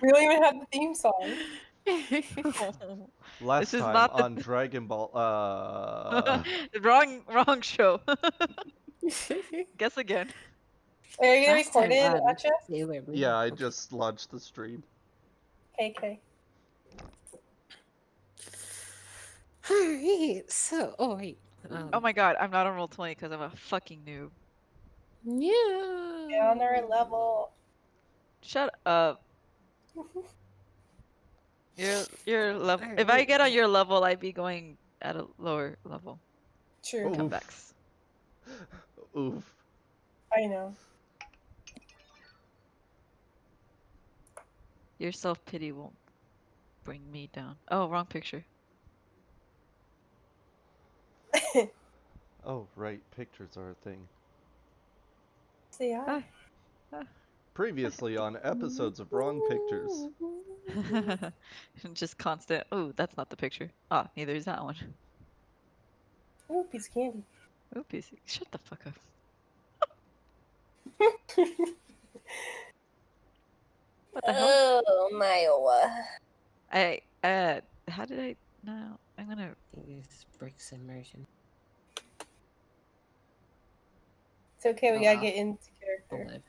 We don't even have the theme song. Last This is time not on Dragon Ball. wrong show. Guess again. Are you gonna Last record time it, on Acha? Sailor Moon. Yeah, I Okay. just launched the stream. Okay. Alright, so, wait. Oh my god, I'm not on roll 20 because I'm a fucking noob. Yeah. Get on our level. Shut up. Your level. If I Alright. get on your level, I'd be going at a lower level. True. Oof. Comebacks. Oof. I know. Your self pity won't bring me down. Oh, wrong picture. Oh, right. Pictures are a thing. Say hi. Previously on episodes of Wrong Pictures. Just constant. Oh, that's not the picture. Ah, neither is that one. Ooh, piece of candy. Oops. Shut the fuck up. What the hell? Oh my. How did I? No, I'm gonna. Use bricks immersion. It's okay, we Oh, gotta wow. get into character. Live.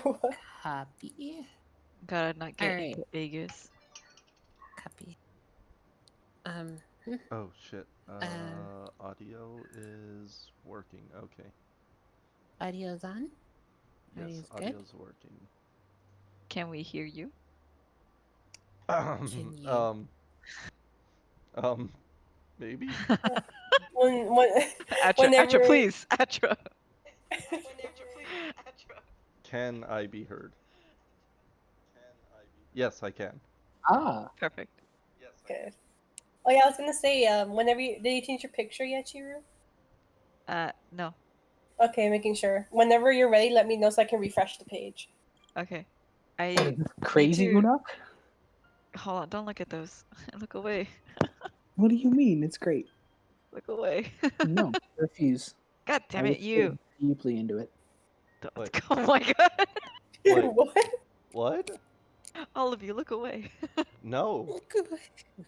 What? Copy. Gotta not get Alright. into Vegas. Copy. Oh, shit. Audio is working. Okay. Audio's on? Yes, Audio's good? audio's working. Can we hear you? Can you? Maybe? Atra, Whenever. please, Atra. Can I be heard? Yes, I can. Ah, Perfect. Good. Oh yeah, I was gonna say, whenever did you change your picture yet, Chiru? No. Okay, making sure. Whenever you're ready, let me know so I can refresh the page. Okay. what I is this, crazy need to... Una? Hold on, don't look at those. Look away. What do you mean? It's great. Look away. No, I refuse. God damn I it, was you. deeply into it. Wait. Oh my god. Wait. What? What? All of you, look away. No.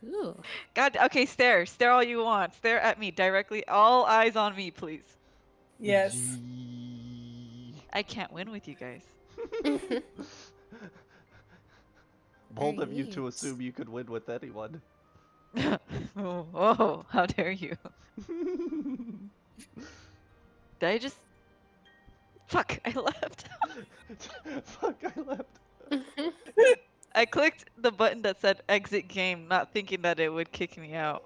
Ooh. God, okay, stare. Stare all you want. Stare at me directly. All eyes on me, please. Yes. Yee. I can't win with you guys. Bold of you to Alright. assume you could win with anyone. Oh, how dare you. Did I just... Fuck, I left. Fuck, I left. I clicked the button that said exit game, not thinking that it would kick me out.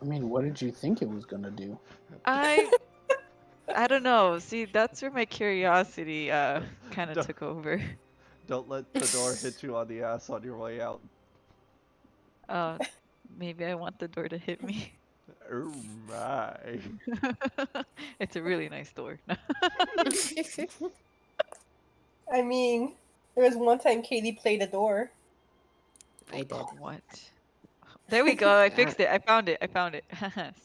I mean, what did you think it was gonna do? I don't know. See, that's where my curiosity kind of Don't- took over. Don't let the door hit you on the ass on your way out. Maybe I want the door to hit me. Oh my. It's a really nice door. I mean, there was one time Katie played a door. I did. What? There we go. I fixed it. I found it. I found it.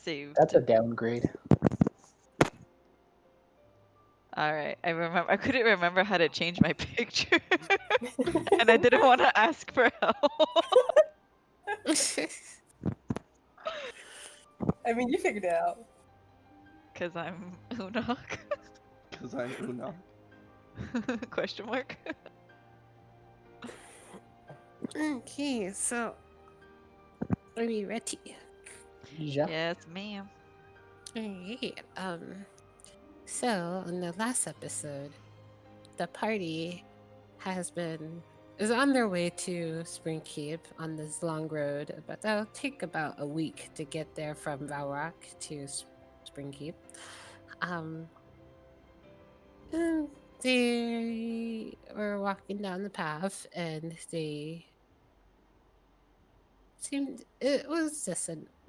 Saved. That's a downgrade. All right. I remember. I couldn't remember how to change my picture, and I didn't want to ask for help. I mean, you figured it out. Cause I'm Unok? Because I'm Una. Question mark. Okay, so are we ready? Yeah. Yes, ma'am. Alright. So in the last episode, the party is on their way to Spring Keep on this long road, but that'll take about a week to get there from Valrock to Spring Keep. And they were walking down the path, and it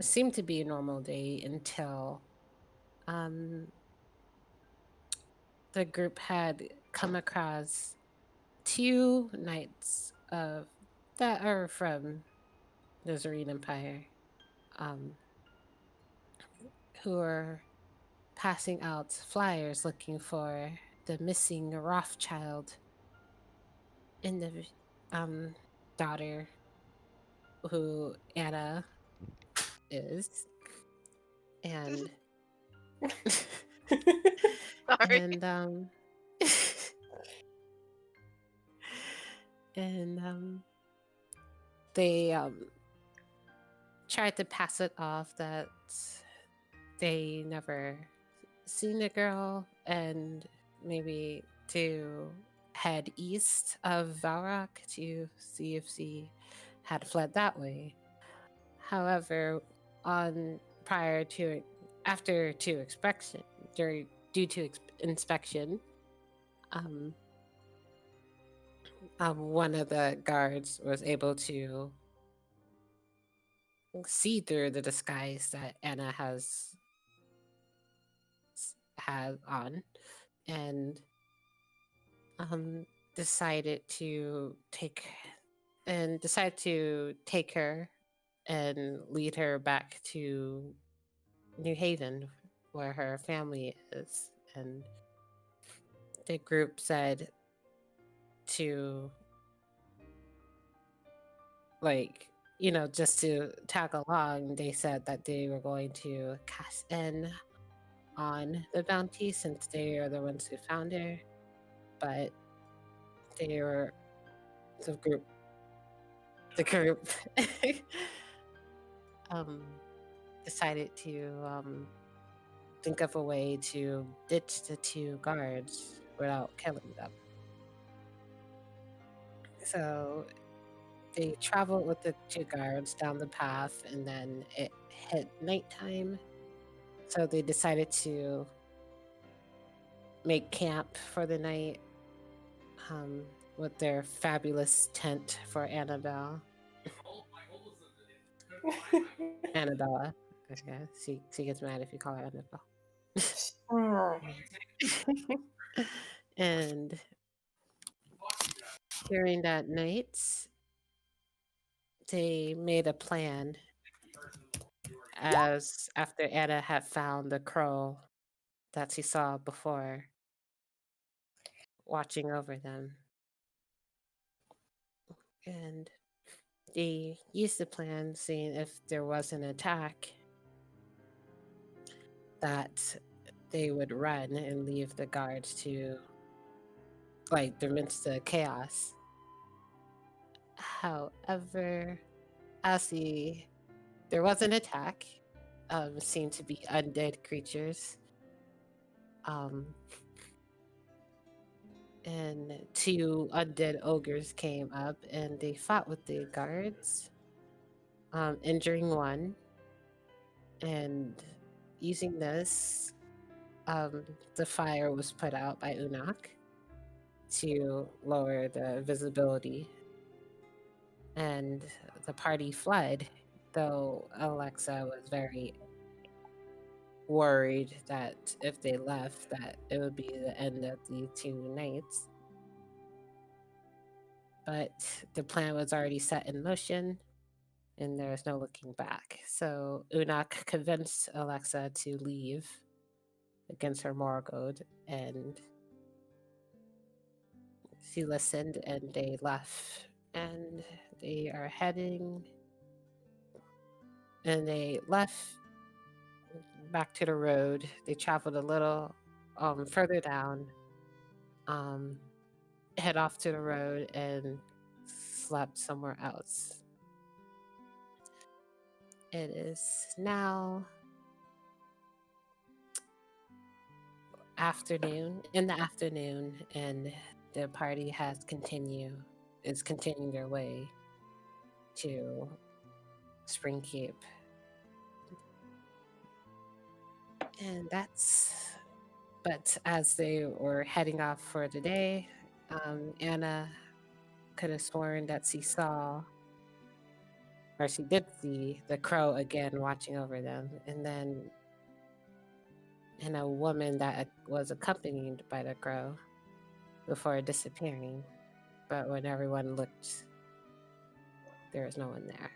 seemed to be a normal day until the group had come across two knights that are from the Zareen Empire, who are passing out flyers looking for the missing Rothschild and the daughter who Anna is, and Sorry. and and they tried to pass it off that they never seen the girl, and maybe to head east of Valrak to see if she had fled that way. However, on prior to after to inspection, due to inspection, um, one of the guards was able to see through the disguise that Anna had on, and decided to take her and lead her back to New Haven, where her family is. And the group said to, like, just to tag along, they said that they were going to cash in on the bounty since they are the ones who found her. But they were the group decided to think of a way to ditch the two guards without killing them. So they traveled with the two guards down the path, and then it hit nighttime. So they decided to make camp for the night with their fabulous tent for Annabelle. Annabella. Okay, she gets mad if you call her Annabelle. And during that night, they made a plan as after Anna had found the crow that she saw before watching over them. And they used the plan, seeing if there was an attack, that they would run and leave the guards to, like, the midst of chaos. However, there was an attack, seemed to be undead creatures. And two undead ogres came up and they fought with the guards, injuring one. And using this, the fire was put out by Unak to lower the visibility. And the party fled, though Alexa was very worried that if they left, that it would be the end of the two nights. But the plan was already set in motion, and there was no looking back. So Unak convinced Alexa to leave against her moral code, and she listened, and they left. And they are heading, and they left back to the road. They traveled a little further down, head off to the road, and slept somewhere else. It is now in the afternoon, and the party is continuing their way to Spring Keep. And but as they were heading off for the day, Anna could have sworn that she did see the crow again watching over them, and a woman that was accompanied by the crow before disappearing. But when everyone looked, there was no one there.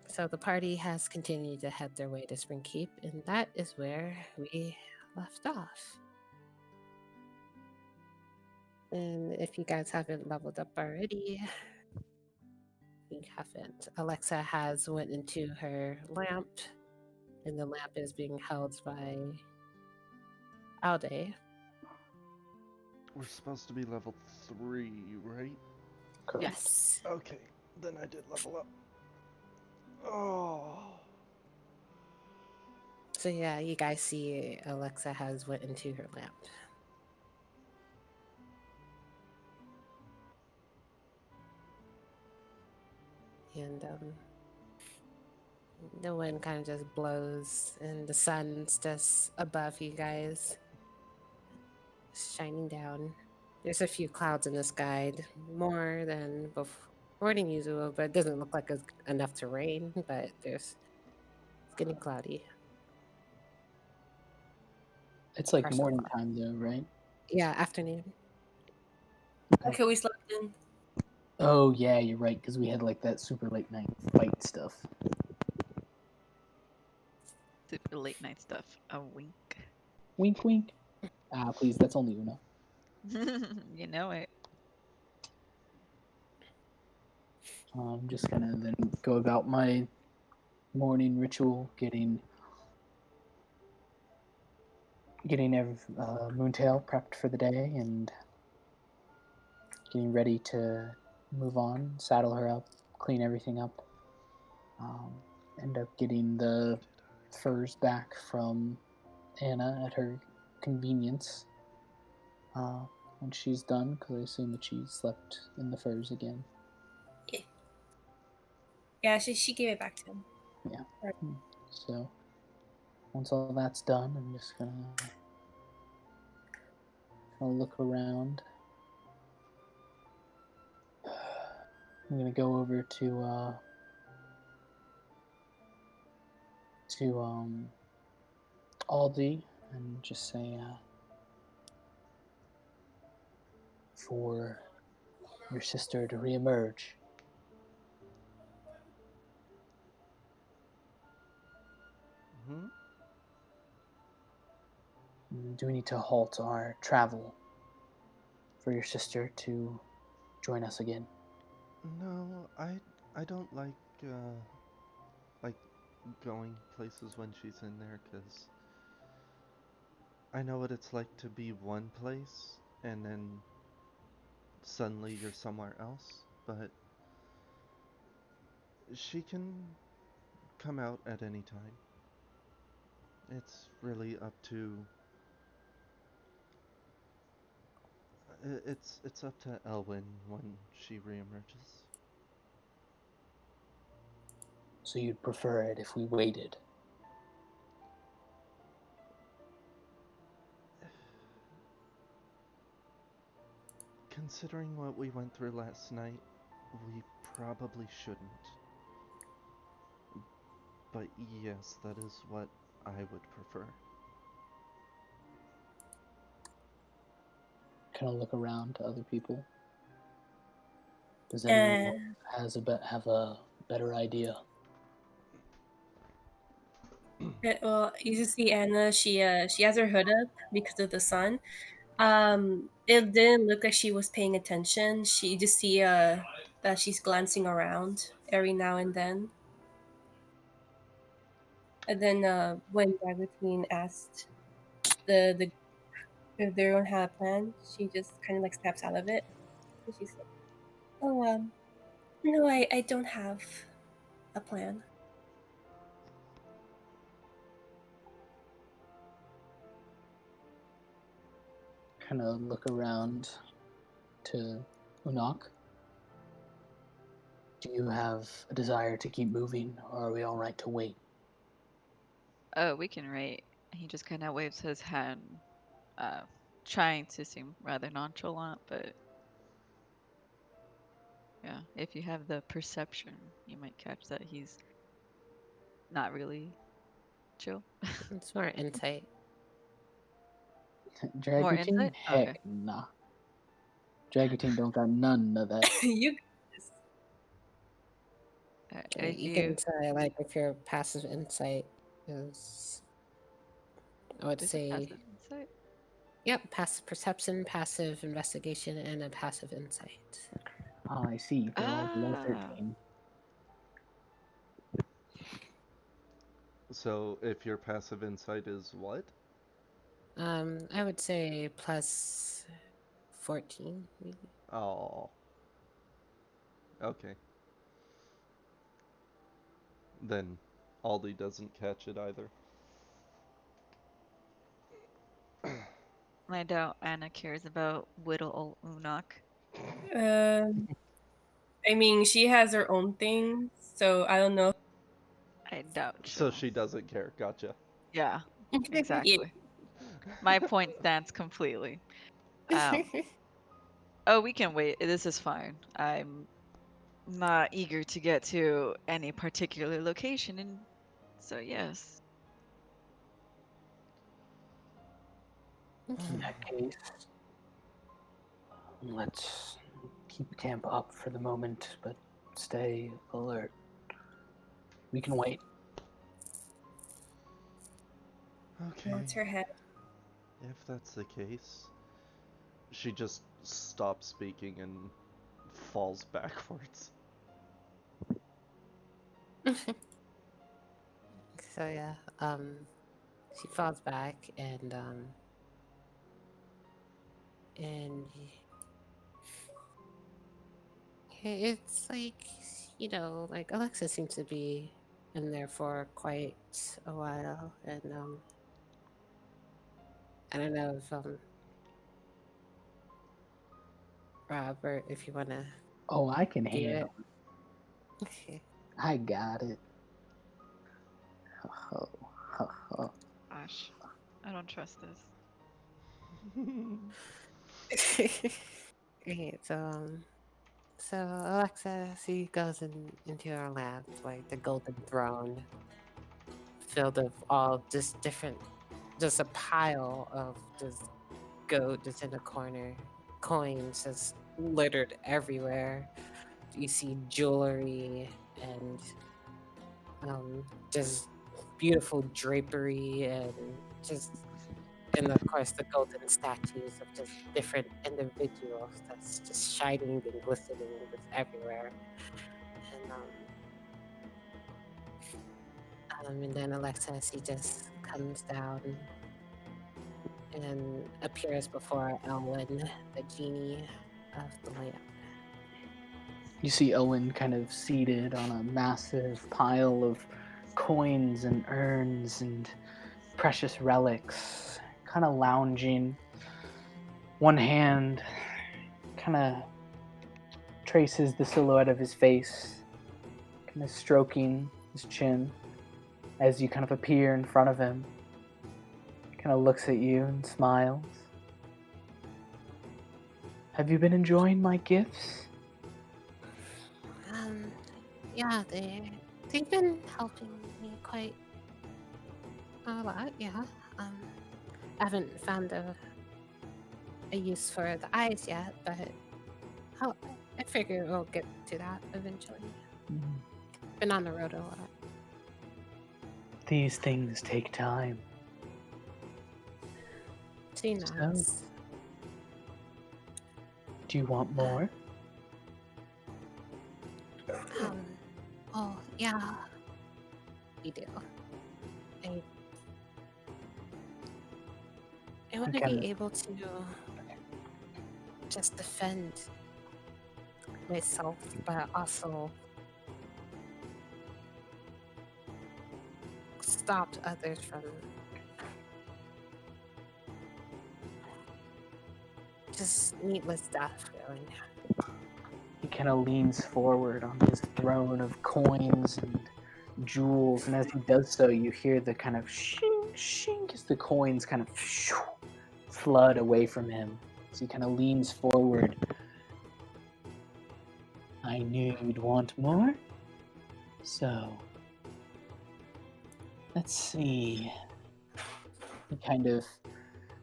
So the party has continued to head their way to Spring Keep, and that is where we left off. And if you guys haven't leveled up already, you haven't. Alexa has went into her lamp, and the lamp is being held by Alde. We're supposed to be level 3, right? Correct. Yes. Okay, then I did level up. Oh. So yeah, you guys see Alexa has went into her lamp. And the wind kind of just blows, and the sun's just above you guys, shining down. There's a few clouds in the sky, more than before than usual, but it doesn't look like it's enough to rain. But it's getting cloudy. It's like Partial morning cloud. time though, right? Yeah, afternoon. Okay, we slept in. Oh yeah, you're right, because we had like that super late night fight stuff. Super late night stuff. A wink. Wink wink. Ah, please, that's only Una. You know it. I'm just gonna then go about my morning ritual, getting Moontail prepped for the day and getting ready to move on, saddle her up, clean everything up. End up getting the furs back from Anna at her convenience when she's done, because I assume that she slept in the furs again. Yeah, she gave it back to him. Yeah. Right. So once all that's done, I'm just gonna look around. I'm gonna go over to Aldi and just say for your sister to reemerge. Hmm? Do we need to halt our travel for your sister to join us again? No, I don't like going places when she's in there, because I know what it's like to be one place and then suddenly you're somewhere else. But she can come out at any time. It's really up to it's up to Elwyn when she reemerges. So you'd prefer it if we waited? Considering what we went through last night, we probably shouldn't. But yes, that is what I would prefer. Kind of look around to other people. Does anyone And have a better idea? well, you just see Anna. She has her hood up because of the sun. It didn't look like she was paying attention. She just see that she's glancing around every now and then. And then when Dragutin asked the if they don't have a plan, she just kind of like snaps out of it. And she's like, "Oh, no, I don't have a plan." Kind of look around to Unak. Do you have a desire to keep moving, or are we all right to wait? Oh, we can rate. He just kind of waves his hand, uh, trying to seem rather nonchalant, but yeah, if you have the perception, you might catch that he's not really chill. It's more insight. More Dragutin? insight? Okay. Heck nah. Dragutin don't got none of that. You If You you can say like if your passive insight is, I would is it say, passive insight? Yep, passive perception, passive investigation, and a passive insight. Oh, I see. They're all below Ah. 13. So if your passive insight is what? I would say plus 14, maybe. Oh. Okay. Then Aldi doesn't catch it either. I doubt Anna cares about Whittle old Unok. Um, I mean, she has her own thing, so I don't know. I doubt So she'll. she doesn't care. Gotcha. Yeah, Yeah. exactly. My point stands completely. Oh, we can wait. This is fine. I'm not eager to get to any particular location, and so yes. In that case, let's keep camp up for the moment, but stay alert. We can wait. Okay. Nods her head. If that's the case, she just stops speaking and falls backwards. So yeah, she falls back and it's like, like Alexa seems to be in there for quite a while, and I don't know if Robert, if you want to Oh, I can do it. handle it. Okay. I got it. Oh, oh, oh. Gosh, I don't trust this. Okay, so Alexa, she goes into her lab, like the golden throne, filled of all just different, just a pile of just gold just in the corner, coins just littered everywhere. You see jewelry and just beautiful drapery and just and of course the golden statues of just different individuals that's just shining and glistening just everywhere. And then Alexa, she just comes down and appears before Elwyn, the genie of the lamp. You see Owen kind of seated on a massive pile of coins and urns and precious relics, kind of lounging. One hand kind of traces the silhouette of his face, kind of stroking his chin as you kind of appear in front of him. Kind of looks at you and smiles. Have you been enjoying my gifts? Um, yeah, they've been helping me quite a lot. Yeah. I haven't found a use for the eyes yet, but I'll, I figure we'll get to that eventually. Been on the road a lot. These things take time. She nods. Do you want more? Oh yeah, we do. I want to Kind be of able to just defend myself, but also stop others from just needless death, really. He kind of leans forward on his throne of coins and jewels, and as he does so, you hear the kind of shink, shink as the coins kind of flood away from him. So he kind of leans forward. I knew you'd want more. So, let's see. He kind of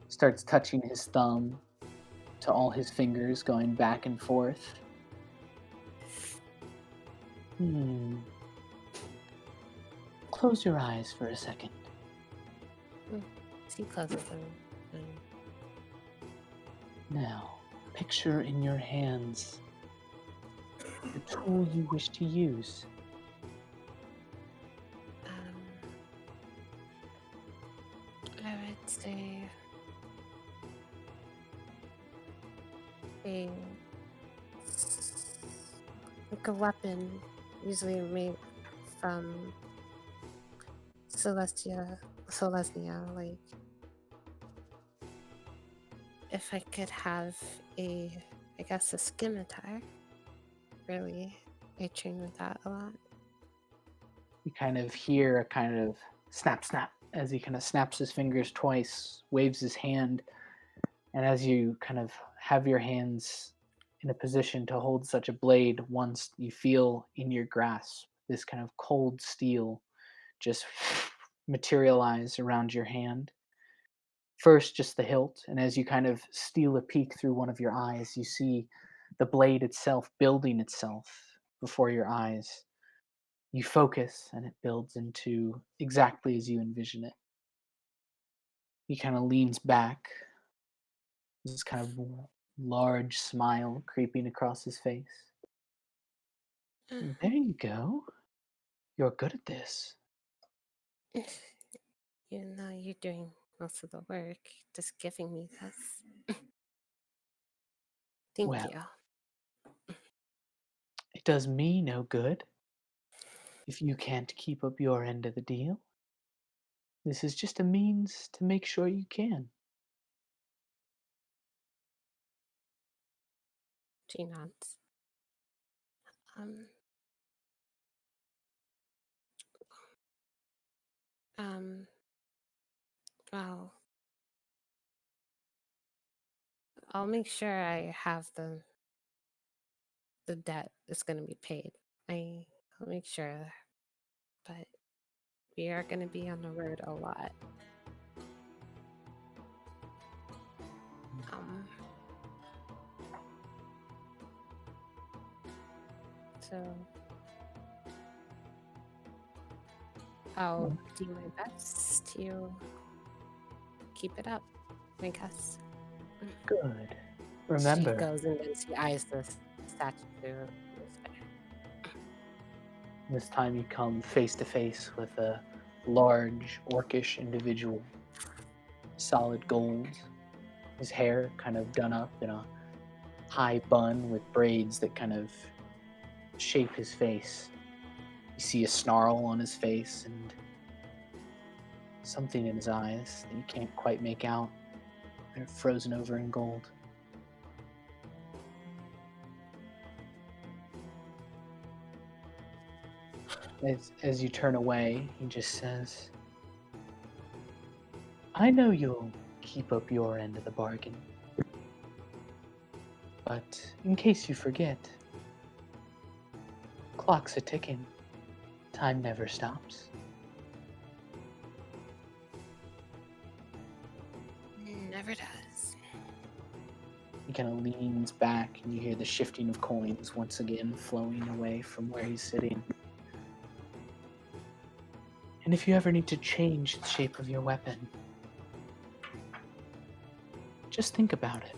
starts touching his thumb to all his fingers, going back and forth. Close your eyes for a second. She closes them. And Now, picture in your hands the tool you wish to use. I would say a like a weapon, usually made from Celestia. Like if I could have I guess a scimitar. Really, I train with that a lot. You kind of hear a kind of snap, snap as he kind of snaps his fingers twice, waves his hand, and as you kind of have your hands in a position to hold such a blade, once you feel in your grasp this kind of cold steel just materialize around your hand. First, just the hilt, and as you kind of steal a peek through one of your eyes, you see the blade itself building itself before your eyes. You focus, and it builds into exactly as you envision it. He kind of leans back, this kind of large smile creeping across his face. There you go. You're good at this. You know, you're doing most of the work, just giving me this. Thank Well, you. it does me no good if you can't keep up your end of the deal. This is just a means to make sure you can. She nods. Um, um, well, I'll make sure I have the debt is going to be paid. I'll make sure, but we are going to be on the road a lot. Um, so I'll do my best to keep it up, I guess. Good. She Remember, goes and then she eyes the statue. this time you come face to face with a large, orcish individual, solid gold, his hair kind of done up in a high bun with braids that kind of shape his face. You see a snarl on his face and something in his eyes that you can't quite make out. They're frozen over in gold. As you turn away, he just says, I know you'll keep up your end of the bargain. But in case you forget, clock's a ticking. Time never stops. Never does. He kind of leans back, and you hear the shifting of coins once again flowing away from where he's sitting. And if you ever need to change the shape of your weapon, just think about it.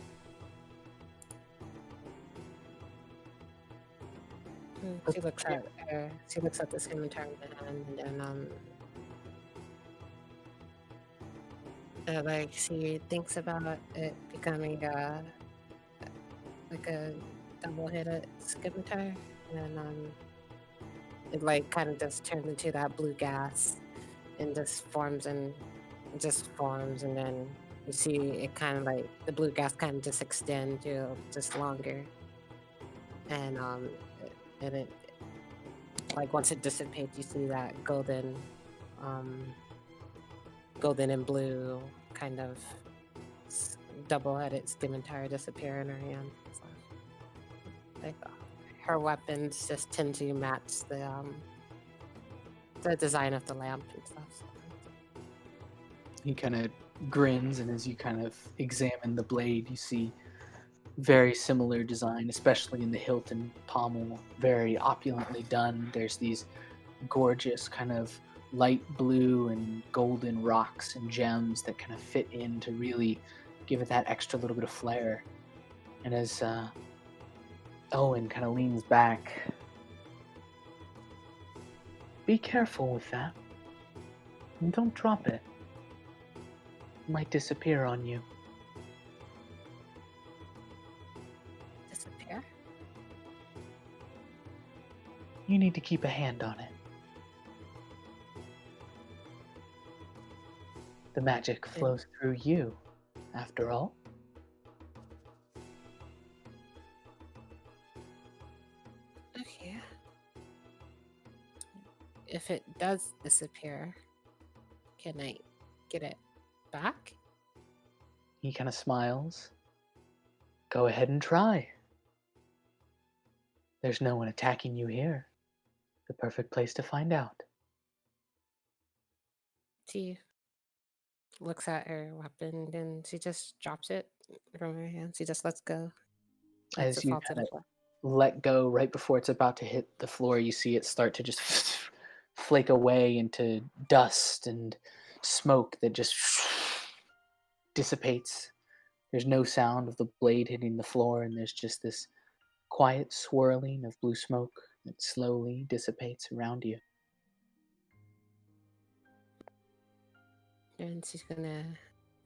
She looks at her. She looks at the scimitar in the hand, and then like she thinks about it becoming like a double-headed scimitar, and it like kind of just turns into that blue gas, and just forms, and then you see it kind of like the blue gas kind of just extend to just longer, and it like once it dissipates, you see that golden and blue kind of double-headed scimitar disappear in her hand. So, like her weapons just tend to match the design of the lamp and stuff. So. He kind of grins, and as you kind of examine the blade, you see very similar design, especially in the hilt and pommel, very opulently done. There's these gorgeous kind of light blue and golden rocks and gems that kind of fit in to really give it that extra little bit of flair. And as Owen kind of leans back, be careful with that. And don't drop it. It might disappear on you. Disappear? You need to keep a hand on it. The magic flows through you, after all. Okay. If it does disappear, can I get it back? He kind of smiles. Go ahead and try. There's no one attacking you here. The perfect place to find out. She looks at her weapon and she just drops it from her hand. She just lets go. Lets As it you fall to the kind of floor. let go right before it's about to hit the floor, you see it start to just flake away into dust and smoke that just dissipates. There's no sound of the blade hitting the floor, and there's just this quiet swirling of blue smoke that slowly dissipates around you. And she's gonna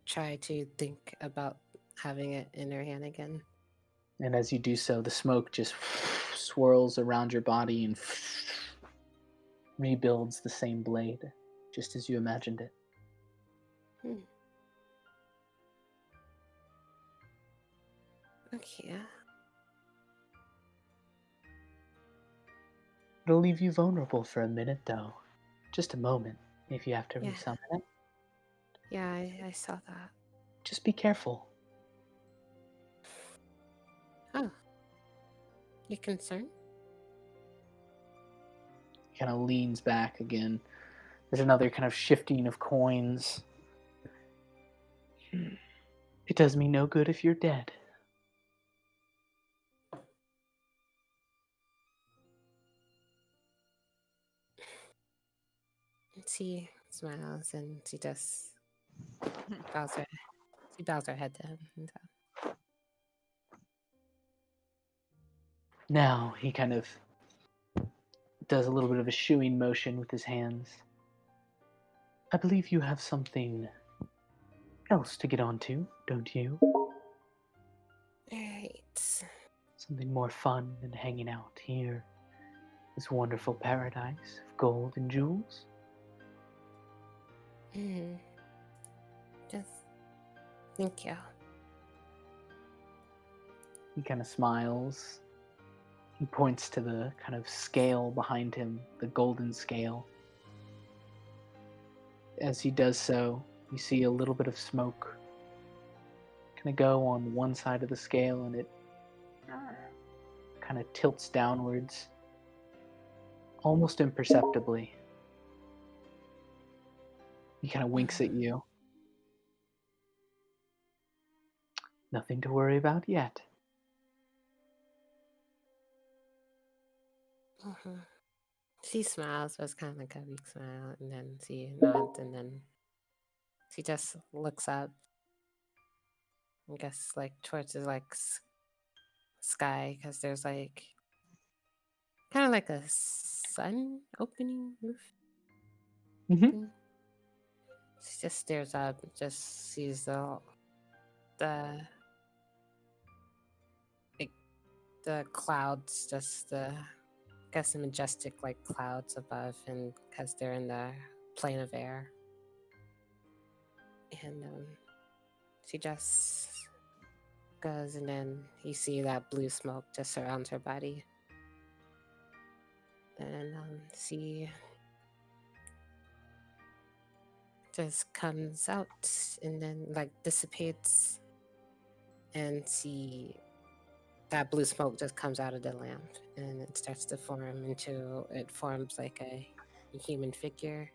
try to think about having it in her hand again. And as you do so, the smoke just swirls around your body and rebuilds the same blade, just as you imagined it. Okay. It'll leave you vulnerable for a minute, though. Just a moment, if you have to Yeah. resummon it. Yeah, I saw that. Just be careful. Oh. You concerned? Kind of leans back again. There's another kind of shifting of coins. It does me no good if you're dead. She smiles and she just bows her head down. And Now he kind of does a little bit of a shooing motion with his hands. I believe you have something else to get onto, don't you? Alright. Something more fun than hanging out here. This wonderful paradise of gold and jewels. Just thank you. He kind of smiles. He points to the kind of scale behind him, the golden scale. As he does so, you see a little bit of smoke kind of go on one side of the scale, and it kind of tilts downwards, almost imperceptibly. He kind of winks at you. Nothing to worry about yet. She smiles, but it's kind of like a weak smile, and then she nods, and then she just looks up. I guess like towards the sky, because there's like kind of like a sun opening roof. Mm-hmm. She just stares up, just sees the like the clouds, just the I guess the majestic like clouds above, and because they're in the plane of air, and she just goes, and then you see that blue smoke just surrounds her body, and she just comes out and then like dissipates, and see that blue smoke just comes out of the lamp, and it starts to forms like a human figure,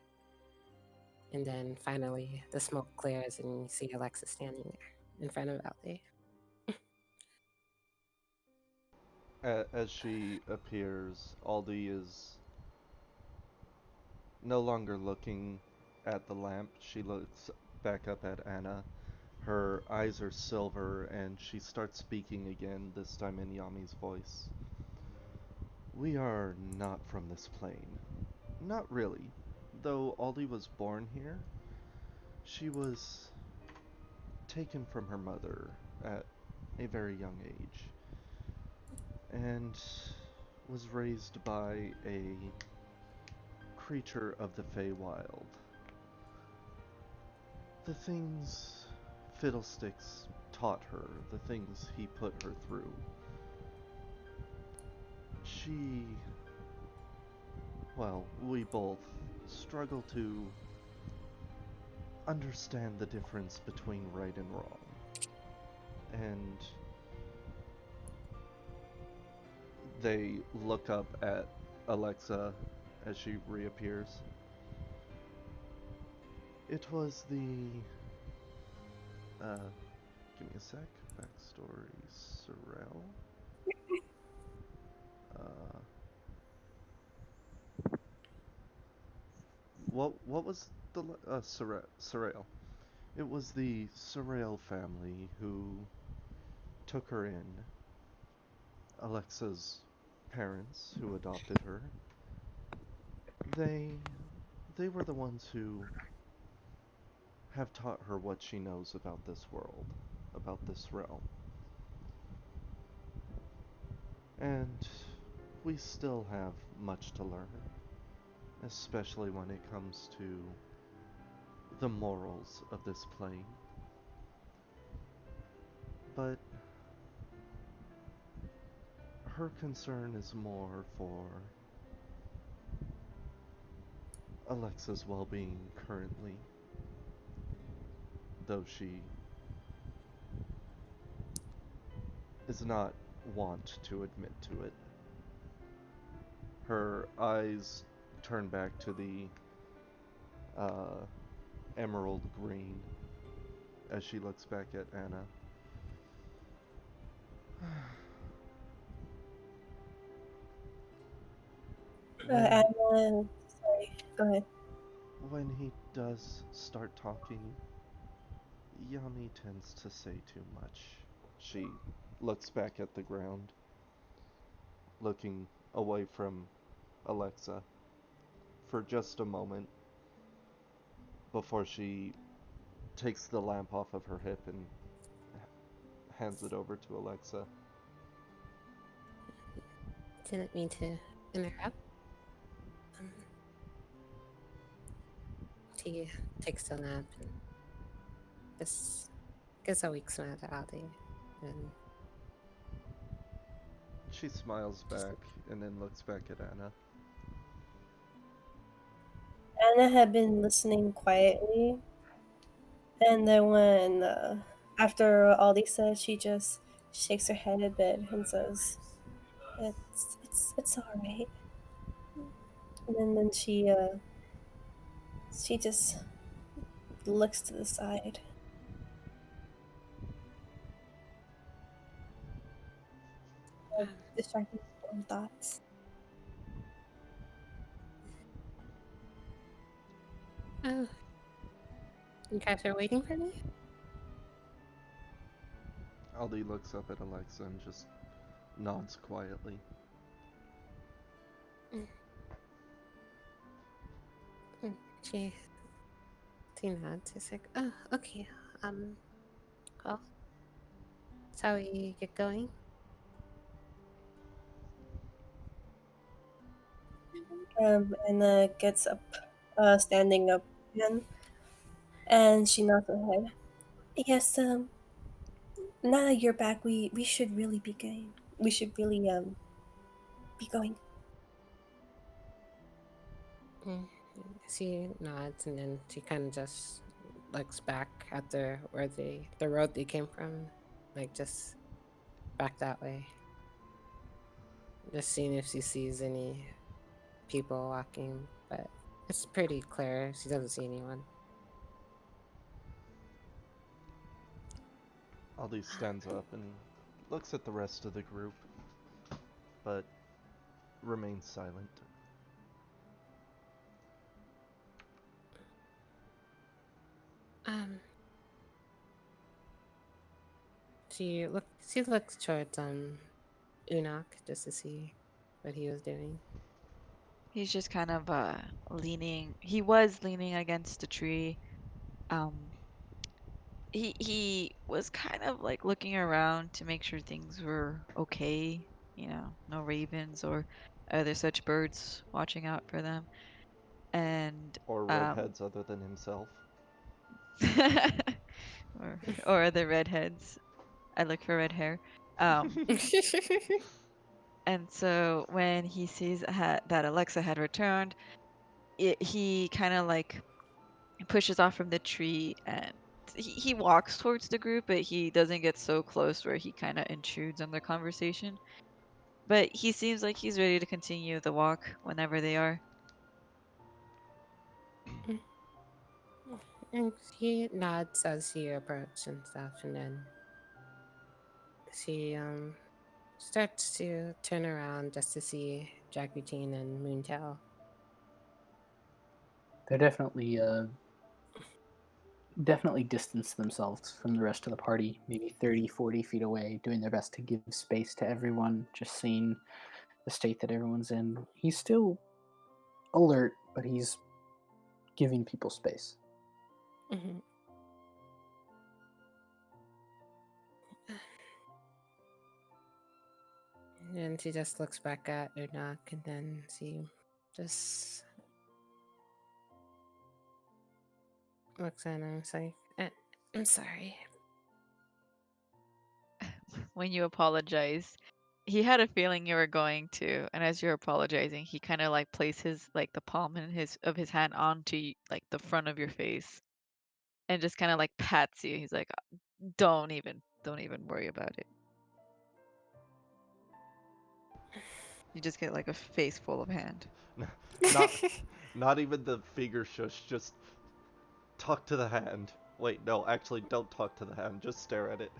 and then finally the smoke clears and you see Alexa standing there in front of Ali. As she appears, Aldi is no longer looking at the lamp. She looks back up at Anna Her eyes are silver, and she starts speaking again, this time in Yami's voice. We are not from this plane. Not really. Though Aldi was born here, she was taken from her mother at a very young age and was raised by a creature of the Feywild. The things Fiddlesticks taught her, the things he put her through, she, well, we both struggle to understand the difference between right and wrong. And they look up at Alexa as she reappears. It was the, give me a sec, backstory, Sorrel. What was the, Sorrel. It was the Sorrel family who took her in. Alexa's parents, who adopted her, they they were the ones who have taught her what she knows about this world, about this realm. And we still have much to learn, especially when it comes to the morals of this plane. But her concern is more for Alexa's well-being currently, though she is not wont to admit to it. Her eyes turn back to the emerald green as she looks back at Anna. Anna, When, sorry, go ahead. when he does start talking, Yami tends to say too much. She looks back at the ground, looking away from Alexa for just a moment before she takes the lamp off of her hip and hands it over to Alexa. Didn't mean to interrupt. She takes the lamp and just gives a weak smile to Aldi. And She smiles just, back and then looks back at Anna. Anna had been listening quietly, and then when after Aldi said, she just shakes her head a bit and says, "It's all right." And then she just looks to the side, distracted with her own thoughts. oh, you guys are waiting for me? Aldi looks up at Alexa and just nods quietly. Mm. Mm. She nods. It's like, oh, okay. Well, shall we get going? Anna gets up, standing up again, and she nods her head. Yes, now that you're back, we should really be going. We should really be going. Mm. She nods and then she kind of just looks back at the road they came from, like just back that way, just seeing if she sees any people walking. But it's pretty clear she doesn't see anyone. Aldi stands up and looks at the rest of the group, but remains silent. Um, she looks towards Unok just to see what he was doing. He's just kind of leaning. He was leaning against a tree. Um, he was kind of like looking around to make sure things were okay. You know, no ravens or other such birds watching out for them. And Or redheads other than himself. or other redheads. I look for red hair. And so when he sees that Alexa had returned, he kind of like pushes off from the tree and he walks towards the group, but he doesn't get so close where he kind of intrudes on their conversation. But he seems like he's ready to continue the walk whenever they are. And he nods as he approaches and stuff, and then she starts to turn around just to see Jackroutine and Moontail. They're definitely distance themselves from the rest of the party, maybe 30, 40 feet away, doing their best to give space to everyone, just seeing the state that everyone's in. He's still alert, but he's giving people space. Mm-hmm. And she just looks back at Unok, and then she just looks at him and is like, I'm sorry. When you apologize, he had a feeling you were going to, and as you're apologizing, he kind of like places like the palm of his hand onto like the front of your face and just kind of like pats you. He's like, don't even worry about it. You just get like a face full of hand. Not even the finger shush, just talk to the hand. Wait, no, actually don't talk to the hand, just stare at it.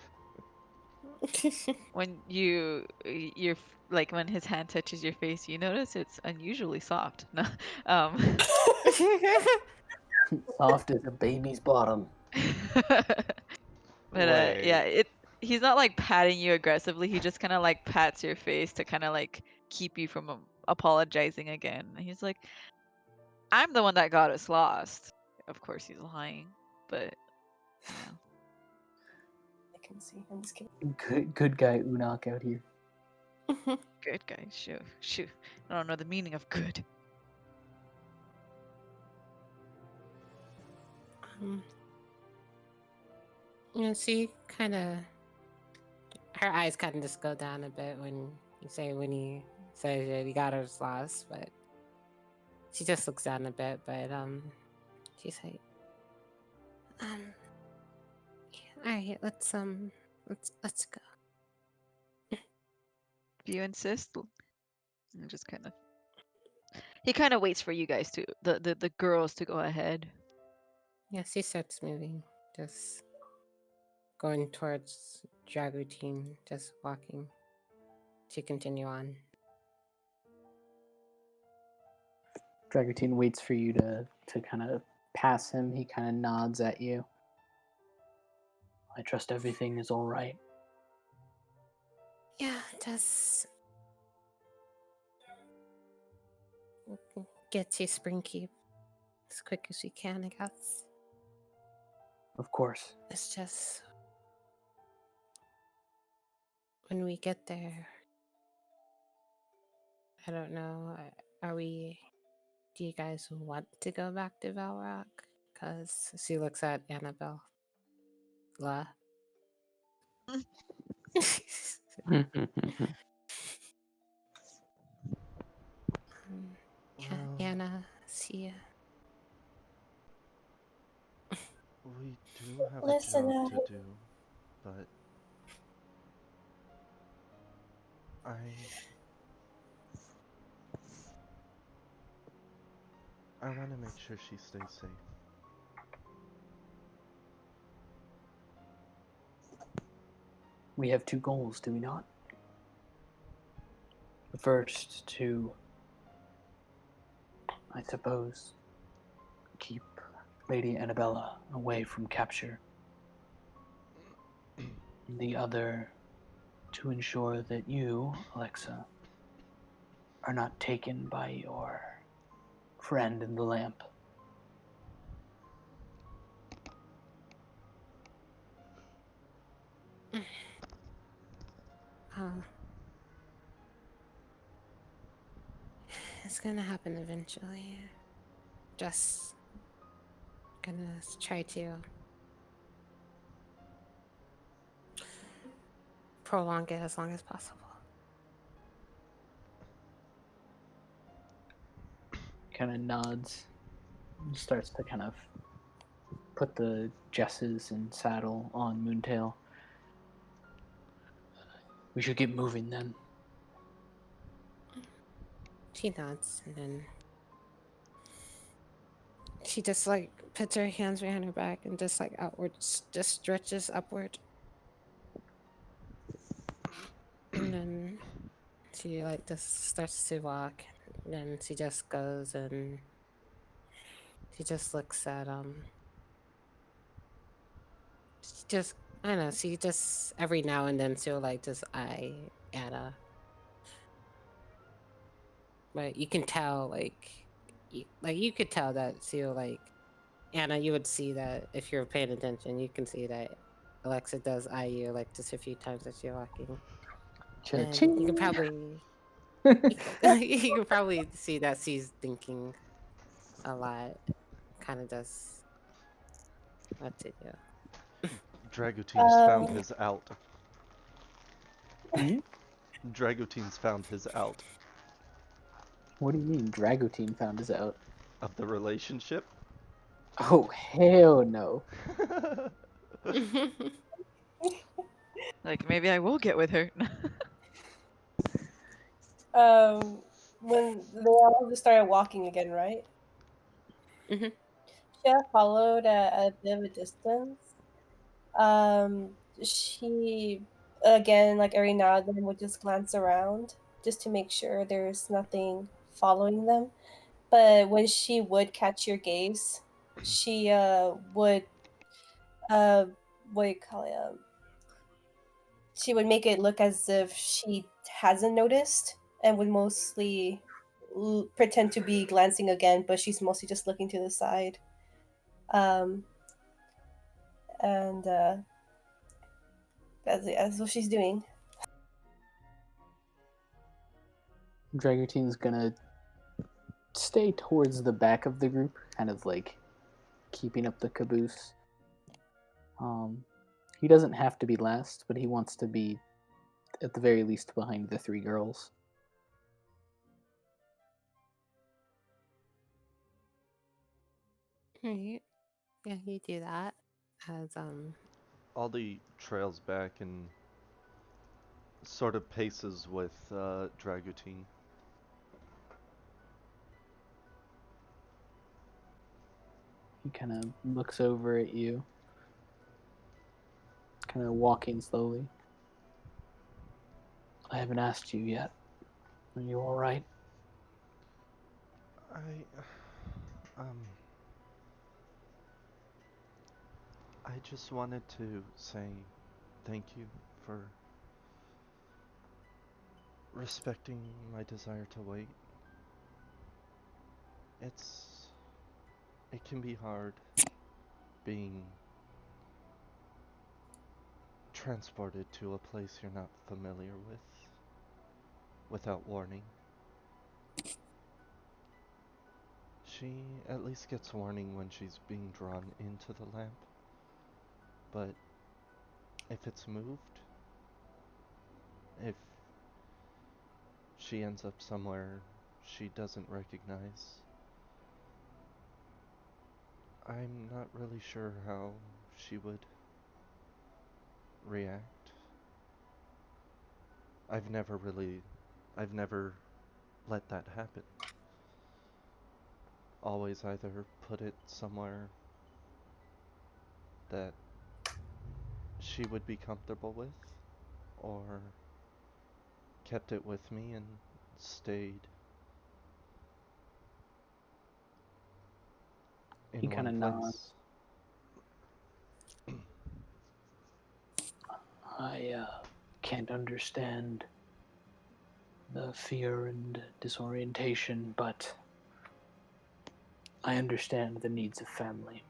When you're like when his hand touches your face, you notice it's unusually soft. No, um, Soft as a baby's bottom. but Wait. yeah, he's not like patting you aggressively. He just kind of like pats your face to kind of like keep you from apologizing again. And he's like, I'm the one that got us lost. Of course he's lying, but you know. I can see. I'm just kidding. Good guy Unok out here. Good guy, shoot. I don't know the meaning of good. She kind of, her eyes kind of just go down a bit when he says that he got us lost, but she just looks down a bit. But she's like, all right, let's go. If you insist, and just kind of he kind of waits for you guys to the girls to go ahead. Yeah, she starts moving, just going towards Dragoutine, just walking to continue on. Dragoutine waits for you to kind of pass him. He kind of nods at you. I trust everything is all right. Yeah, just get to Springkeep as quick as we can, I guess. Of course. It's just when we get there, I don't know. Are we? Do you guys want to go back to Valrock? Because she looks at Annabelle. La. Well, Anna, see ya. we do have a Listen, job to do, but I want to make sure she stays safe. We have two goals, do we not? The first to, I suppose, keep Lady Annabella away from capture. The other to ensure that you, Alexa, are not taken by your friend in the lamp. Uh, it's gonna happen eventually. Just gonna try to prolong it as long as possible. Kind of nods and starts to kind of put the jesses and saddle on Moontail. We should get moving then. She nods and then she just like puts her hands behind her back and just like outwards, just stretches upward. And then she like just starts to walk. And then she just goes and she just looks at she just I don't know, she just every now and then she'll like just eye Anna. But you can tell you could tell that she'll like Anna, you would see that if you're paying attention, you can see that Alexa does eye you like just a few times as you're walking. And you can Cha-ching! probably you can probably see that she's thinking a lot. Kind of does what to do. Dragoutine's found Um, his out. Hmm? Dragoutine's found his out What do you mean? Dragoutine found us out. of the relationship. Oh, hell no. Like maybe I will get with her. when they all just started walking again, right? Mhm. Shia followed at a bit of a distance. She again, like every now and then, would just glance around just to make sure there's nothing following them. But when she would catch your gaze, she would uh what do you call it? She would make it look as if she hasn't noticed and would mostly pretend to be glancing again, but she's mostly just looking to the side. Um, and that's what she's doing. Dragoutine's gonna stay towards the back of the group, kind of like keeping up the caboose. He doesn't have to be last, but he wants to be at the very least behind the three girls. Right. Yeah, you do that. As Aldi trails back and sort of paces with Dragoutine. He kind of looks over at you, kind of walking slowly. I haven't asked you yet. Are you all right? Um, I just wanted to say thank you for respecting my desire to wait. It's it can be hard being transported to a place you're not familiar with without warning. She at least gets warning when she's being drawn into the lamp, but if it's moved, if she ends up somewhere she doesn't recognize, I'm not really sure how she would react. I've never really, I've never let that happen. Always either put it somewhere that she would be comfortable with, or kept it with me and stayed He in kind one of place. nods. I can't understand the fear and disorientation, but I understand the needs of family.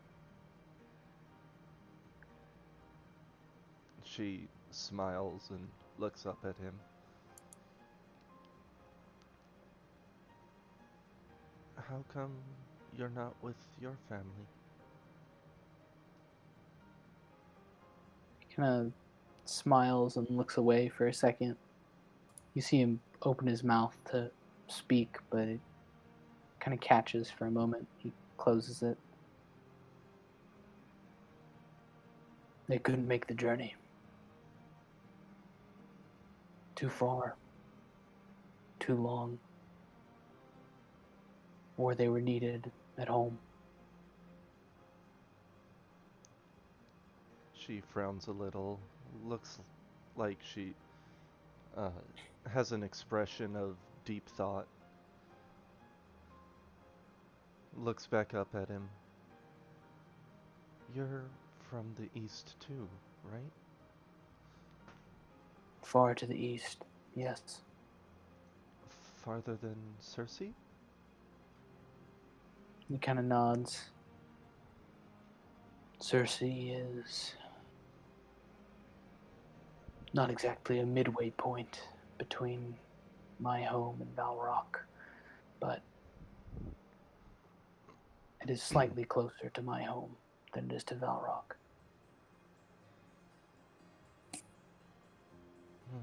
She smiles and looks up at him. How come you're not with your family? He kind of smiles and looks away for a second. You see him open his mouth to speak, but it kind of catches for a moment. He closes it. They couldn't make the journey. Too far. Too long. Or they were needed at home. She frowns a little, looks like she uh, has an expression of deep thought. Looks back up at him. You're from the east too, right? Far to the east, yes. Farther than Cersei? He kind of nods. Cersei is not exactly a midway point between my home and Valrock, but it is slightly closer to my home than it is to Valrock. Hmm.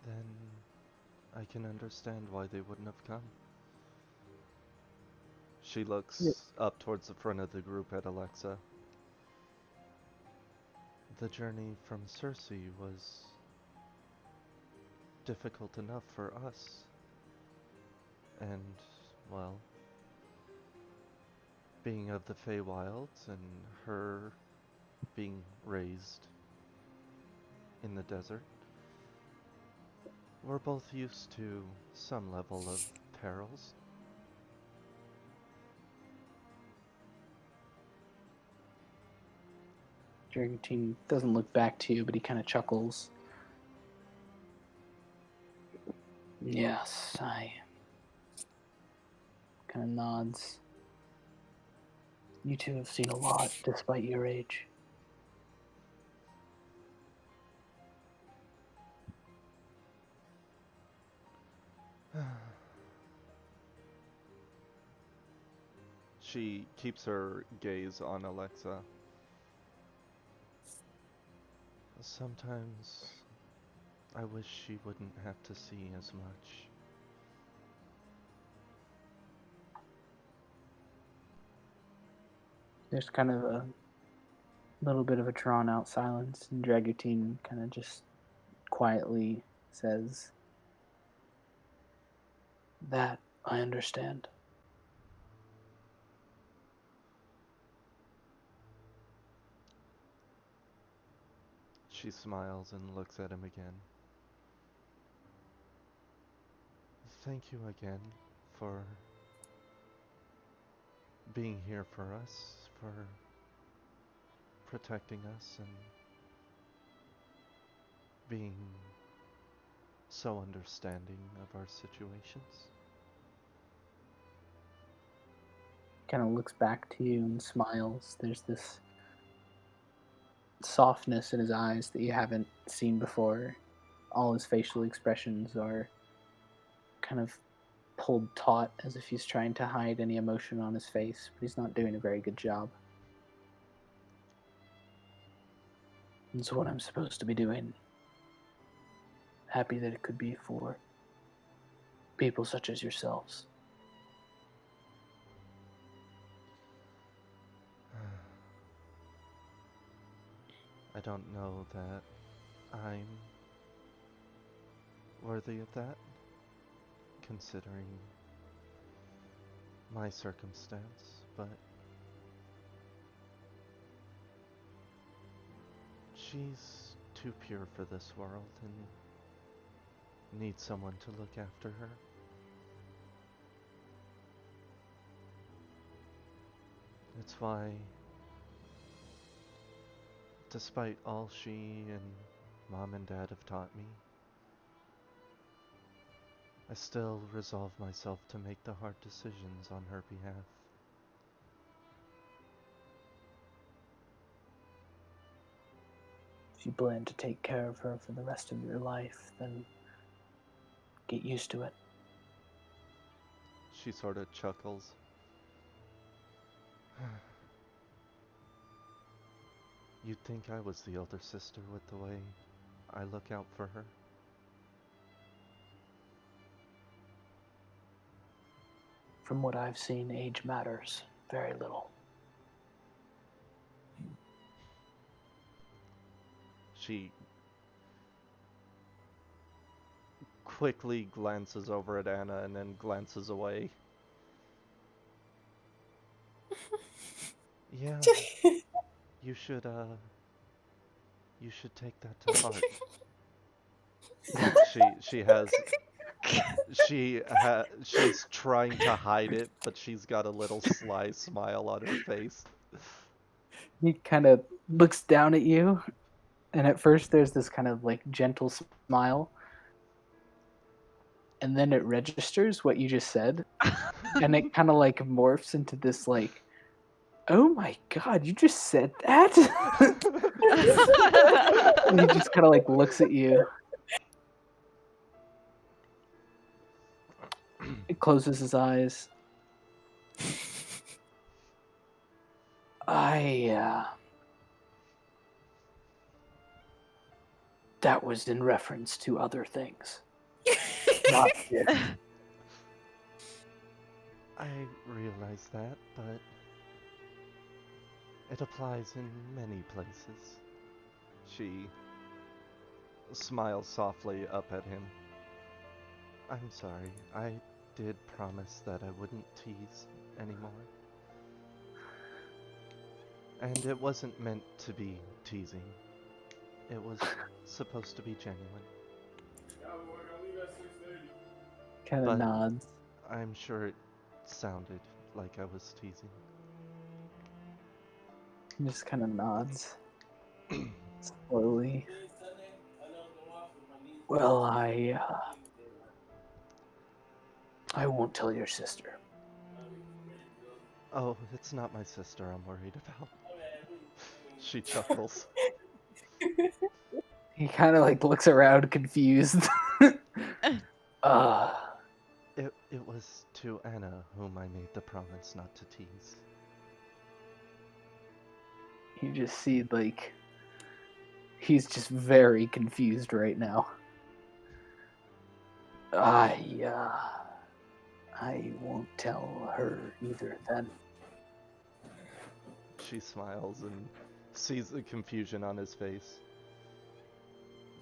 Then I can understand why they wouldn't have come. She looks up towards the front of the group at Alexa. The journey from Cersei was difficult enough for us. And, well, being of the Feywilds and her being raised in the desert, we're both used to some level of perils. Dragantine doesn't look back to you, but he kind of chuckles. Yes, I kind of nods. You two have seen a lot despite your age. She keeps her gaze on Alexa. Sometimes I wish she wouldn't have to see as much. There's kind of a little bit of a drawn out silence, and Dragutine kind of just quietly says, That I understand. She smiles and looks at him again. Thank you again for being here for us, for protecting us, and being so understanding of our situations. Kind of looks back to you and smiles. There's this softness in his eyes that you haven't seen before. All his facial expressions are kind of pulled taut as if he's trying to hide any emotion on his face, but he's not doing a very good job. It's what I'm supposed to be doing. Happy that it could be for people such as yourselves. I don't know that I'm worthy of that, considering my circumstance, but she's too pure for this world and needs someone to look after her. It's why Despite all she and Mom and Dad have taught me, I still resolve myself to make the hard decisions on her behalf. If you plan to take care of her for the rest of your life, then get used to it. She sort of chuckles. You'd think I was the older sister with the way I look out for her. From what I've seen, age matters very little. She quickly glances over at Anna and then glances away. Yeah, you should take that to heart. She's trying to hide it, but she's got a little sly smile on her face. He kind of looks down at you, and at first there's this kind of like gentle smile, and then it registers what you just said, and it kind of like morphs into this like, oh my god, you just said that? And he just kind of like looks at you. He closes his eyes. That was in reference to other things. Not this. I realize that, but it applies in many places. She smiles softly up at him. I'm sorry, I did promise that I wouldn't tease anymore. And it wasn't meant to be teasing. It was supposed to be genuine. Kind of But nods. I'm sure it sounded like I was teasing. He just kind of nods. Slowly. Well, I won't tell your sister. Oh, it's not my sister I'm worried about. She chuckles. He kind of like looks around confused. uh, It was to Anna whom I made the promise not to tease. you just see like he's just very confused right now. I won't tell her either then. She smiles and sees the confusion on his face.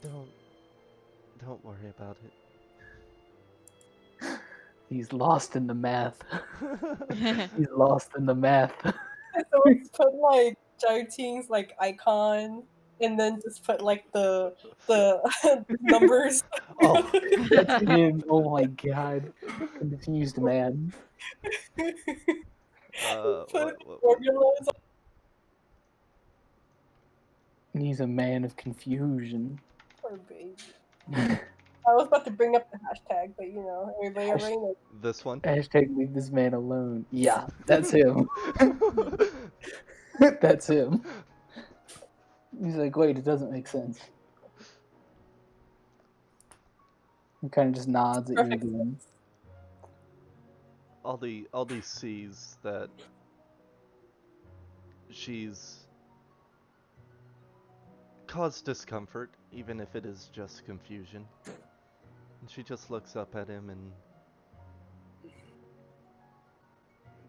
Don't worry about it. He's lost in the math. He's lost in the math. So we put like Jarting's like icon and then just put like the numbers. Oh, That's him. Oh my god. Confused man. Put what? formulas. He's a man of confusion. Poor baby. I was about to bring up the hashtag, but you know, everybody already knows. This one? Hashtag leave this man alone. Yeah, that's him. That's him. He's like, wait, it doesn't make sense. He kind of just nods at you Perfect. again. Aldi sees that she's caused discomfort, even if it is just confusion. And she just looks up at him and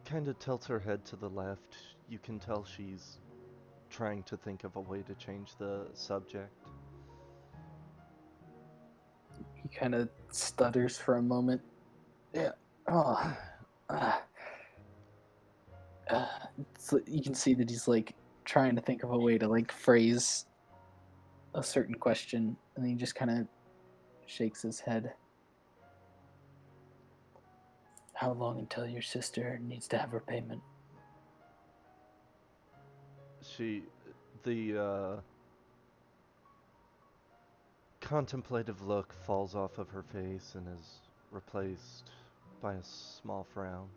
kind of tilts her head to the left. You can tell she's trying to think of a way to change the subject. He kind of stutters for a moment. Yeah. Oh. You can see that he's like trying to think of a way to like phrase a certain question, and then he just kind of shakes his head. How long until your sister needs to have her payment? contemplative look falls off of her face and is replaced by a small frown.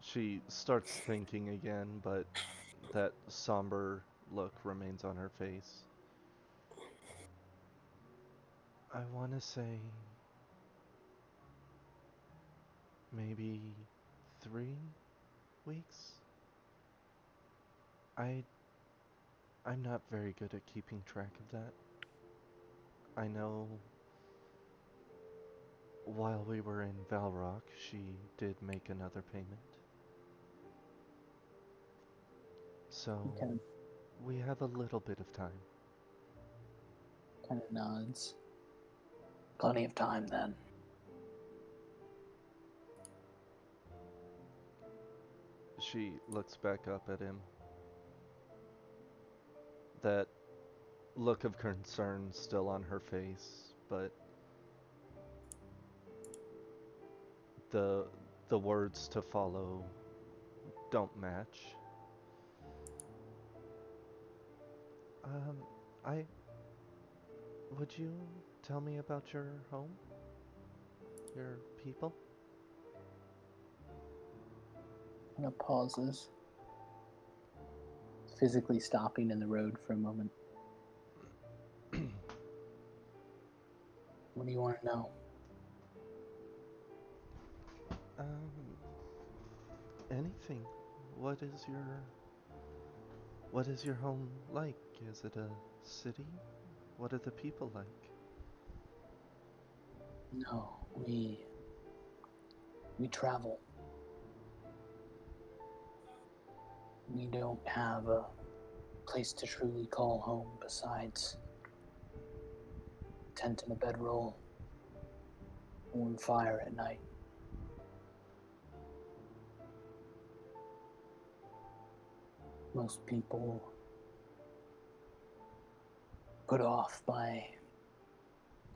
She starts thinking again, but that somber look remains on her face. I want to say maybe 3 weeks? I'm not very good at keeping track of that. I know while we were in Valrock, she did make another payment. So He kind we have a little bit of time. of nods. Plenty of time then. She looks back up at him. That look of concern still on her face, but the words to follow don't match. I would you tell me about your home? Your people? Kind of pauses, physically stopping in the road for a moment. What do you want to know? Anything. What is your home like? Is it a city? What are the people like? No, we travel. We don't have a place to truly call home besides tent and a bedroll, warm fire at night. Most people put off by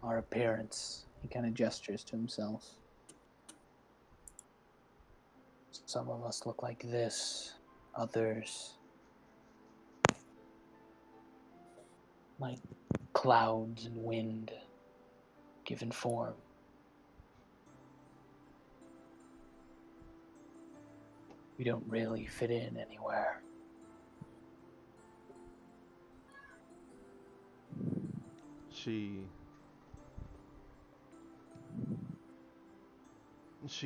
our appearance. He kind of gestures to himself. Some of us look like this, others like clouds and wind given form. We don't really fit in anywhere. She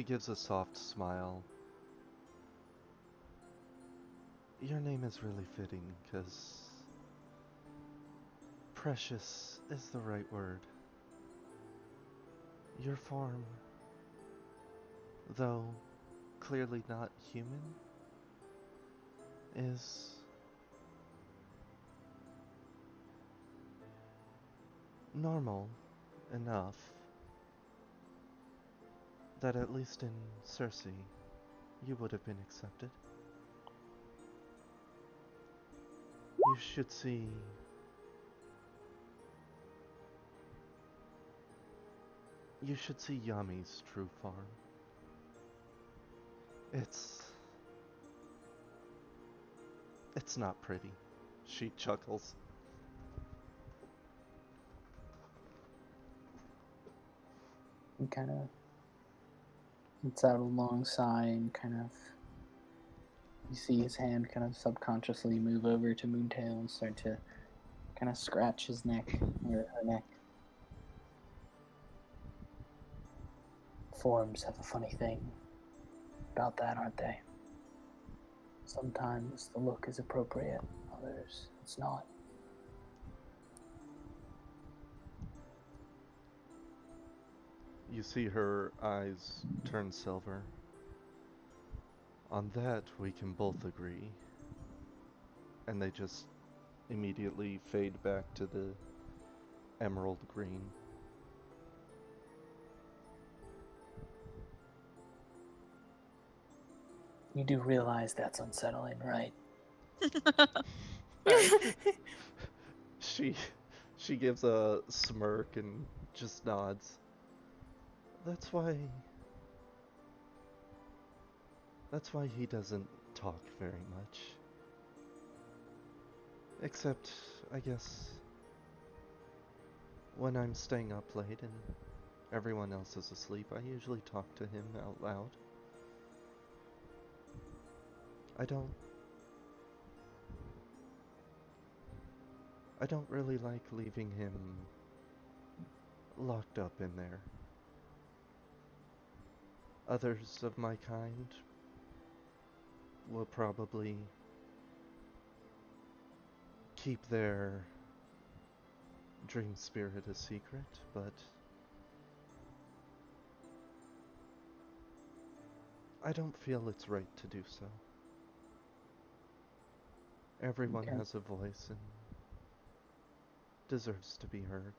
gives a soft smile. Your name is really fitting, 'cause precious is the right word. Your form, though clearly not human, is normal enough that at least in Cersei, you would have been accepted. You should see Yami's true form. It's not pretty. She chuckles. He kind of lets out a long sigh and you see his hand kind of subconsciously move over to Moontail and start to kind of scratch his neck, or her neck. Forms have a funny thing about that, aren't they? Sometimes the look is appropriate, others it's not. You see her eyes turn silver. On that, we can both agree. And they just immediately fade back to the emerald green. You do realize that's unsettling, right? She she gives a smirk and just nods. That's why he doesn't talk very much. Except, I guess, when I'm staying up late and everyone else is asleep, I usually talk to him out loud. I don't really like leaving him locked up in there. Others of my kind will probably keep their dream spirit a secret, but I don't feel it's right to do so. Everyone Okay. has a voice and deserves to be heard.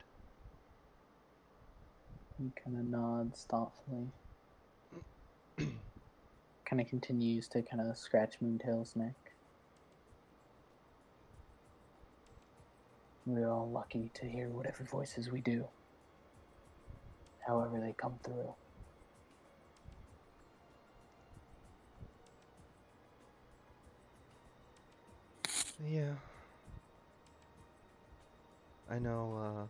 He kind of nods thoughtfully. Kind of continues to kind of scratch Moontail's neck. We're all lucky to hear whatever voices we do, however they come through. Yeah. I know,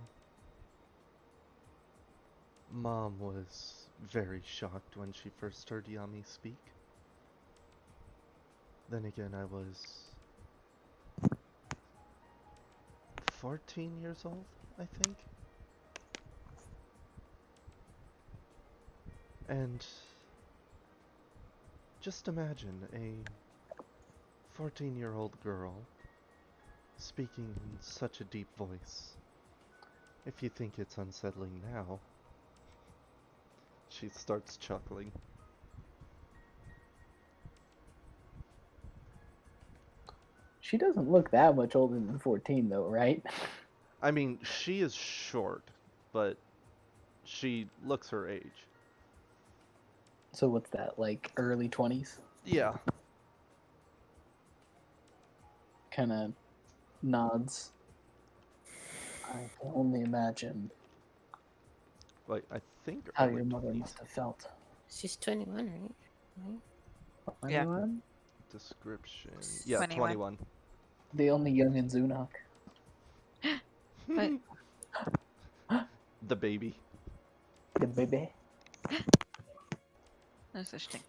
Mom was very shocked when she first heard Yami speak. Then again, I was 14 years old, I think. And just imagine a 14-year-old girl speaking in such a deep voice. If you think it's unsettling now, she starts chuckling. She doesn't look that much older than 14, though, right? I mean, she is short, but she looks her age. So what's that, like early 20s? Yeah. Kind of nods. I can only imagine Like, I think how early your mother 20s. must have felt. She's 21, right? Yeah. 21? Description. Yeah, 21. 21. The only young in Zunok. What? The baby. The baby. No such thing.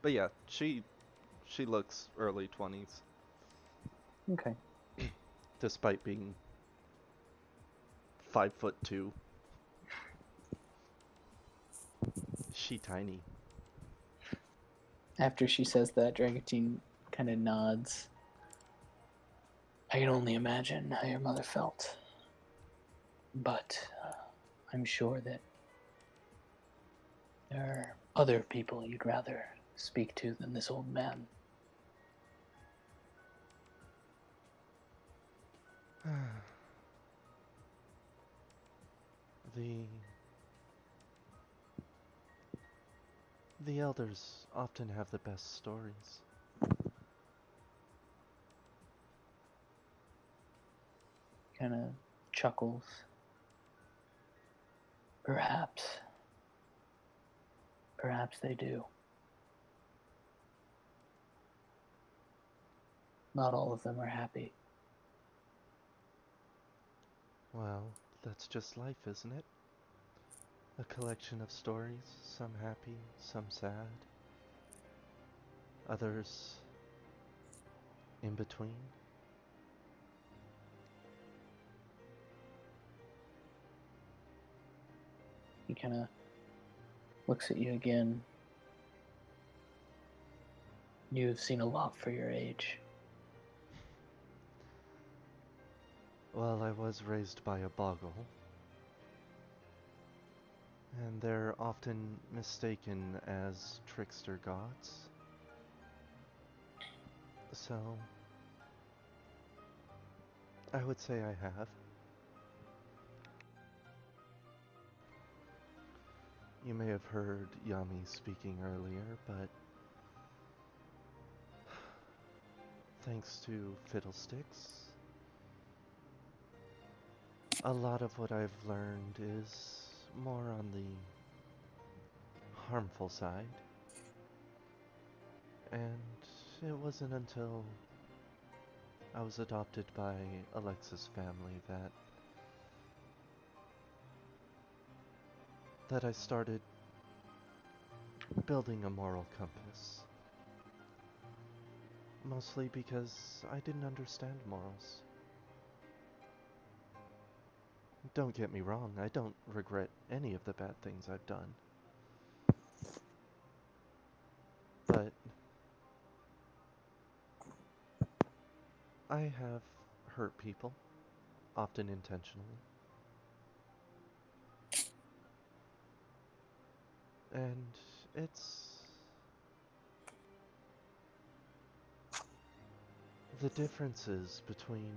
But yeah, she looks early 20s, Okay. despite being 5'2". She tiny. After she says that, Dragotine kind of nods. I can only imagine how your mother felt. But I'm sure that there are other people you'd rather speak to than this old man. the the elders often have the best stories. Kind of chuckles. Perhaps. Perhaps they do. Not all of them are happy. Well, that's just life, isn't it? A collection of stories, some happy, some sad, others in between. He kind of looks at you again. You've seen a lot for your age. Well, I was raised by a boggle, and they're often mistaken as trickster gods. So, I would say I have. You may have heard Yami speaking earlier, but thanks to Fiddlesticks, a lot of what I've learned is more on the harmful side. And it wasn't until I was adopted by Alexa's family that I started building a moral compass. Mostly because I didn't understand morals. Don't get me wrong, I don't regret any of the bad things I've done. But I have hurt people, often intentionally. And it's the differences between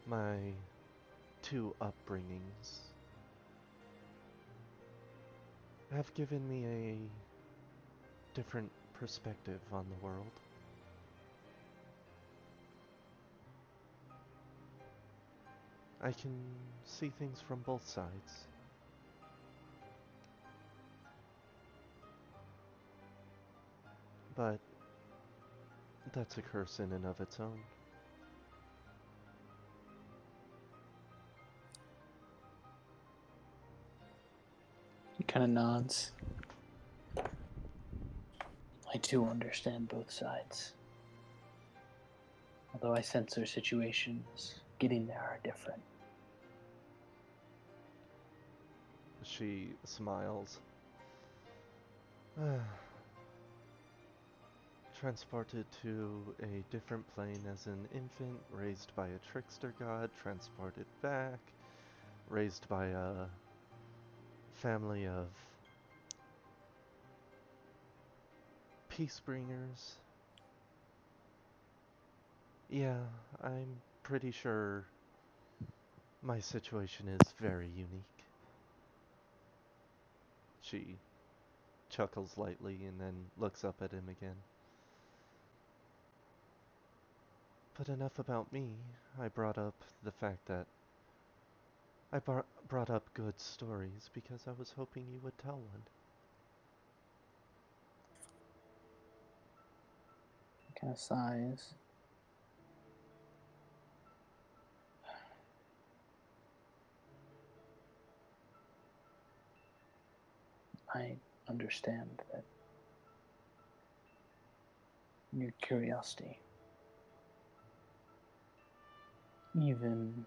my two upbringings have given me a different perspective on the world. I can see things from both sides. But that's a curse in and of its own. He kind of nods. I too understand both sides. Although I sense their situations getting there are different. She smiles. Transported to a different plane as an infant, raised by a trickster god, transported back, raised by a family of peacebringers. Yeah, I'm pretty sure my situation is very unique. She chuckles lightly and then looks up at him again. But enough about me. I brought up the fact that I brought up good stories because I was hoping you would tell one. He kind of sighs. I understand that your curiosity, even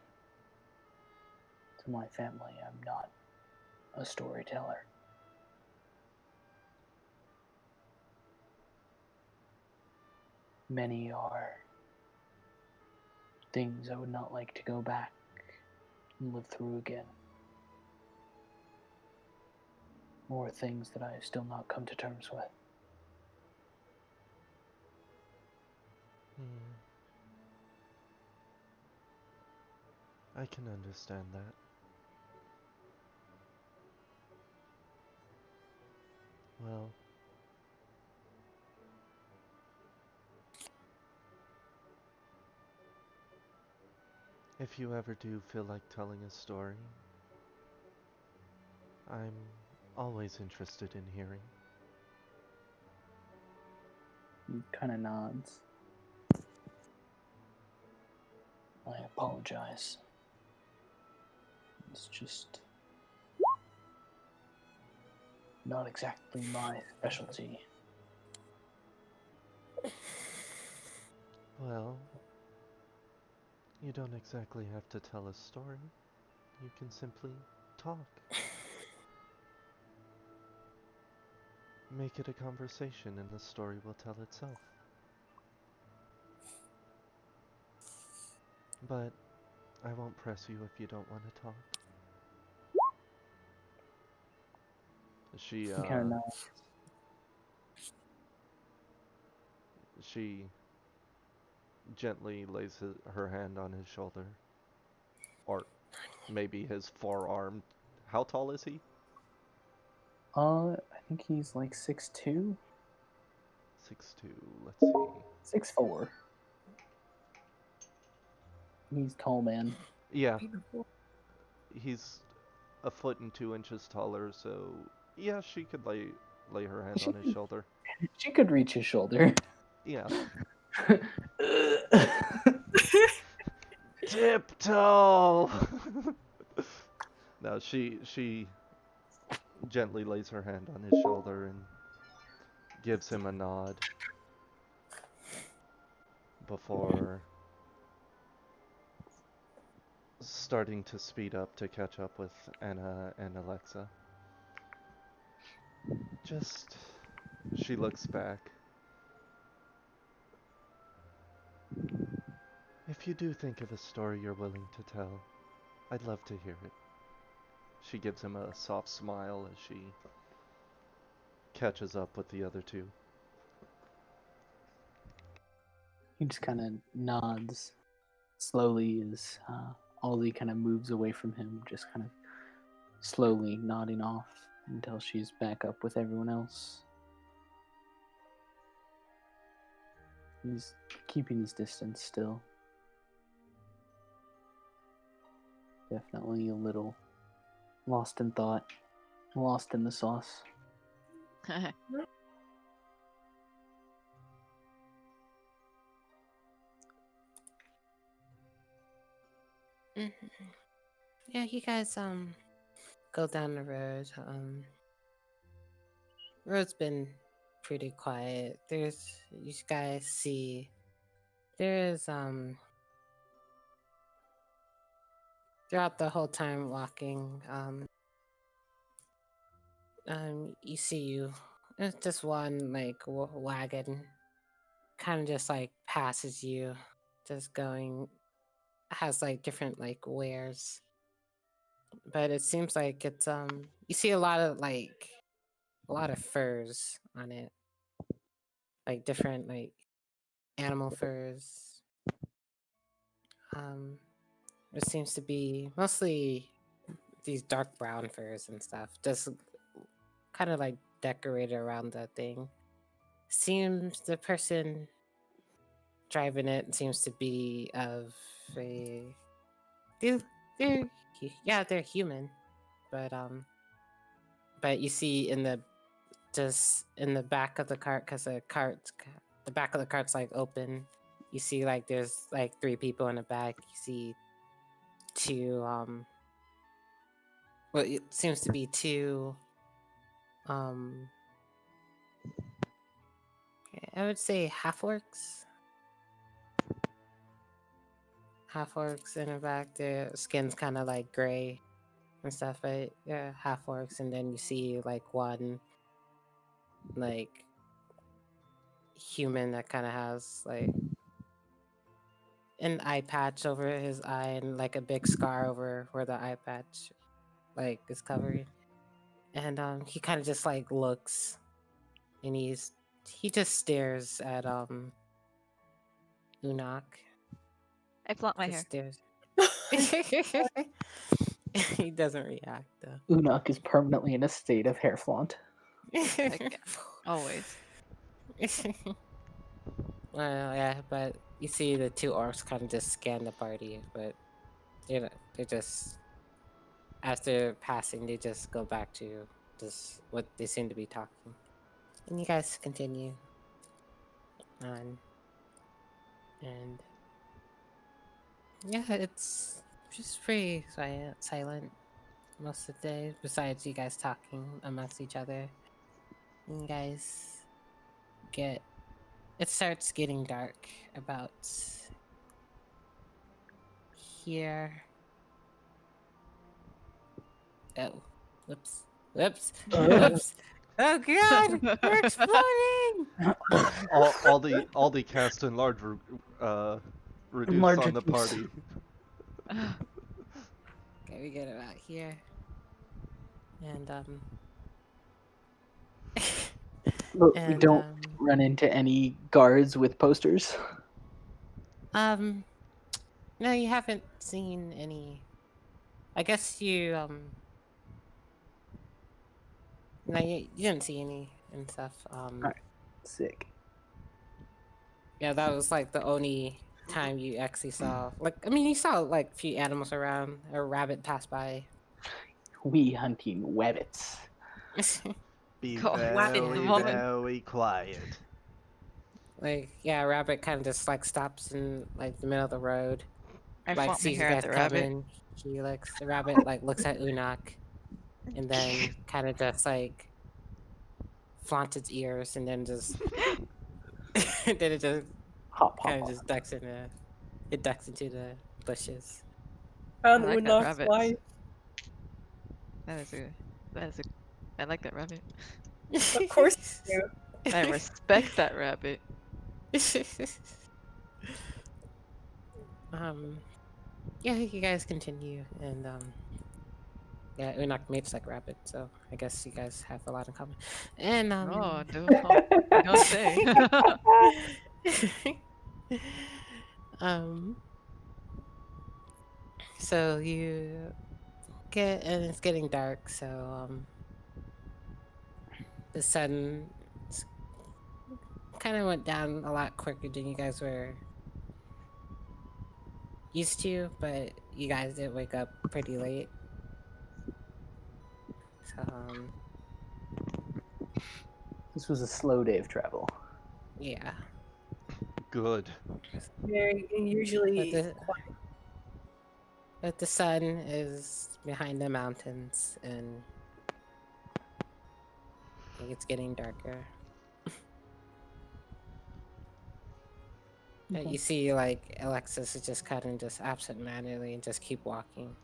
to my family, I'm not a storyteller. Many are things I would not like to go back and live through again. Or things that I have still not come to terms with. I can understand that. Well, if you ever do feel like telling a story, I'm always interested in hearing. He kind of nods. I apologize. It's just not exactly my specialty. Well, you don't exactly have to tell a story. You can simply talk. Make it a conversation and the story will tell itself. But I won't press you if you don't want to talk. She, He kind of nods. she gently lays her hand on his shoulder. Or maybe his forearm. How tall is he? I think he's like 6'2", 6'2". Let's see. 6'4". He's tall, man. Yeah, he's a foot and 2 inches taller, so Yeah, she could lay her hand on his shoulder. She could reach his shoulder. Yeah. Tiptoe. No, she gently lays her hand on his shoulder and gives him a nod before starting to speed up to catch up with Anna and Alexa. She looks back. If you do think of a story you're willing to tell, I'd love to hear it. She gives him a soft smile as she catches up with the other two. He just kind of nods slowly as Ollie kind of moves away from him, just kind of slowly nodding off until she's back up with everyone else. He's keeping his distance still. Definitely a little lost in thought, lost in the sauce. Yeah, you guys go down the road. Road's been pretty quiet. You guys see there's throughout the whole time walking, you see there's just one like wagon kind of just like passes you, just going, has like different like wares, but it seems like it's you see a lot of furs on it, like different like animal furs. It seems to be mostly these dark brown furs and stuff, just kind of like decorated around the thing. Seems the person driving it seems to be of a they're human, but you see in the back of the cart, because the back of the cart's like open, you see like there's like 3 people in the back. You see 2 well, it seems to be 2 I would say half-orcs in the back. Their skin's kind of like gray and stuff, but they're half-orcs. And then you see like one like human that kind of has like an eye patch over his eye and like a big scar over where the eye patch like is covered. And he kind of just like looks, and he just stares at Unak. I flaunt my Just hair. stares. He doesn't react though. Unak is permanently in a state of hair flaunt. Like, always. Well, yeah, but you see the 2 orcs kind of just scan the party, but they're just, after passing, they just go back to just what they seem to be talking. And you guys continue on. And yeah, it's just pretty silent most of the day, besides you guys talking amongst each other. And you guys it starts getting dark about here. Oh, whoops. Oh god, we're exploding! All the cast and large reduce Enlarge on the reduce. party. Okay, we get about here. And Look, we and don't run into any guards with posters. no, you haven't seen any. I guess you no, you didn't see any and stuff. Alright. Sick. Yeah, that was like the only time you actually saw, like, I mean, you saw like a few animals around. A rabbit passed by. We hunting wabbits. Be Go Wow. in the very, moment. very quiet. Like, yeah, Rabbit kind of just like stops in like the middle of the road, I like flaunt my sees you hair at guys the rabbit. coming. She looks, the rabbit like looks at Unak, and then kind of just like flaunts its ears, and then just and then it just Hop, hop, kind of hop. just ducks into the bushes. I Found like that Unok's rabbit. wife. That is a, I like that rabbit. Of course you do. I respect that rabbit. Yeah, you guys continue, and yeah, Unak mates like rabbit, so I guess you guys have a lot in common. And Oh, you don't say. um, so you get, and it's getting dark, so the sun kind of went down a lot quicker than you guys were used to, but you guys did wake up pretty late. So This was a slow day of travel. yeah. Good. Very But usually the but the sun is behind the mountains, and it's getting darker. Okay. You see, like Alexis is just kind of just absent-mindedly and just keep walking.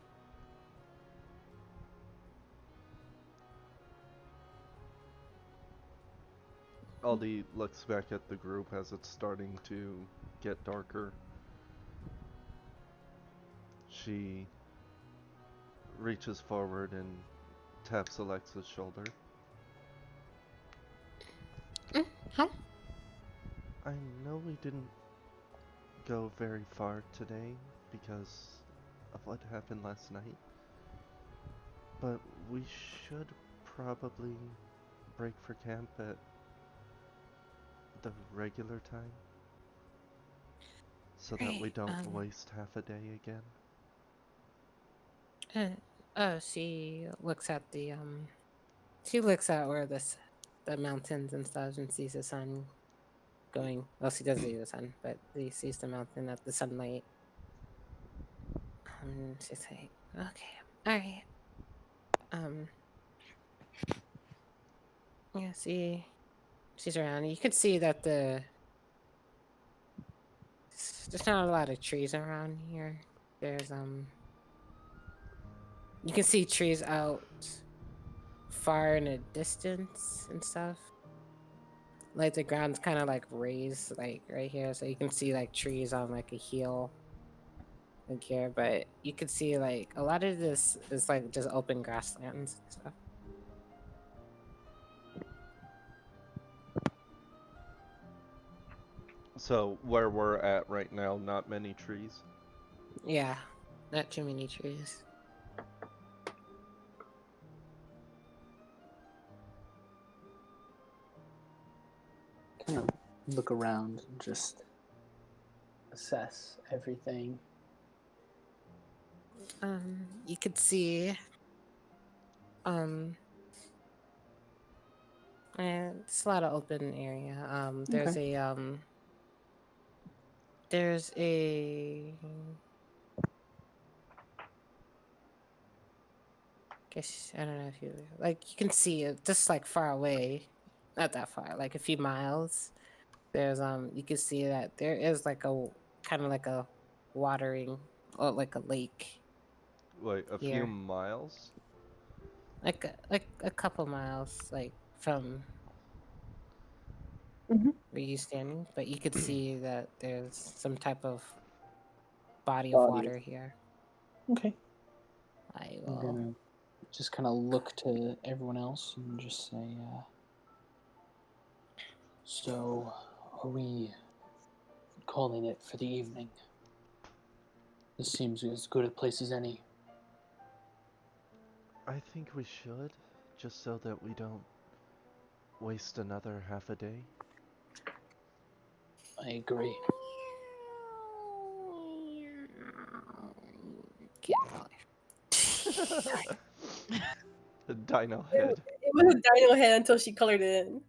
Aldi looks back at the group as it's starting to get darker. She reaches forward and taps Alexa's shoulder. Huh? I know we didn't go very far today because of what happened last night, but we should probably break for camp at the regular time so that we Right. don't waste half a day again. She looks at she looks at where the mountains and stuff, and sees the sun going. Well, she doesn't see the sun, but she sees the mountain at the sunlight. She's like, okay, all right. Yeah, she's around. You could see that there's not a lot of trees around here. There's you can see trees out far in the distance and stuff. Like the ground's kind of like raised, like right here, so you can see like trees on like a hill, like here. But you could see like a lot of this is like just open grasslands and stuff. So, where we're at right now, not many trees. Yeah, not too many trees. Kind of look around and just assess everything. You could see and it's a lot of open area. There's Okay. there's a guess I don't know if you like you can see it just like far away, not that far, like a few miles. There's you can see that there is like a kind of like a watering or like a lake Like a few here, miles? like a couple miles like from Mm-hmm. where you standing, but you could see that there's some type of body of Body. water here. Okay. I I'm will. gonna just kind of look to everyone else and just say, so are we calling it for the evening? This seems as good a place as any. I think we should, just so that we don't waste another half a day. I agree. Can't tell. Dino It, head. it was a dino head until she colored it in.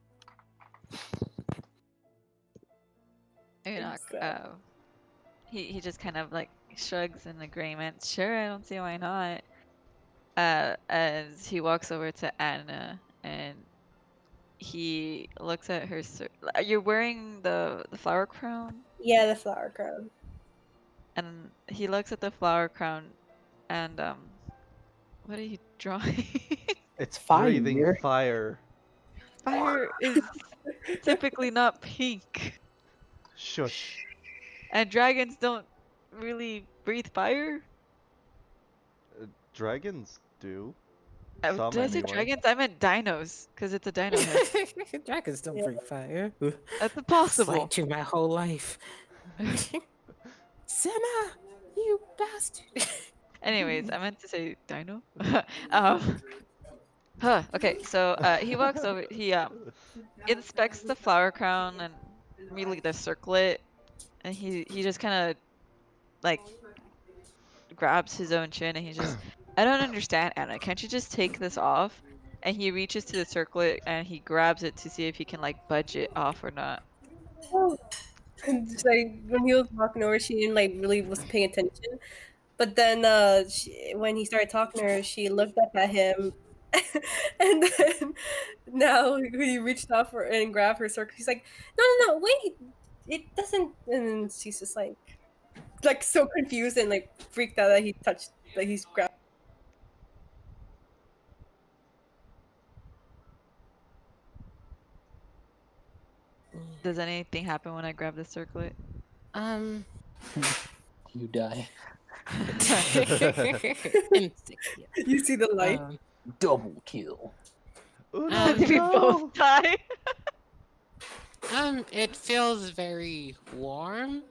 Enoch, So- he just kind of like shrugs in agreement. Sure, I don't see why not. As he walks over to Anna and he looks at her. You're wearing the flower crown, Yeah, the flower crown. and he looks at the flower crown, and what are you drawing? It's Breathing fire. fire. Fire is typically not pink, Shush. and dragons don't really breathe fire. Dragons do. Did Some I say anyway. dragons? I meant dinos, because it's a dino head. Dragons don't Yeah. bring fire. That's Lied impossible. to my whole life. Senna, you bastard. Anyways, I meant to say dino. Okay, so he walks over. He inspects the flower crown and really the circlet, and he just kind of like grabs his own chin and he's just, I don't understand, Anna. Can't you just take this off? And he reaches to the circlet and he grabs it to see if he can like budge it off or not. And just like when he was walking over, she didn't like really was paying attention. But then when he started talking to her, she looked up at him, and then now he reached out for and grabbed her circle. He's like, "No, no, no, wait, it doesn't." And then she's just like so confused and like freaked out that he touched, that he's grabbed. Does anything happen when I grab the circlet? You die. Instinct, yeah. You see the light. Double kill. Oh, Did we no. both die? It feels very warm.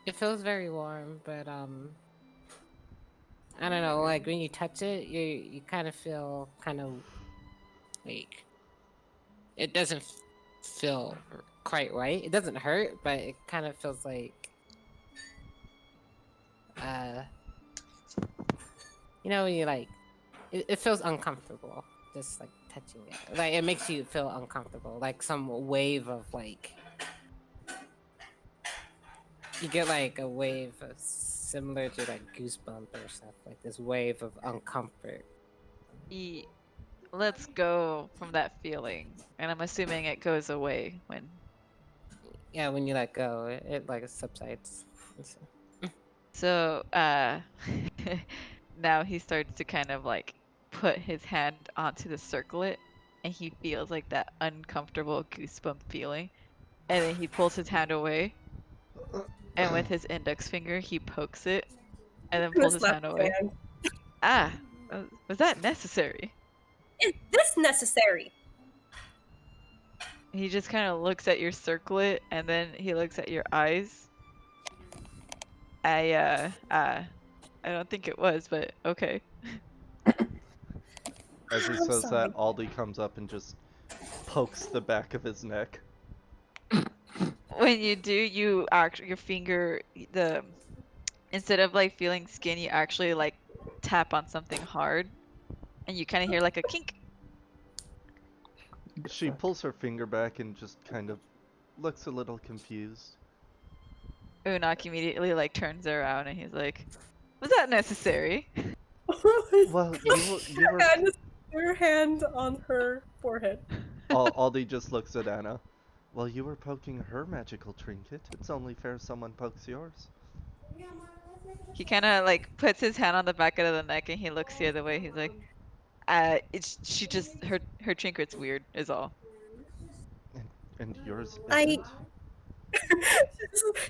It feels very warm, but I don't know. Like when you touch it, you kind of feel kind of like it doesn't feel quite right. It doesn't hurt, but it kind of feels like when you like it feels uncomfortable just like touching it. Like it makes you feel uncomfortable, like some wave of like you get like a wave of similar to like goosebump or stuff, like this wave of uncomfort. Let's go from that feeling, and I'm assuming it goes away when. Yeah, when you let go, it like subsides. So now he starts to kind of like put his hand onto the circlet, and he feels like that uncomfortable goosebump feeling, and then he pulls his hand away, and with his index finger he pokes it, and then I'm gonna pulls his slap hand his away. hand. Was that necessary? Is this necessary? He just kind of looks at your circlet, and then he looks at your eyes. I don't think it was, but okay. As he I'm says sorry. that, Aldi comes up and just pokes the back of his neck. When you do, your finger, instead of like feeling skin, you actually like tap on something hard, and you kind of hear like a kink. She pulls her finger back and just kind of looks a little confused. Unak immediately like turns around and he's like, "Was that necessary?" Well, you were. Her hand on her forehead. Aldi just looks at Anna. Well, you were poking her magical trinket. It's only fair someone pokes yours. He kind of like puts his hand on the back of the neck and he looks the other way. He's like, she just her trinket's weird, is all." And yours I- isn't?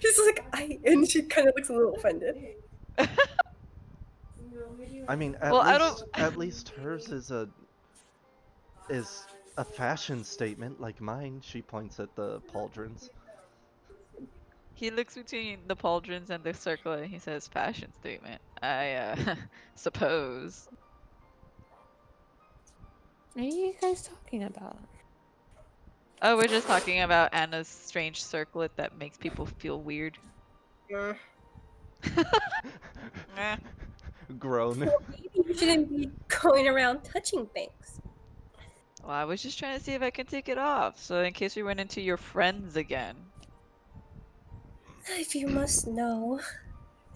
She's just like, and she kind of looks a little offended. I mean, at least hers is a fashion statement like mine. She points at the pauldrons. He looks between the pauldrons and the circle and he says, "Fashion statement. I suppose." What are you guys talking about? Oh, we're just talking about Anna's strange circlet that makes people feel weird. Mm. Eh. Groan. You shouldn't be going around touching things. Well, I was just trying to see if I can take it off, so in case we run into your friends again. If you must know,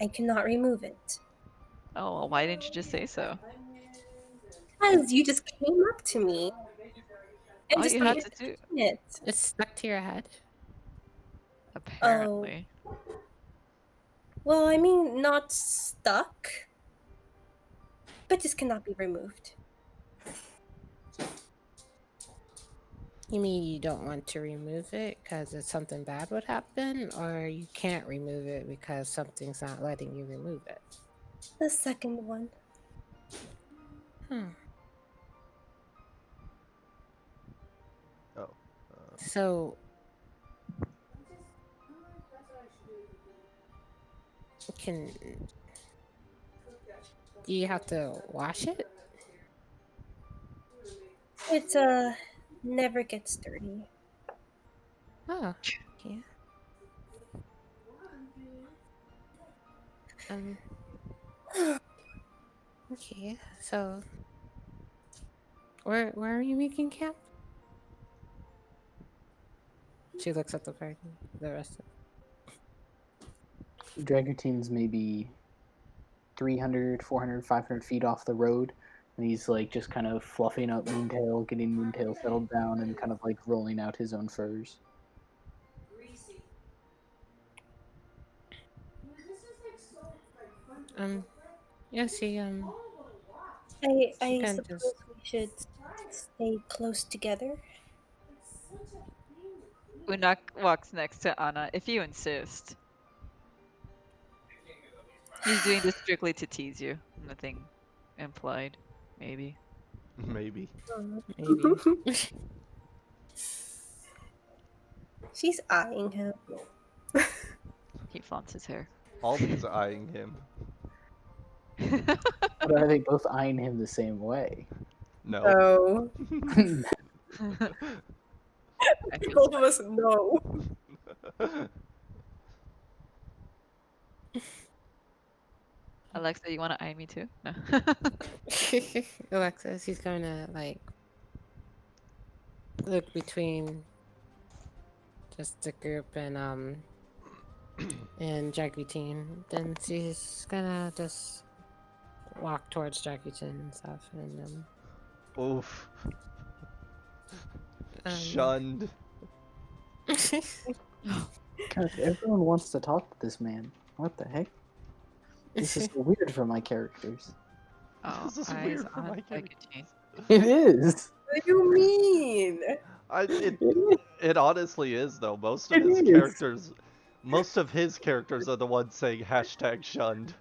I cannot remove it. Oh, well, why didn't you just say so? Because you just came up to me and All just you had started to do, touching it. It's stuck to your head. apparently. Well, I mean, not stuck, but just cannot be removed. You mean you don't want to remove it because if something bad would happen, or you can't remove it because something's not letting you remove it? The second one. Hmm. Oh. So, can do you have to wash it? It never gets dirty. Oh, yeah. Um. Okay. So, where are you making camp? She looks at the party. The rest of. Dragutin's maybe 300, 400, 500 feet off the road, and he's like just kind of fluffing up Moontail, getting Moontail settled down, and kind of like rolling out his own furs. Yeah. She I kind of suppose just. we should stay close together. Unak walks next to Anna, if you insist. He's doing this strictly to tease you. Nothing implied, maybe. Maybe. Maybe. She's eyeing him. He flaunts his hair. Aldi's eyeing him. But are they both eyeing him the same way? No. Oh, I feel both of us know. Alexa, you want to eye me too? No. Alexis, he's gonna like look between just the group and Jagutin. Then she's gonna just walk towards Jagutin and stuff, and Oof. um, Shunned. God, everyone wants to talk to this man. What the heck? This is so weird for my characters. Oh, This is eyes weird for on my character. Jagutin. It is. What do you mean? It honestly is though. Most of It his is. characters are the ones saying hashtag shunned.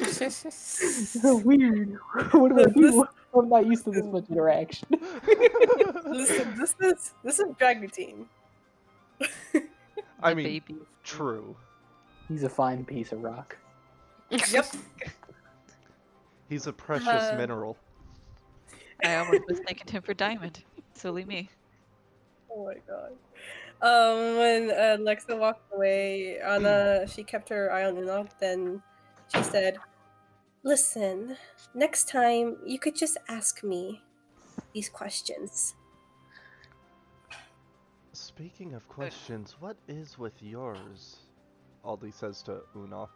So weird. What do I do? I'm not used to this much interaction. Listen, this is Dragutin. I The mean, baby. true. He's a fine piece of rock. Yep. He's a precious Uh, mineral. I almost mistaken him for Diamond. Silly me. Oh my god. When Alexa walked away, Anna, she kept her eye on Enoch, then she said, "Listen, next time you could just ask me these questions." Speaking of questions, what is with yours? Aldi says to Unok.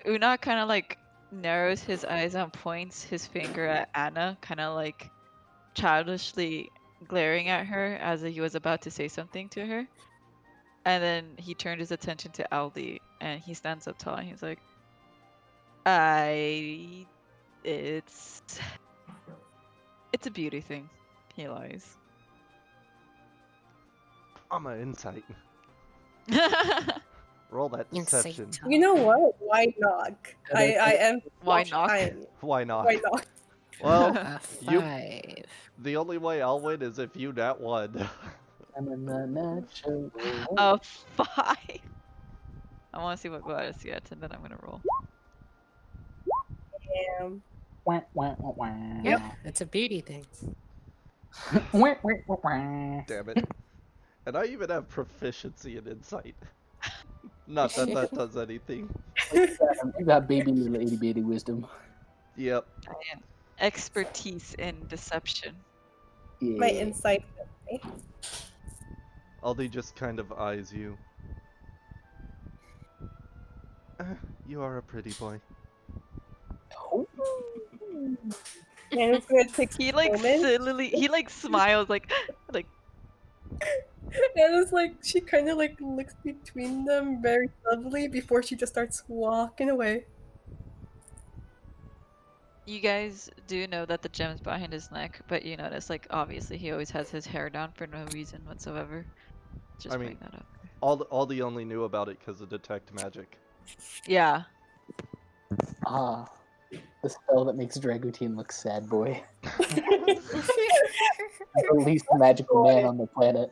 Una kind of like narrows his eyes and points his finger at Anna, kind of like childishly glaring at her as if he was about to say something to her. And then he turned his attention to Aldi and he stands up tall and he's like, it's a beauty thing. He lies. I'm an insight. Roll that deception. Insight. You know what? Why not? I am. Why not? Why not? Why not? Well, A you. 5. The only way I'll win is if you nat one. I'm in the natural. A 5. I want to see what Gladys gets and then I'm gonna roll. Damn. Wah, wah, wah, wah. Yep, it's a beauty thing. Wah, wah, wah, wah. Damn it. And I even have proficiency in insight. Not that that does anything. You got baby little itty bitty wisdom. Yep. Expertise in deception. My Yeah. insight. Aldi just kind of eyes you. You are a pretty boy. Oh, And it's gonna take He a like moment. he like smiles like And it's like she kind of like looks between them very subtly before she just starts walking away. you guys do know that the gem's behind his neck, but you notice like obviously he always has his hair down for no reason whatsoever. Just I mean, bring that up. Aldi only knew about it because of detect magic. Yeah. the spell that makes Dragutin look sad boy. The least magical man on the planet.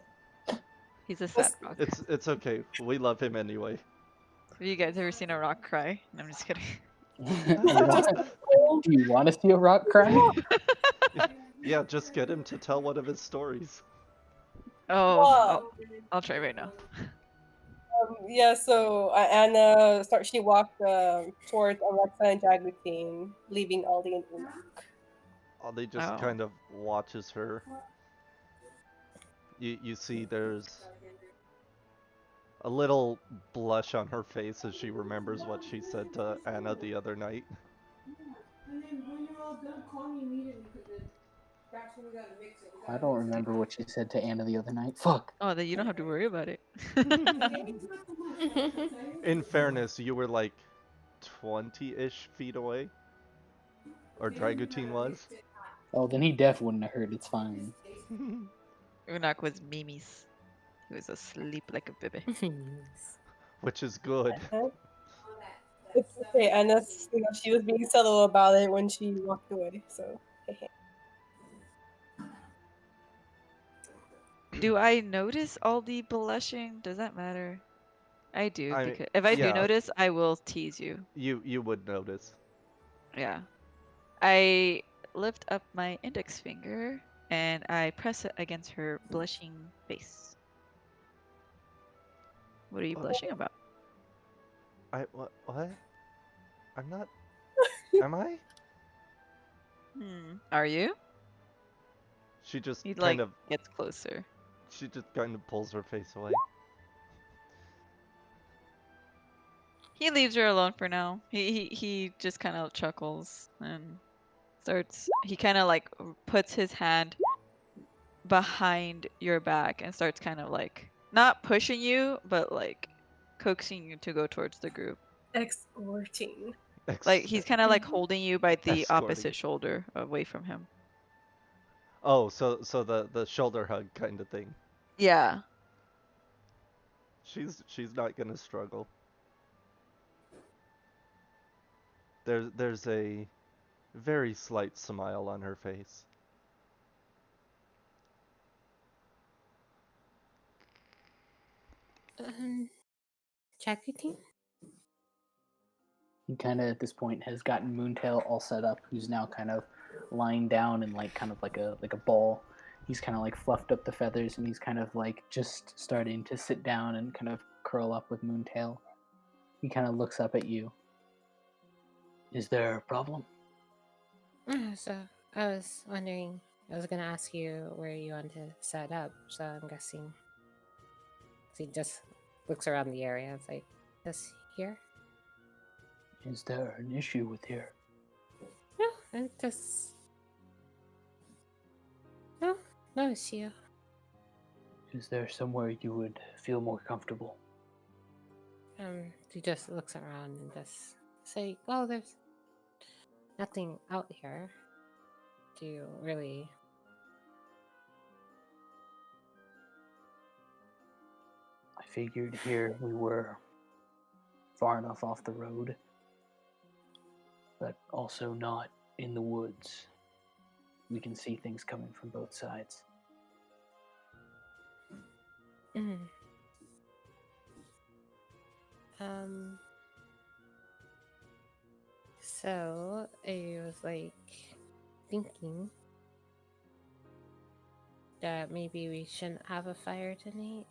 He's a sad rock. It's okay. We love him anyway. Have you guys ever seen a rock cry? No, I'm just kidding. Do you want to see a rock cry? Yeah, just get him to tell one of his stories. Oh, I'll try right now. Yeah, so Anna she walked towards Alexa and Jagutin, leaving Aldi and Una. Aldi just Oh. kind of watches her. You see there's a little blush on her face as she remembers what she said to Anna the other night. And then when you're all done, call me immediately because that's when we gotta mix it. I don't remember what she said to Anna the other night. Fuck. Oh, then you don't have to worry about it. In fairness, you were like 20-ish feet away. Or Dragutin was. Oh, then he def wouldn't have heard. It's fine. Unak was Mimi's. He was asleep like a baby. Which is good. It's okay, Anna's, she was being subtle about it when she walked away, so. Do I notice all the blushing? Does that matter? I do, because if I do yeah. notice, I will tease you. You would notice. Yeah. I lift up my index finger and I press it against her blushing face. What are you blushing about? What? I'm not. Am I? Are you? She just He kind of gets closer. She just kind of pulls her face away. He leaves her alone for now. He just kind of chuckles and starts. He kind of like puts his hand behind your back and starts kind of like not pushing you, but like coaxing you to go towards the group. Escorting. Like he's kind of like holding you by the Escorting. opposite shoulder away from him. Oh, so the shoulder hug kind of thing. Yeah. She's not gonna struggle. There's a very slight smile on her face. Jagutin? He kind of at this point has gotten Moontail all set up, who's now kind of lying down and like kind of like a ball. He's kind of like fluffed up the feathers and he's kind of like just starting to sit down and kind of curl up with Moontail. He kind of looks up at you. Is there a problem? So I was wondering, I was gonna ask you where you want to set up, so I'm guessing he just looks around the area. It's like, this here? Is there an issue with here? No, it just no issue. Is there somewhere you would feel more comfortable? He just looks around and just say, "Oh, there's nothing out here." Do you really? I figured here we were far enough off the road, but also not in the woods. We can see things coming from both sides. So I was like thinking that maybe we shouldn't have a fire tonight.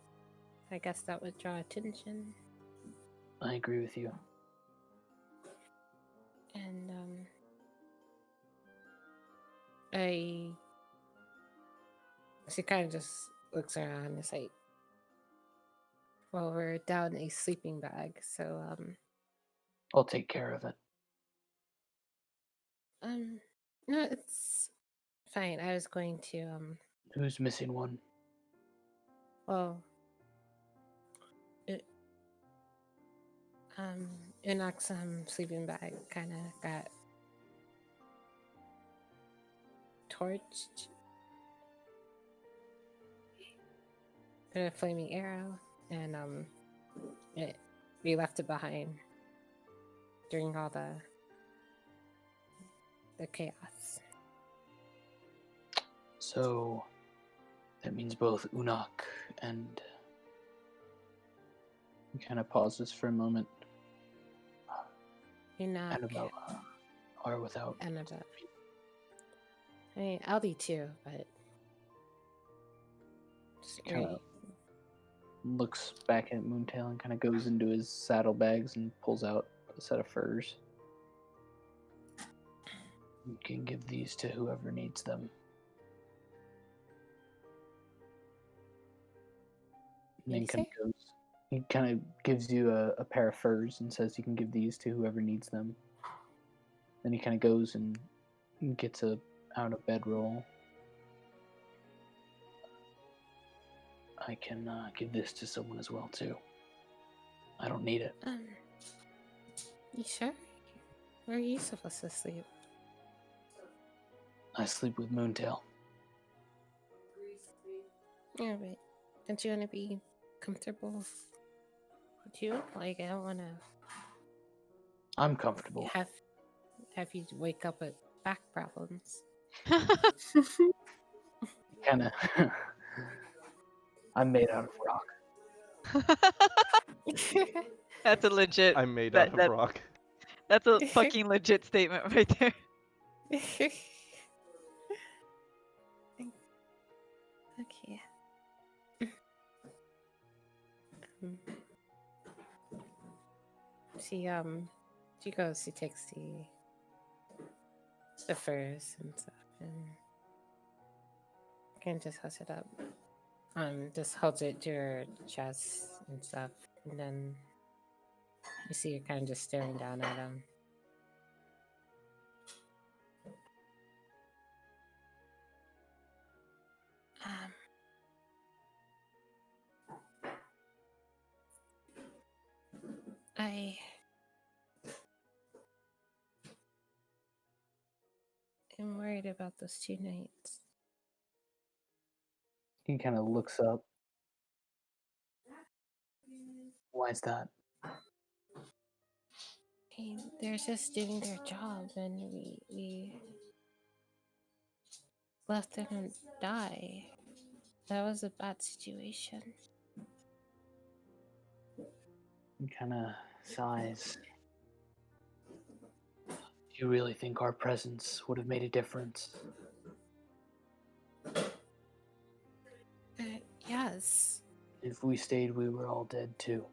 I guess that would draw attention. I agree with you. And she kind of just looks around and is like, well, we're down a sleeping bag, so I'll take care of it. no, it's fine. I was going to Who's missing one? well, it, Enoch's sleeping bag kind of got torched. A flaming arrow, and we left it behind during all the chaos. So that means both Unok and he kind of pauses for a moment. Enoch Annabella are without. Annabelle. I mean, Aldi too, but Kind of looks back at Moontail and kind of goes into his saddlebags and pulls out a set of furs. You can give these to whoever needs them. And then he kind of gives you a pair of furs and says you can give these to whoever needs them. Then he kind of goes and gets out a bedroll. I can give this to someone as well too. I don't need it. You sure? Where are you supposed to sleep? I sleep with Moontail. Yeah, but don't you want to be comfortable too? Like, I don't want to I'm comfortable. have you wake up with back problems. Kind of. I'm made out of rock. That's a legit. I'm made out of rock. That's a fucking legit statement right there. Okay. She goes. She takes the furs and stuff, and can just hush it up. Just holds it to her chest and stuff, and then you see her kind of just staring down at him. I am worried about those 2 nights. He kind of looks up. Why is that? They're just doing their job, and we left them to die. That was a bad situation. He kind of sighs. Do you really think our presence would have made a difference? Yes. If we stayed, we were all dead too.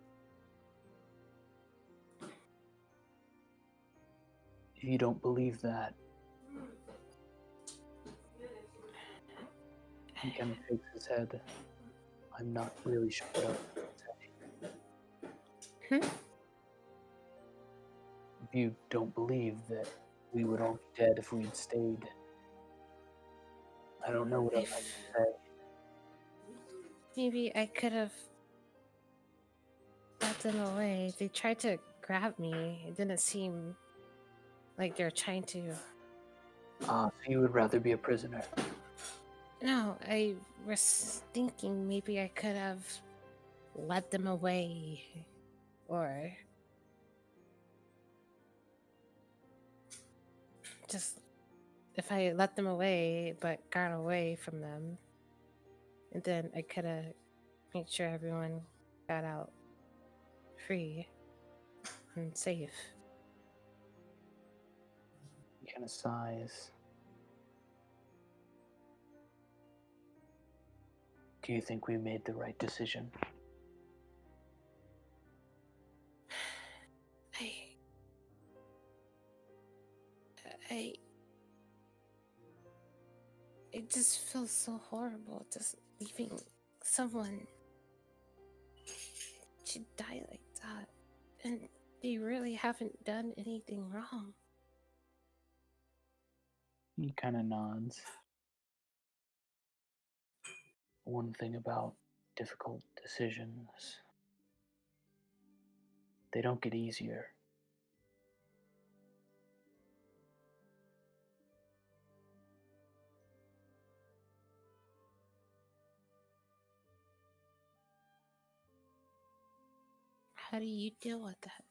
If you don't believe that, he kind of shakes his head. I'm not really sure what else to say. If you don't believe that we would all be dead if we had stayed, I don't know what else I can say. Maybe I could have let them away. They tried to grab me. It didn't seem like they were trying to. So you would rather be a prisoner? No, I was thinking maybe I could have led them away. Or just if I let them away but got away from them, and then I could have made sure everyone got out free and safe. He kind of sighs. Do you think we made the right decision? it just feels so horrible just leaving someone to die like that. And they really haven't done anything wrong. He kind of nods. One thing about difficult decisions, they don't get easier. How do you deal with that?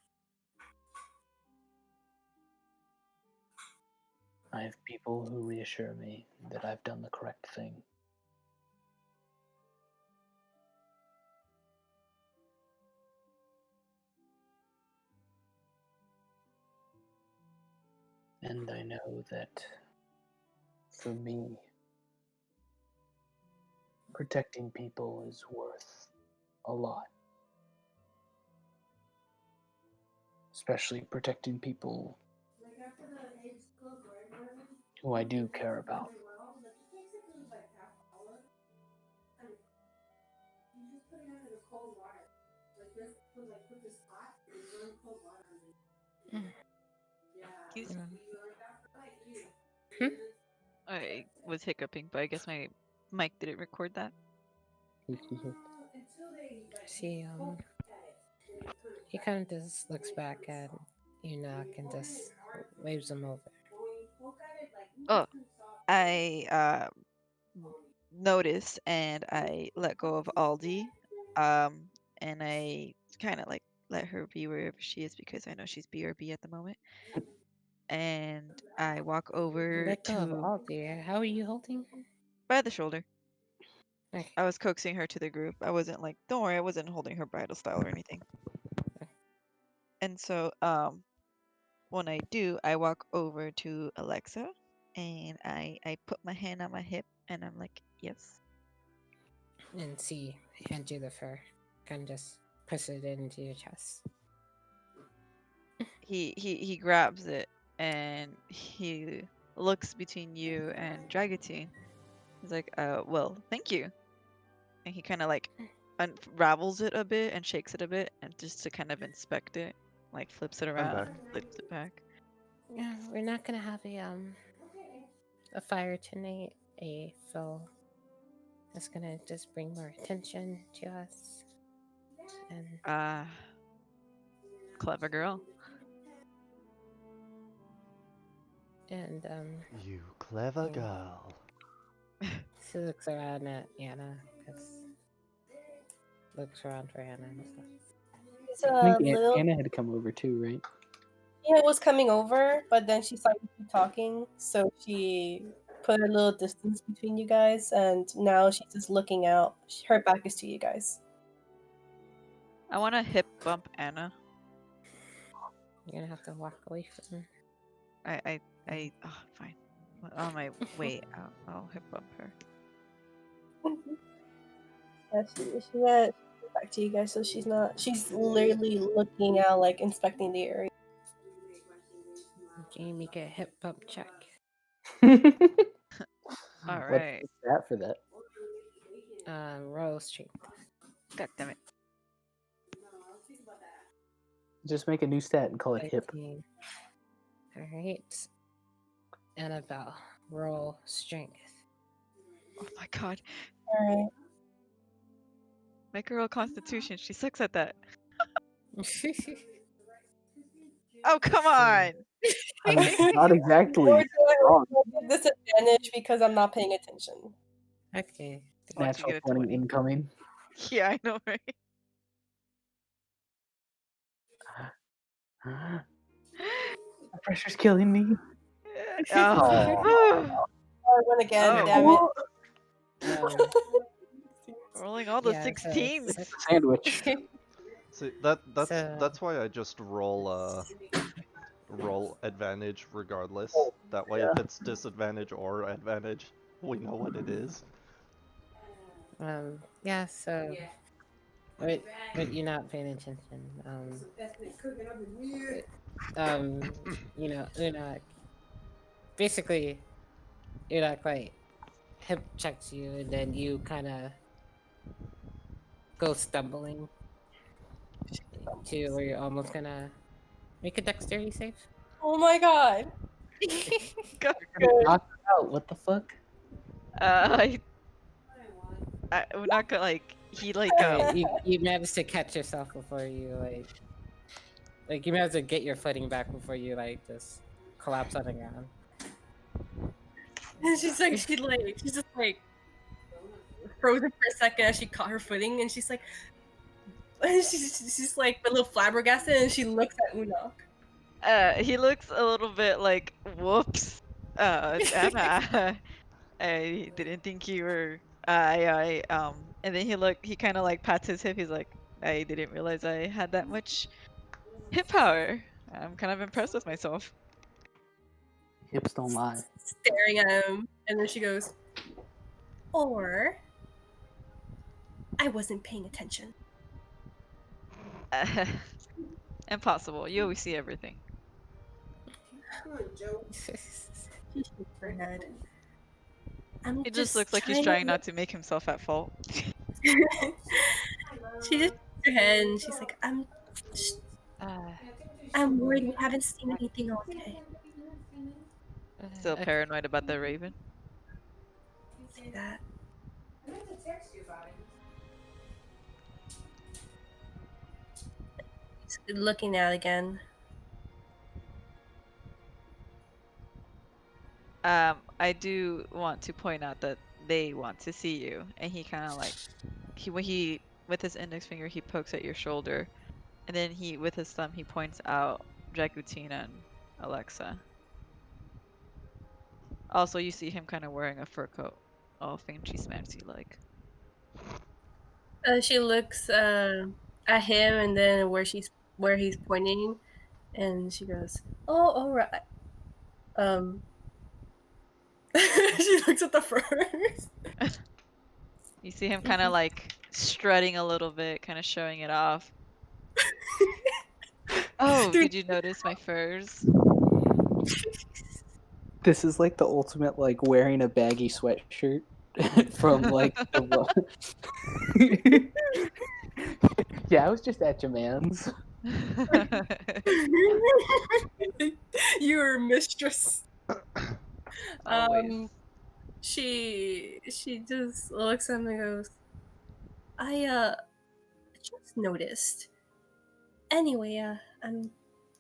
I have people who reassure me that I've done the correct thing. And I know that for me, protecting people is worth a lot. Especially protecting people who I do care about. Excuse me. Hmm? I was hiccuping, but I guess my mic didn't record that. She he kind of just looks back at Enoch and just waves him over. Oh, I notice and I let go of Aldi, and I kind of like let her be wherever she is because I know she's BRB at the moment. And I walk over Let go of to all, dear. How are you holding? by the shoulder. Okay. I was coaxing her to the group. I wasn't like, don't worry, I wasn't holding her bridal style or anything. And so, when I do, I walk over to Alexa and I put my hand on my hip and I'm like, yes. And see, hand you the fur. Kind of just push it into your chest. He grabs it and he looks between you and Dragotine. He's like, well, thank you. And he kind of like unravels it a bit and shakes it a bit and just to kind of inspect it, like flips it around, back. flips it back. Yeah, we're not gonna have a fire tonight. A fill. That's gonna just bring more attention to us. And Clever girl. and You clever girl. she looks around at Anna because looks around for Anna and stuff. It's I a think little. Anna had come over too, right? Yeah, it was coming over, but then she started talking, so she put a little distance between you guys, and now she's just looking out. Her back is to you guys. I want to hip bump Anna. You're gonna have to walk away from her. Oh, fine. On my way out, I'll hip bump her. Yeah, she's back to you guys, so she's not. She's literally looking out, like inspecting the area. Can you make a hip bump check? All What's right. the stat for that? Royal strength. God damn it. Just make a new stat and call it hip. 15. All right. Annabelle, roll strength. Oh my god. All right. Make her roll Constitution. She sucks at that. Oh, come on. I mean, not exactly Or do I wrong. give disadvantage because I'm not paying attention? Okay. Watch you Natural get a 20 20. incoming. Yeah, I know, right? The pressure's killing me. Oh. I win again, Oh. damn it. Rolling all the Yeah, so 16s. it's It's a sandwich. See, So- that's why I just roll advantage regardless. That way, if it's disadvantage or advantage, we know what it is. yeah, so but you're not paying attention. You know, Unak basically Unak like hip checks you, and then you kind of go stumbling to where you're almost gonna make a dexterity save. Oh my god. Go. Good. Knock her out. What the fuck? I, I'm not gonna like he like Alright, you managed to catch yourself before you like you managed to get your footing back before you like just collapse on the ground. And she's just like frozen for a second as she caught her footing, and she's like, she's like a little flabbergasted, and she looks at Unok. he looks a little bit like whoops. Anna. I didn't think you were and then he kind of like pats his hip. He's like, I didn't realize I had that much hip power. I'm kind of impressed with myself. Hips don't lie. Staring at him, and then she goes, or I wasn't paying attention. Impossible. You always see everything. Come on, Joe. She shakes her head. I'm It just looks like he's trying not to make himself at fault. She just shakes her head, and she's like, I'm worried we haven't seen anything all day. Still Okay. paranoid about the raven. Say that. I meant to text you about it. He's looking at it again. I do want to point out that they want to see you, and he kind of like he with his index finger he pokes at your shoulder, and then he with his thumb he points out Dragutina and Alexa. Also, you see him kind of wearing a fur coat, all fancy smancy like. She looks at him, and then where he's pointing, and she goes, "Oh, all right." She looks at the furs. You see him kind of like strutting a little bit, kind of showing it off. Oh, Dude. did you notice my furs? This is like the ultimate like wearing a baggy sweatshirt from like the Yeah, I was just at your man's. You're mistress. Always. She just looks at him and goes, I just noticed. Anyway, I'm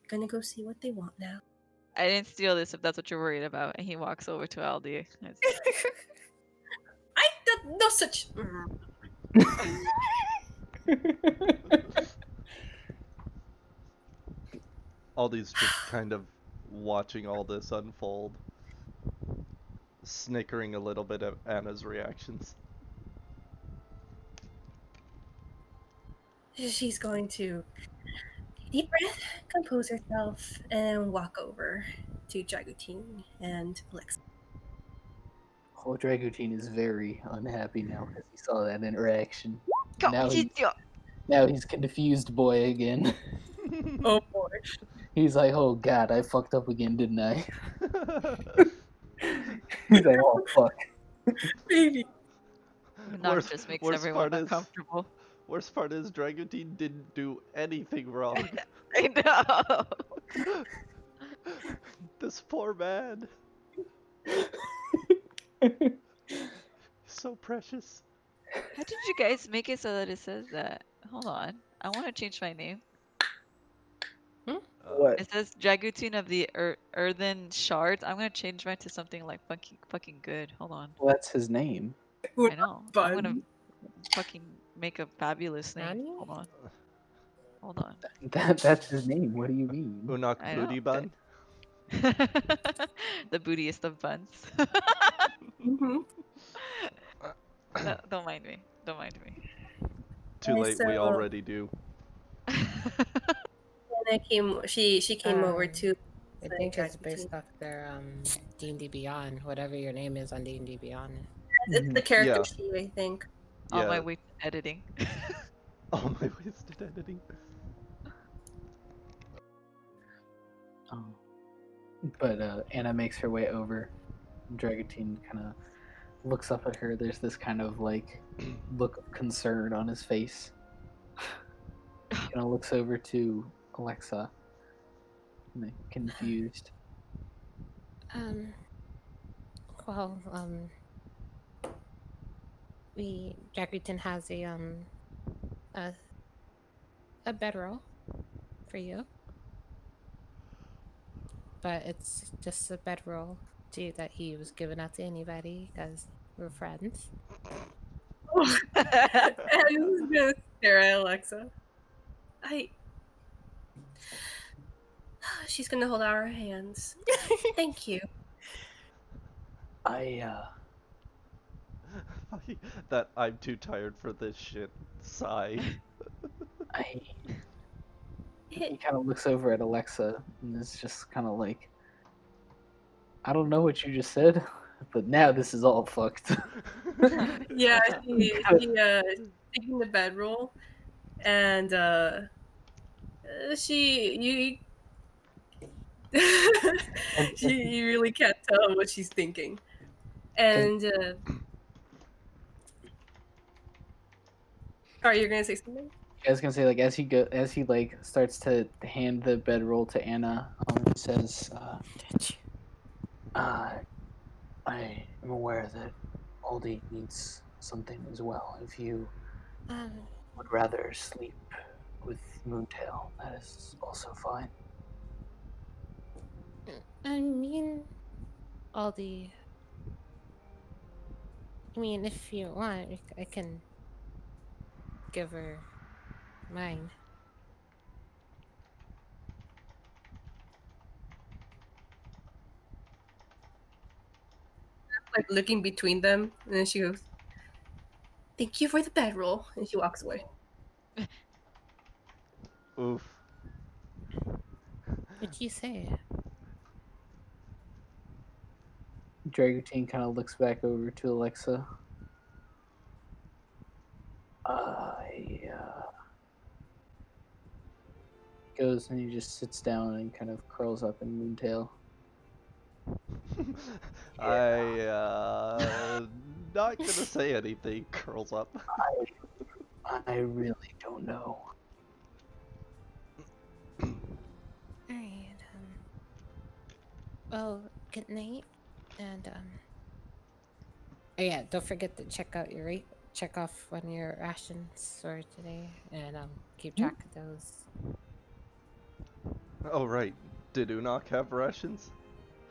gonna go see what they want now. I didn't steal this if that's what you're worried about. And he walks over to Aldi. I no such. Aldi's just kind of watching all this unfold, snickering a little bit at Anna's reactions. She's going to deep breath, compose herself, and walk over to Dragutine and Alexa. Oh, Dragutin is very unhappy now because he saw that interaction. Go, Now he's confused boy again. Oh boy. He's like, oh god, I fucked up again, didn't I? He's like, oh fuck. Baby. Knock just makes everyone uncomfortable. Worst part is Dragutin didn't do anything wrong. I know. This poor man. So precious. How did you guys make it so that it says that? Hold on. I want to change my name. What? It says Dragutin of the Earthen Shards. I'm gonna change mine to something like fucking good. Hold on. Well, that's his name. I know. I'm gonna Fun. fucking make a fabulous name. Nani? Hold on. Hold on. That's his name. What do you mean? Unak I Booty know. Bun. The bootiest of buns. Mm-hmm. No, don't mind me. Don't mind me. Too late, we So- already do. And she came over to. I think it's based off their D&D Beyond, whatever your name is on D&D Beyond. It's the character Yeah. sheet, I think. On my Yeah. way to editing. All my wasted editing. But Anna makes her way over. Dragutin kind of looks up at her. There's this kind of like look of concern on his face. Kind of looks over to Alexa, like, confused. Um, well, Jackreton has a a bedroll for you, but it's just a bedroll that he was giving out to anybody because we're friends. And he's gonna stare at Alexa. She's gonna hold out her hands. Thank you. I That I'm too tired for this shit sigh. He kind of looks over at Alexa and is just kind of like, I don't know what you just said, but now this is all fucked. Yeah, he taking the bedroll, and you you really can't tell what she's thinking, and sorry, you're gonna say something? I was gonna say, like, as he like starts to hand the bedroll to Anna, he says, I am aware that Aldi needs something as well. If you Um, would rather sleep with Moontail, that is also fine. I mean, all the. I mean, if you want, I can give her mine. Like looking between them, and then she goes, "Thank you for the bedroll," and she walks away. Oof. What'd you say? Dragotine kind of looks back over to Alexa. Goes and he just sits down and kind of curls up in Moontail. Not gonna say anything. Curls up. I really don't know. Alright, well, good night. And, oh yeah, don't forget to check off on your rations for today, and, keep track of those. Oh right. Did Unok have rations?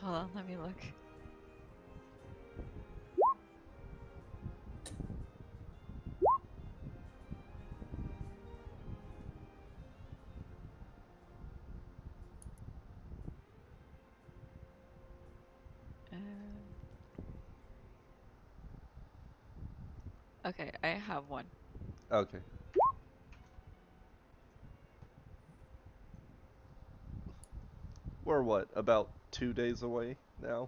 Hold on, let me look. Okay, I have one. Okay. We're what, about 2 days away now?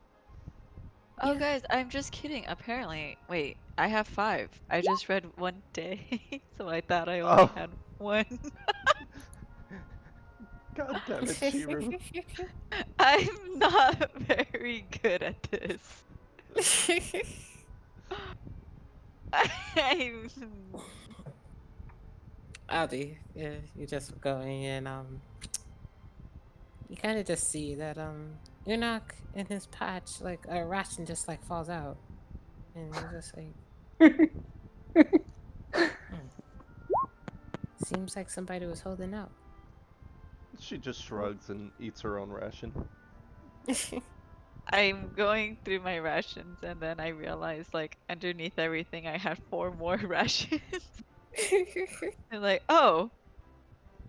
Oh, Yeah. guys, I'm just kidding. Apparently, wait, I have 5. I just read one day, so I thought I only had one. God damn it, Chiru. I'm not very good at this. I'm... Aldi, yeah, you just going and you kind of just see that Unok in his patch, like a ration just like falls out, and you're just like, seems like somebody was holding out. She just shrugs and eats her own ration. I'm going through my rations, and then I realize, like, underneath everything, I had 4 more rations. I'm like, oh,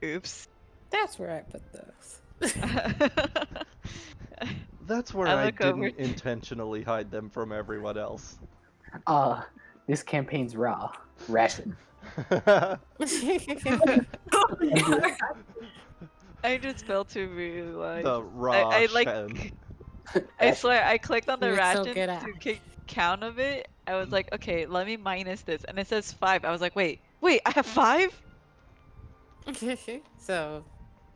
oops. That's where I put those. That's where I I look over. didn't intentionally hide them from everyone else. This campaign's raw. Ration. Oh my god. I just failed to realize. The I like. ration. I swear, I clicked on the You're so rations good at. to keep count of it. I was like, okay, let me minus this, and it says 5. I was like, wait, I have 5? So,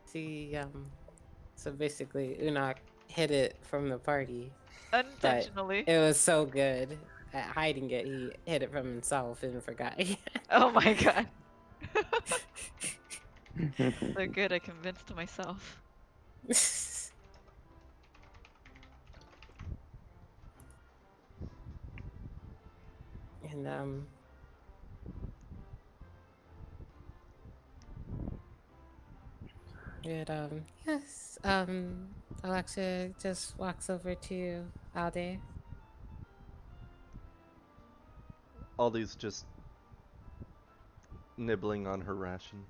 see, so basically, Unok hid it from the party, but Unintentionally. it was so good at hiding it, he hid it from himself and forgot. Oh my god. So good, I convinced myself. And yes, Alexa just walks over to Alde. Aldi's just nibbling on her ration.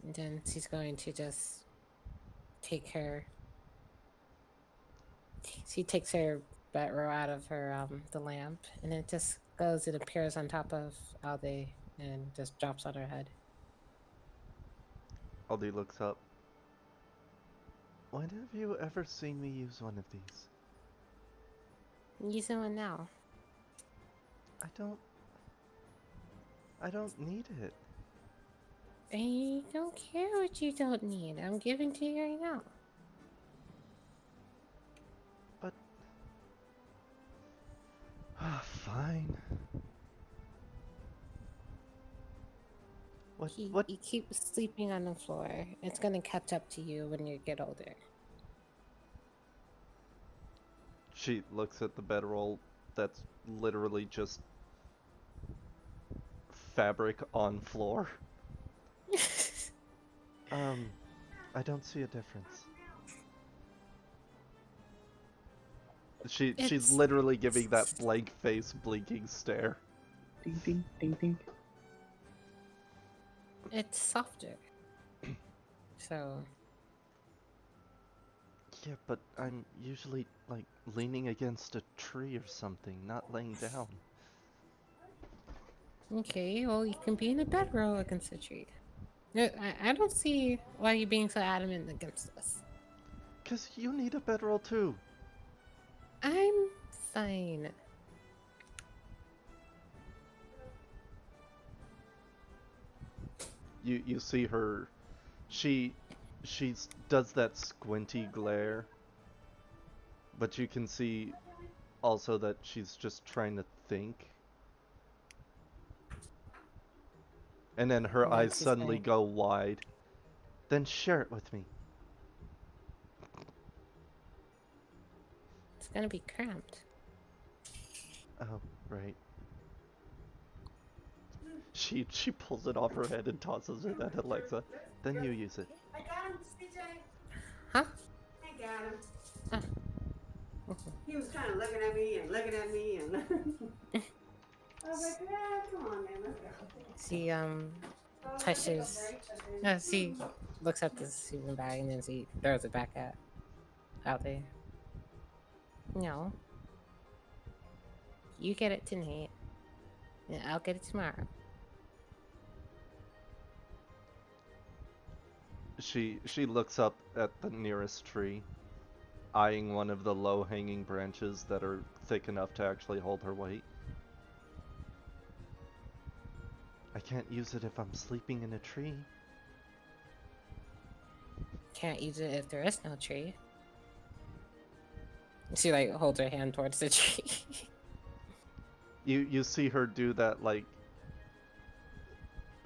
And then she's going to just take her. She takes her bedroll out of her the lamp, and it just goes and appears on top of Alde and just drops on her head. Aldi looks up. When have you ever seen me use one of these? Using one now. I don't need it. I don't care what you don't need. I'm giving to you right now. But fine. What? You keep sleeping on the floor. It's gonna catch up to you when you get older. She looks at the bedroll that's literally just fabric on floor. I don't see a difference. She's literally giving that blank face, blinking stare. Ding ding ding ding. It's softer. So Yeah, but I'm usually like leaning against a tree or something, not laying down. okay, well you can be in a bedroll against a tree. I don't see why you're being so adamant against this. 'Cause you need a bedroll too. I'm fine. You see her, she does that squinty glare, but you can see also that she's just trying to think. And then her And then eyes she's suddenly like, go wide. Then share it with me. it's gonna be cramped. Oh, right. She pulls it off her head and tosses it at Alexa. Then you use it. I got him, CJ. Huh? I got him. Ah. He was kind of looking at me and looking at me and. I was like, yeah, come on, man, let's go. She touches. She looks at the sleeping bag and then she throws it back out there. No, you get it tonight, and I'll get it tomorrow. She looks up at the nearest tree, eyeing one of the low-hanging branches that are thick enough to actually hold her weight. I can't use it if I'm sleeping in a tree. Can't use it if there is no tree. She like holds her hand towards the tree. You see her do that like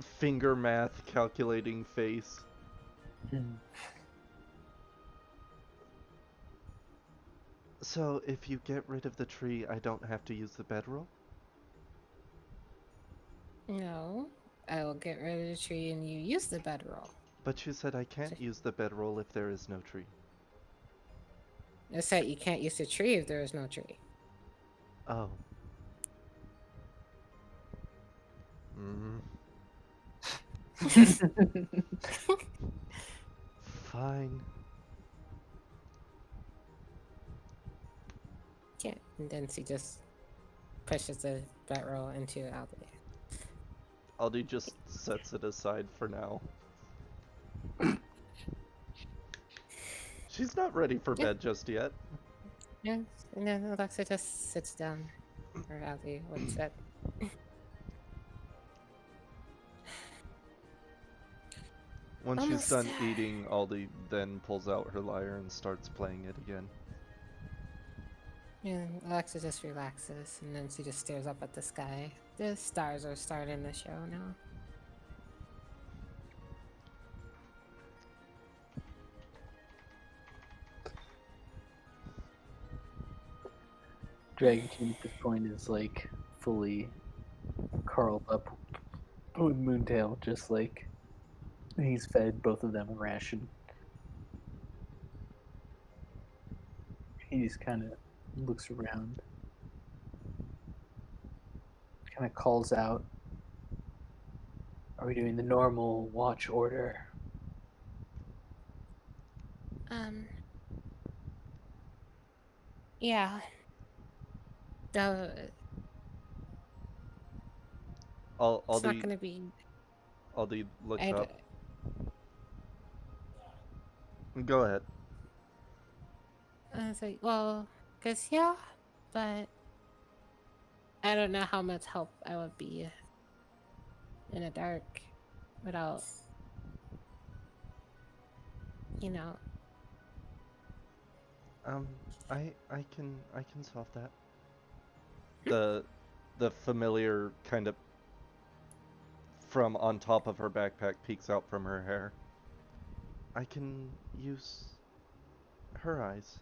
finger math calculating face. So if you get rid of the tree, I don't have to use the bedroll? No, I will get rid of the tree and you use the bedroll. But you said I can't use the bedroll if there is no tree. I said you can't use the tree if there is no tree. Oh. Mm. Fine. Yeah, and then she just pushes the bedroll into Aldi. Aldi just sets it aside for now. She's not ready for bed just yet. Yes, and then Alexa just sits down for Aldi with that. When she's Almost done there. eating, Aldi then pulls out her lyre and starts playing it again. And Alexa just relaxes, and then she just stares up at the sky. The stars are starting to show now. Dragon King at this point is like fully curled up with Moontail, just like he's fed both of them a ration. He just kind of looks around, kind of calls out, "Are we doing the normal watch order?" Um, yeah. The it's not gonna be. Aldi looks I, up. Go ahead. I was like, well, cause yeah, but I don't know how much help I would be in the dark without, you know. I can solve that. The familiar kind of from on top of her backpack peeks out from her hair. I can use her eyes.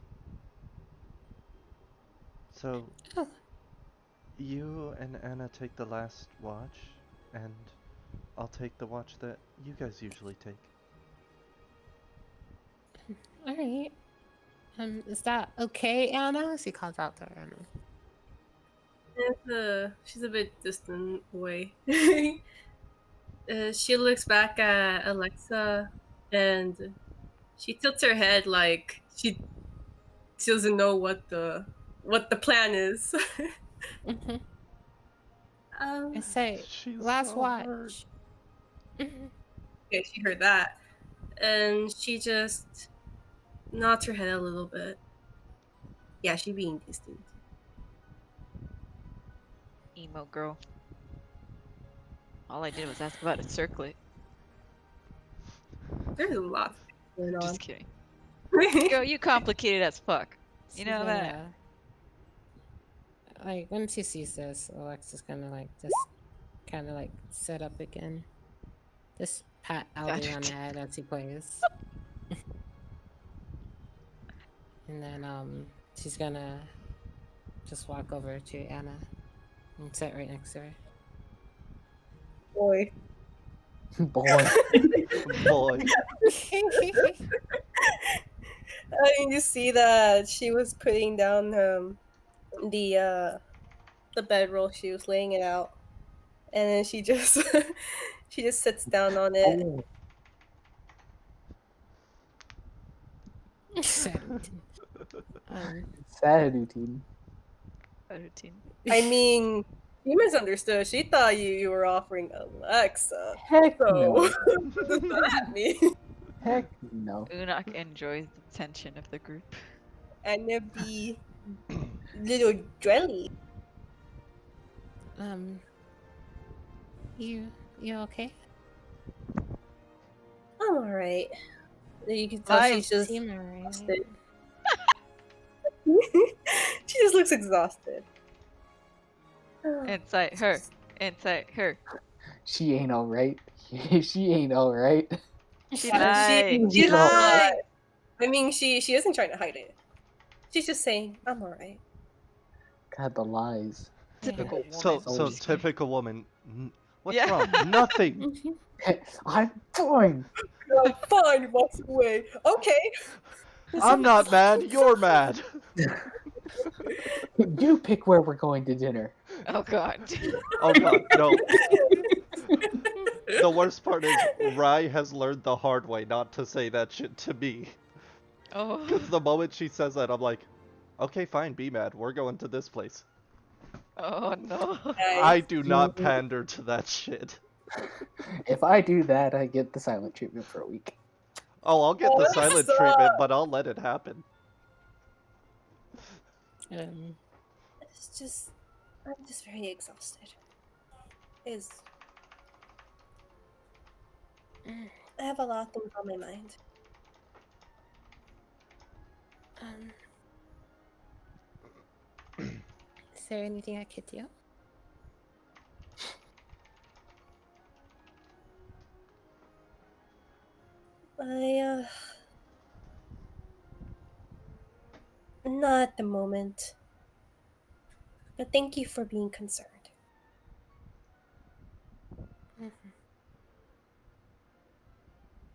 So Oh, you and Anna take the last watch, and I'll take the watch that you guys usually take. all right. Is that okay, Anna? She calls out to Anna. She's a bit distant away. She looks back at Alexa and she tilts her head like she doesn't know what the plan is. Mm-hmm. I um, say, She's last so hurt. watch. Mhm. okay, she heard that, and she just nods her head a little bit. Yeah, she being distant. Emo girl. All I did was ask about a circlet. There's a lot going on. Just kidding. Girl, you complicated as fuck. You She's know that. gonna, like, when she sees this, Alexa's gonna, like, just kind of, like, sit up again. Just pat Aldi on the head as he plays. And then, she's gonna just walk over to Anna and sit right next to her. Boy. Boy, Boy. I mean, you see that she was putting down the bedroll. She was laying it out, and then she just she just sits down on it. oh, Sad routine. sad routine. A routine. I mean, you misunderstood. She thought you were offering Alexa. Heck So no. what does that mean? Heck no. Unak enjoys the tension of the group. And it'd be little jelly. You okay? I'm alright. You can tell Lies. she's just Seem alright. exhausted. She just looks exhausted. Inside her. Inside her. She ain't alright. She ain't alright. She Yeah, lied. She She lied. I mean, she isn't trying to hide it. She's just saying, "I'm alright." God, the lies. Typical Yeah. woman. So Just typical woman. What's Yeah. wrong? Nothing. I'm fine. I'm fine, walks away. Okay. I'm not mad. You're mad. You pick where we're going to dinner. Oh god. Oh god, no. The worst part is Rai has learned the hard way not to say that shit to me. Oh. Because the moment she says that, I'm like, okay, fine, be mad. We're going to this place. Oh no. I do not pander to that shit. If I do that, I get the silent treatment for a week. Oh, I'll get the that silent sucks. treatment, but I'll let it happen. It's just, I'm just very exhausted. Is I have a lot of things on my mind. Is there anything I could do? Not at the moment. But thank you for being concerned.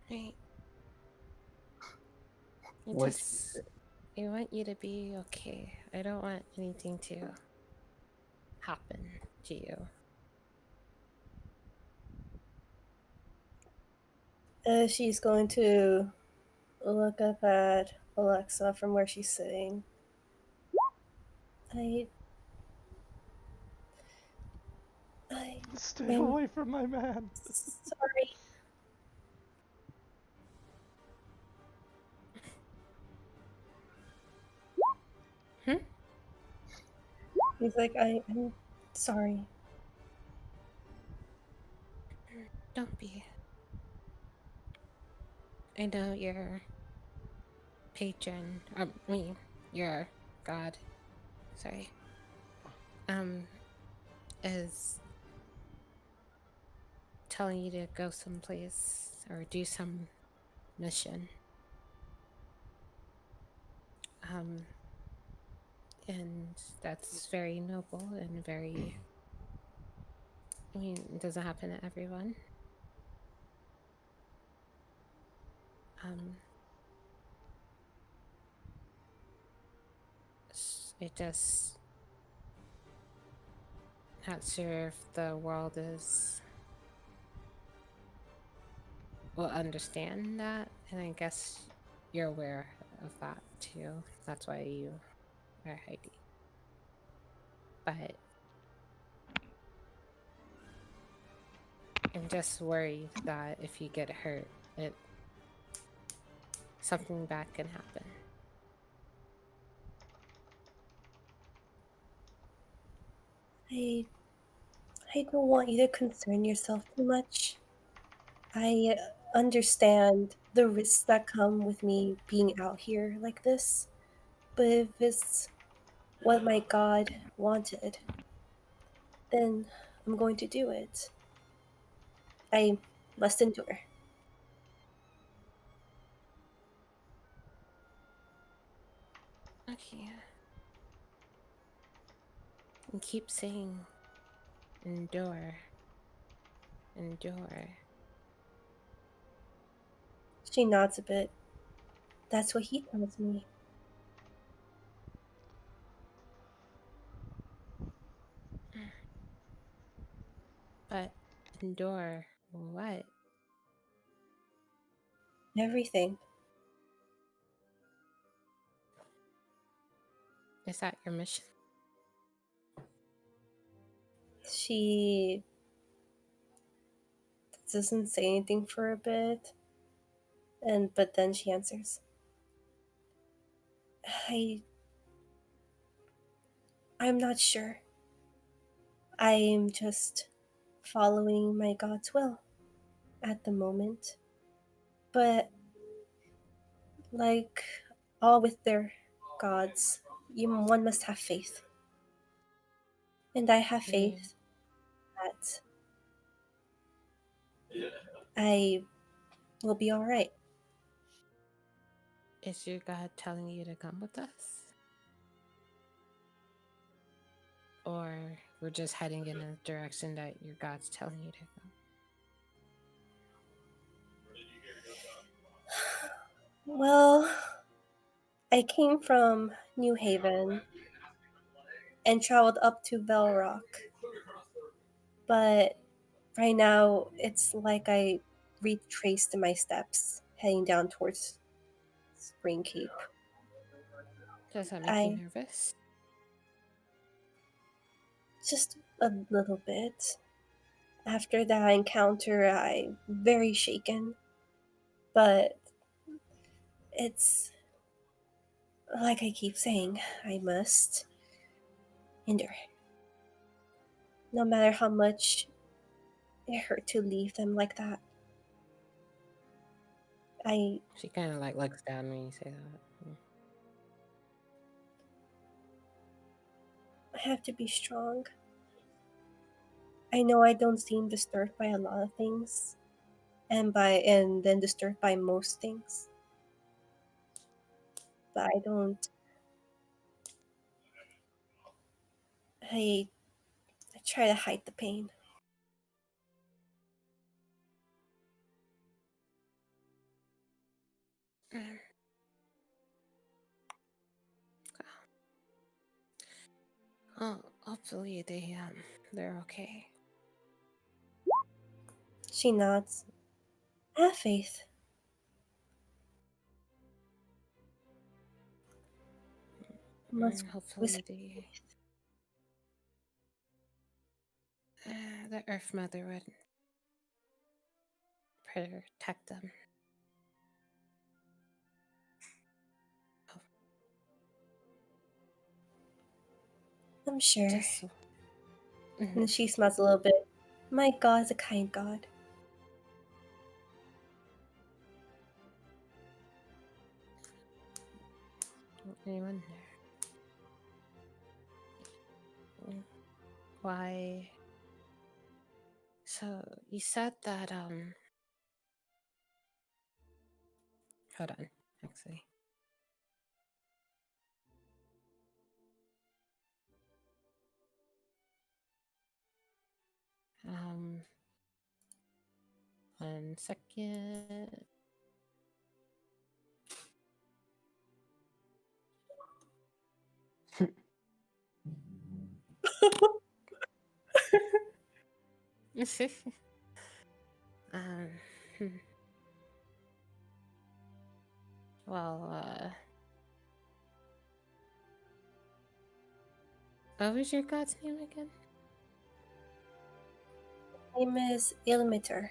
Right. What? I want you to be okay. I don't want anything to happen to you. She's going to look up at Alexa from where she's sitting. I Stay I'm away from my man. sorry. Hmm? He's like, I'm sorry. Don't be. I know your patron, your god, sorry, is telling you to go someplace or do some mission. And that's very noble and very, it doesn't happen to everyone. It just, not sure if the world will understand that, and I guess you're aware of that too. That's why you are hiding. But I'm just worried that if you get hurt, something bad can happen. I don't want you to concern yourself too much. I understand the risks that come with me being out here like this, but if it's what my God wanted, then I'm going to do it. I must endure. Okay. And keep saying endure, endure. She nods a bit. That's what he tells me. But endure what? Everything. Is that your mission? She doesn't say anything for a bit, but then she answers. I I'm not sure. I'm just following my God's will at the moment. But like all with their gods, one must have faith. And I have faith that I will be all right. Is your God telling you to come with us? Or we're just heading in a direction that your God's telling you to go? Well, I came from New Haven and traveled up to Velrock. But right now, it's like I retraced my steps heading down towards Spring Cape. Does that make you I nervous? just a little bit. After that encounter, I'm very shaken. But it's like I keep saying, I must endure. No matter how much it hurt to leave them like that. I She kind of like looks down when you say that. I have to be strong. I know I don't seem disturbed by a lot of things, and then disturbed by most things. But I don't. I I try to hide the pain. Oh, hopefully they're okay. She nods. Have faith. Must Hopefully whisper. the Earth Mother would protect them. I'm sure. Just And she smiles a little bit. My God is a kind God. I wonder why. So you said that hold on, actually. Um 1 second. um hmm. Well, what was your god's name again? Name is Ilmater.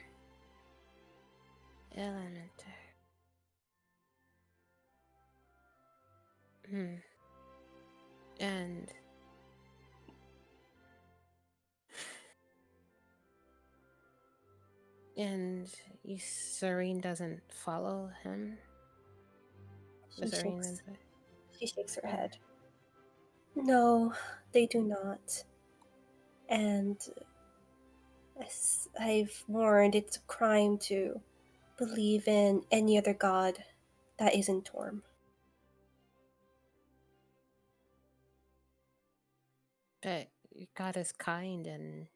Elementor. And Serene doesn't follow him. She shakes her head. No, they do not. And as I've warned, it's a crime to believe in any other god that isn't Torm. But God is kind and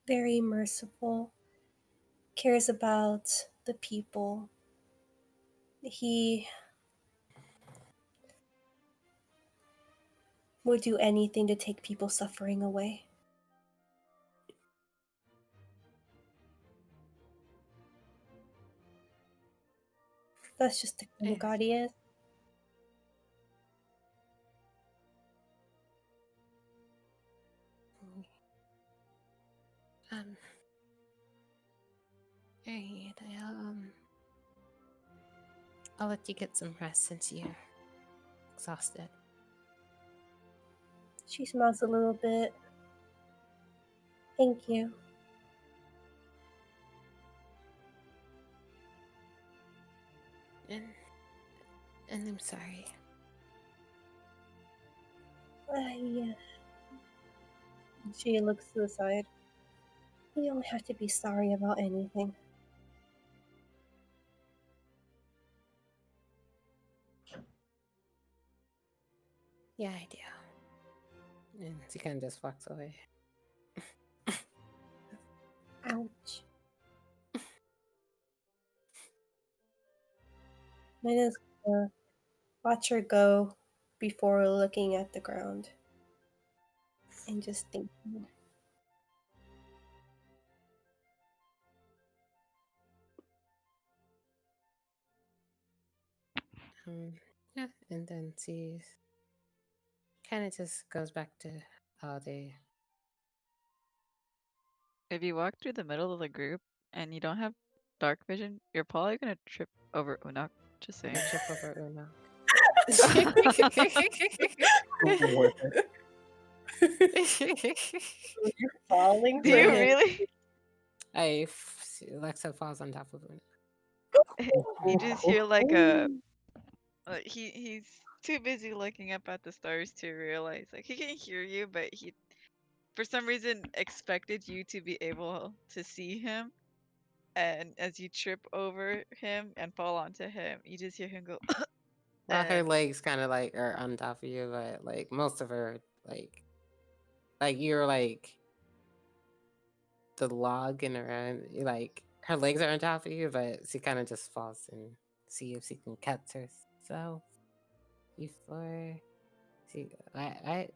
very merciful, cares about the people. He would do anything to take people's suffering away. That's just the kind of God he is. Alright, I'll let you get some rest since you're exhausted. She smiles a little bit. Thank you. And I'm sorry. She looks to the side. You don't have to be sorry about anything. Yeah, I do. And she kind of just walks away. Ouch. Mina's gonna watch her go before looking at the ground and just thinking. Yeah, and then she kind of just goes back to how they. If you walk through the middle of the group and you don't have dark vision, you're probably gonna trip over Unok. Just saying. Trip over Uno. Worth You're falling Do for you him. really? Alexa falls on top of Uno. You just hear like a he's too busy looking up at the stars to realize like he can hear you, but he for some reason expected you to be able to see him. And as you trip over him and fall onto him, you just hear him go, Well, her and legs kind of like are on top of you, but like most of her like you're like the log in around like her legs are on top of you, but she kind of just falls and see if she can catch herself before she. I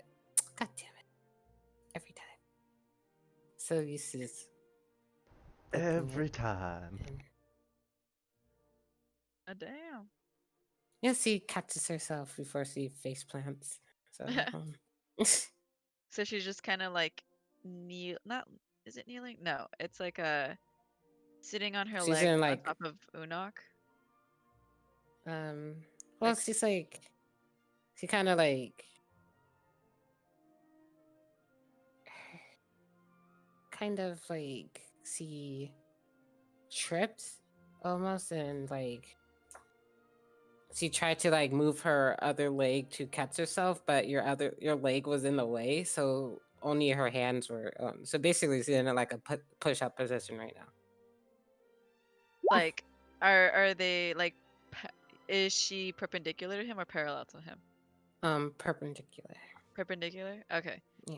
God damn it! Every time. So used to just flipping it. Every time. And damn. yeah, she catches herself before she face plants. So So she's just kind of like not is it kneeling? No, it's like sitting on her she's legs in on like top of Unok. well, Like she's like she kind of like kind of like she tripped almost and like she tried to like move her other leg to catch herself, but your leg was in the way, so only her hands were. So basically, she's in like a push up position right now. like are they like is she perpendicular to him or parallel to him? Perpendicular. Perpendicular? Okay. Yeah.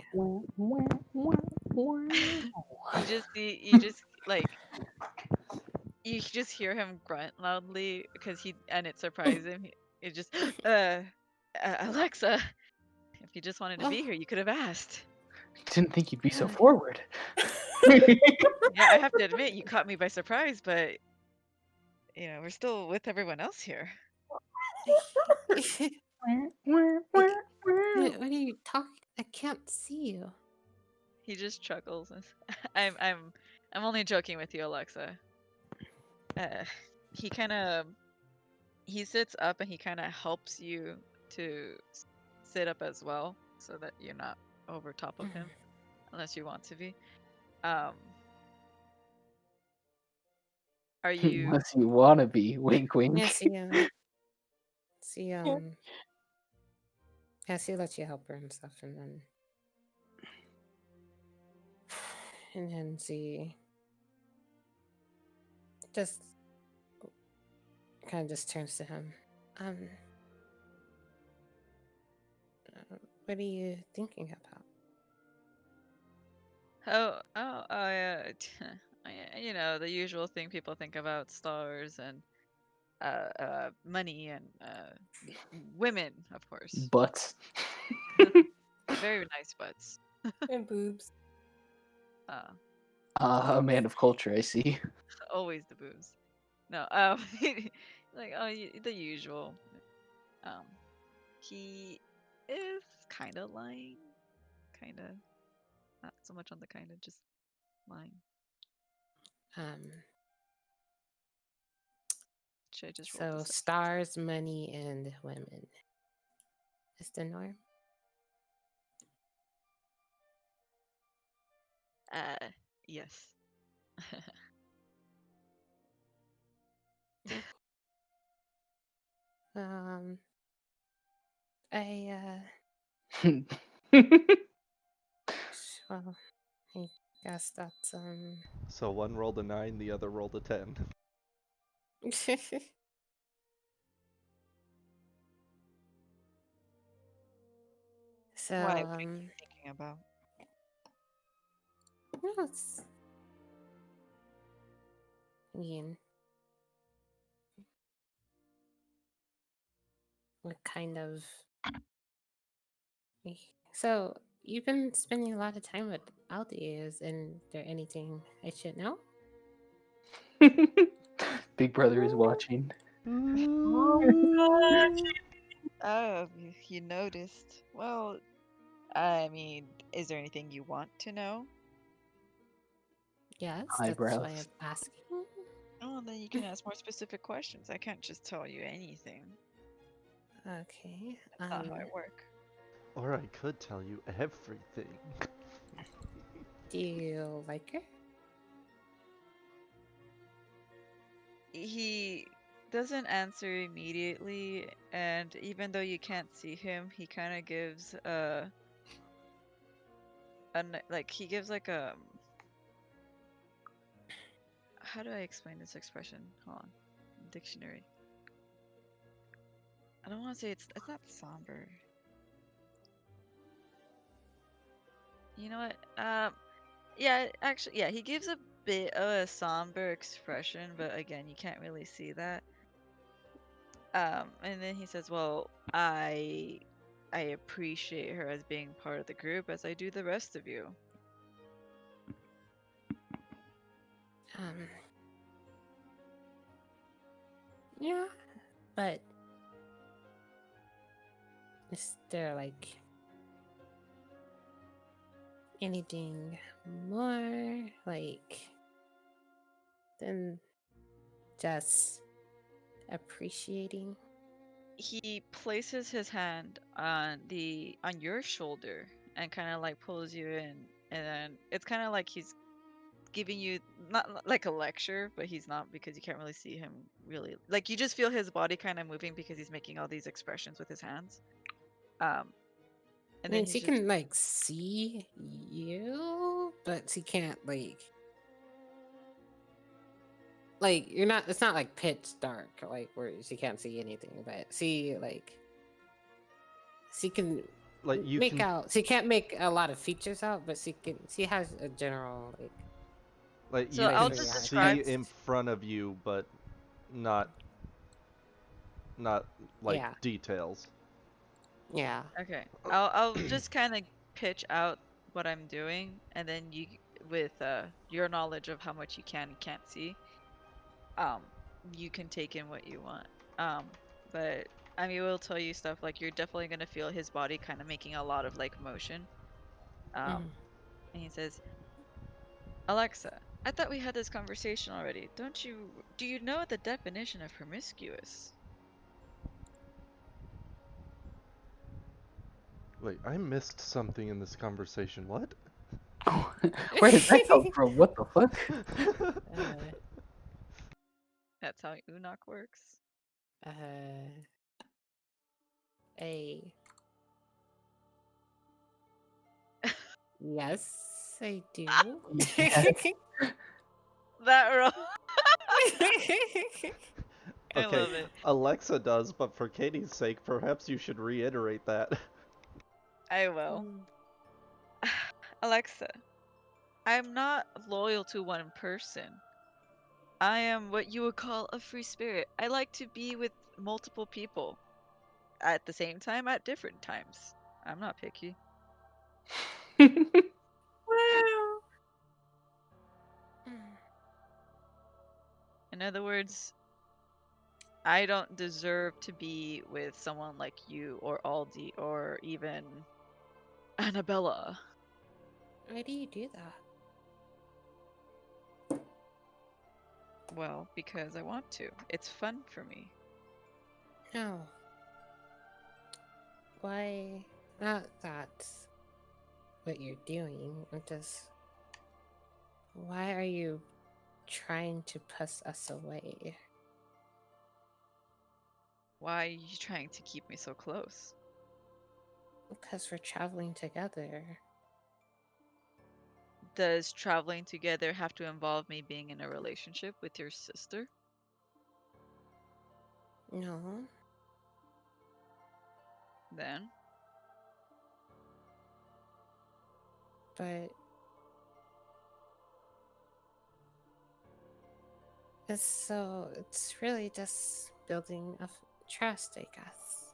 You just like you just hear him grunt loudly because and it surprised him. It just Alexa, if you just wanted to be Oh, here, you could have asked. Didn't think you'd be so forward. Yeah, I have to admit, you caught me by surprise, but we're still with everyone else here. what are you talking? I can't see you. He just chuckles. I'm only joking with you, Alexa. He kind of he sits up and he kind of helps you to sit up as well, so that you're not over top of him, unless you want to be. Um, are you? Unless you wanna be. Wink, wink. Yeah, she yeah, she lets you help her and stuff, and then she just kind of just turns to him. What are you thinking about? The usual thing people think about: stars and money and women, of course. Butts. Very nice butts. And boobs. A man of culture, I see. Always the boobs. No, like the usual. Um, he is kind of lying, kind of not so much on the kind of just lying. Should I just roll So this? stars, money, and women is the norm. Yes. I well, I guess that's So one rolled a 9, the other rolled a 10. So Why? What are you thinking about? no, it's I mean, what kind of so you've been spending a lot of time with Aldi. Is there anything I should know? Big brother is watching. Oh, you noticed. Well, I mean, is there anything you want to know? Yes, that's why I'm Eyebrows. asking. Oh, then you can ask more specific questions. I can't just tell you anything. Okay. That's not how I work. Or I could tell you everything. Do you like her? He doesn't answer immediately, and even though you can't see him, he kind of gives he gives like a how do I explain this expression? Hold on, dictionary. I don't want to say it's not somber. You know what? Yeah, actually, yeah, he gives a bit of a somber expression, but again, you can't really see that. And then he says, "Well, I appreciate her as being part of the group as I do the rest of you." Um, yeah, but is there like anything more like than just appreciating? He places his hand on your shoulder and kind of like pulls you in, and then it's kind of like he's giving you not like a lecture, but he's not because you can't really see him really. Like you just feel his body kind of moving because he's making all these expressions with his hands. Um, and then Means he's he just can like see you, but he can't like you're not. It's not like pitch dark, like where she can't see anything, but she can Like you make can, out. She can't make a lot of features out, but she has a general like so you I'll can basically just eye see describe. contact. in front of you, but not not like Yeah, details. yeah. Okay, I'll just kind of pitch out what I'm doing, and then you, with your knowledge of how much you can and can't see, um, you can take in what you want. Um, but I mean, we'll tell you stuff like you're definitely gonna feel his body kind of making a lot of like motion. Mhm. And he says, "Alexa, I thought we had this conversation already. Don't you? Do you know the definition of promiscuous?" Wait, I missed something in this conversation. What? Where did that come from? What the fuck? uh, That's how Unok works. uh, a yes, I do. Yes. That roll. I Okay, love it. Alexa does, but for Katie's sake, perhaps you should reiterate that. I will. Alexa, I'm not loyal to one person. I am what you would call a free spirit. I like to be with multiple people at the same time at different times. I'm not picky. Wow. In other words, I don't deserve to be with someone like you or Aldi or even Annabella. Why do you do that? Well, because I want to. It's fun for me. No. Why? Not that's what you're doing. I'm just. Why are you trying to push us away? Why are you trying to keep me so close? Because we're traveling together. Does traveling together have to involve me being in a relationship with your sister? No. Then But it's really just building of trust, I guess.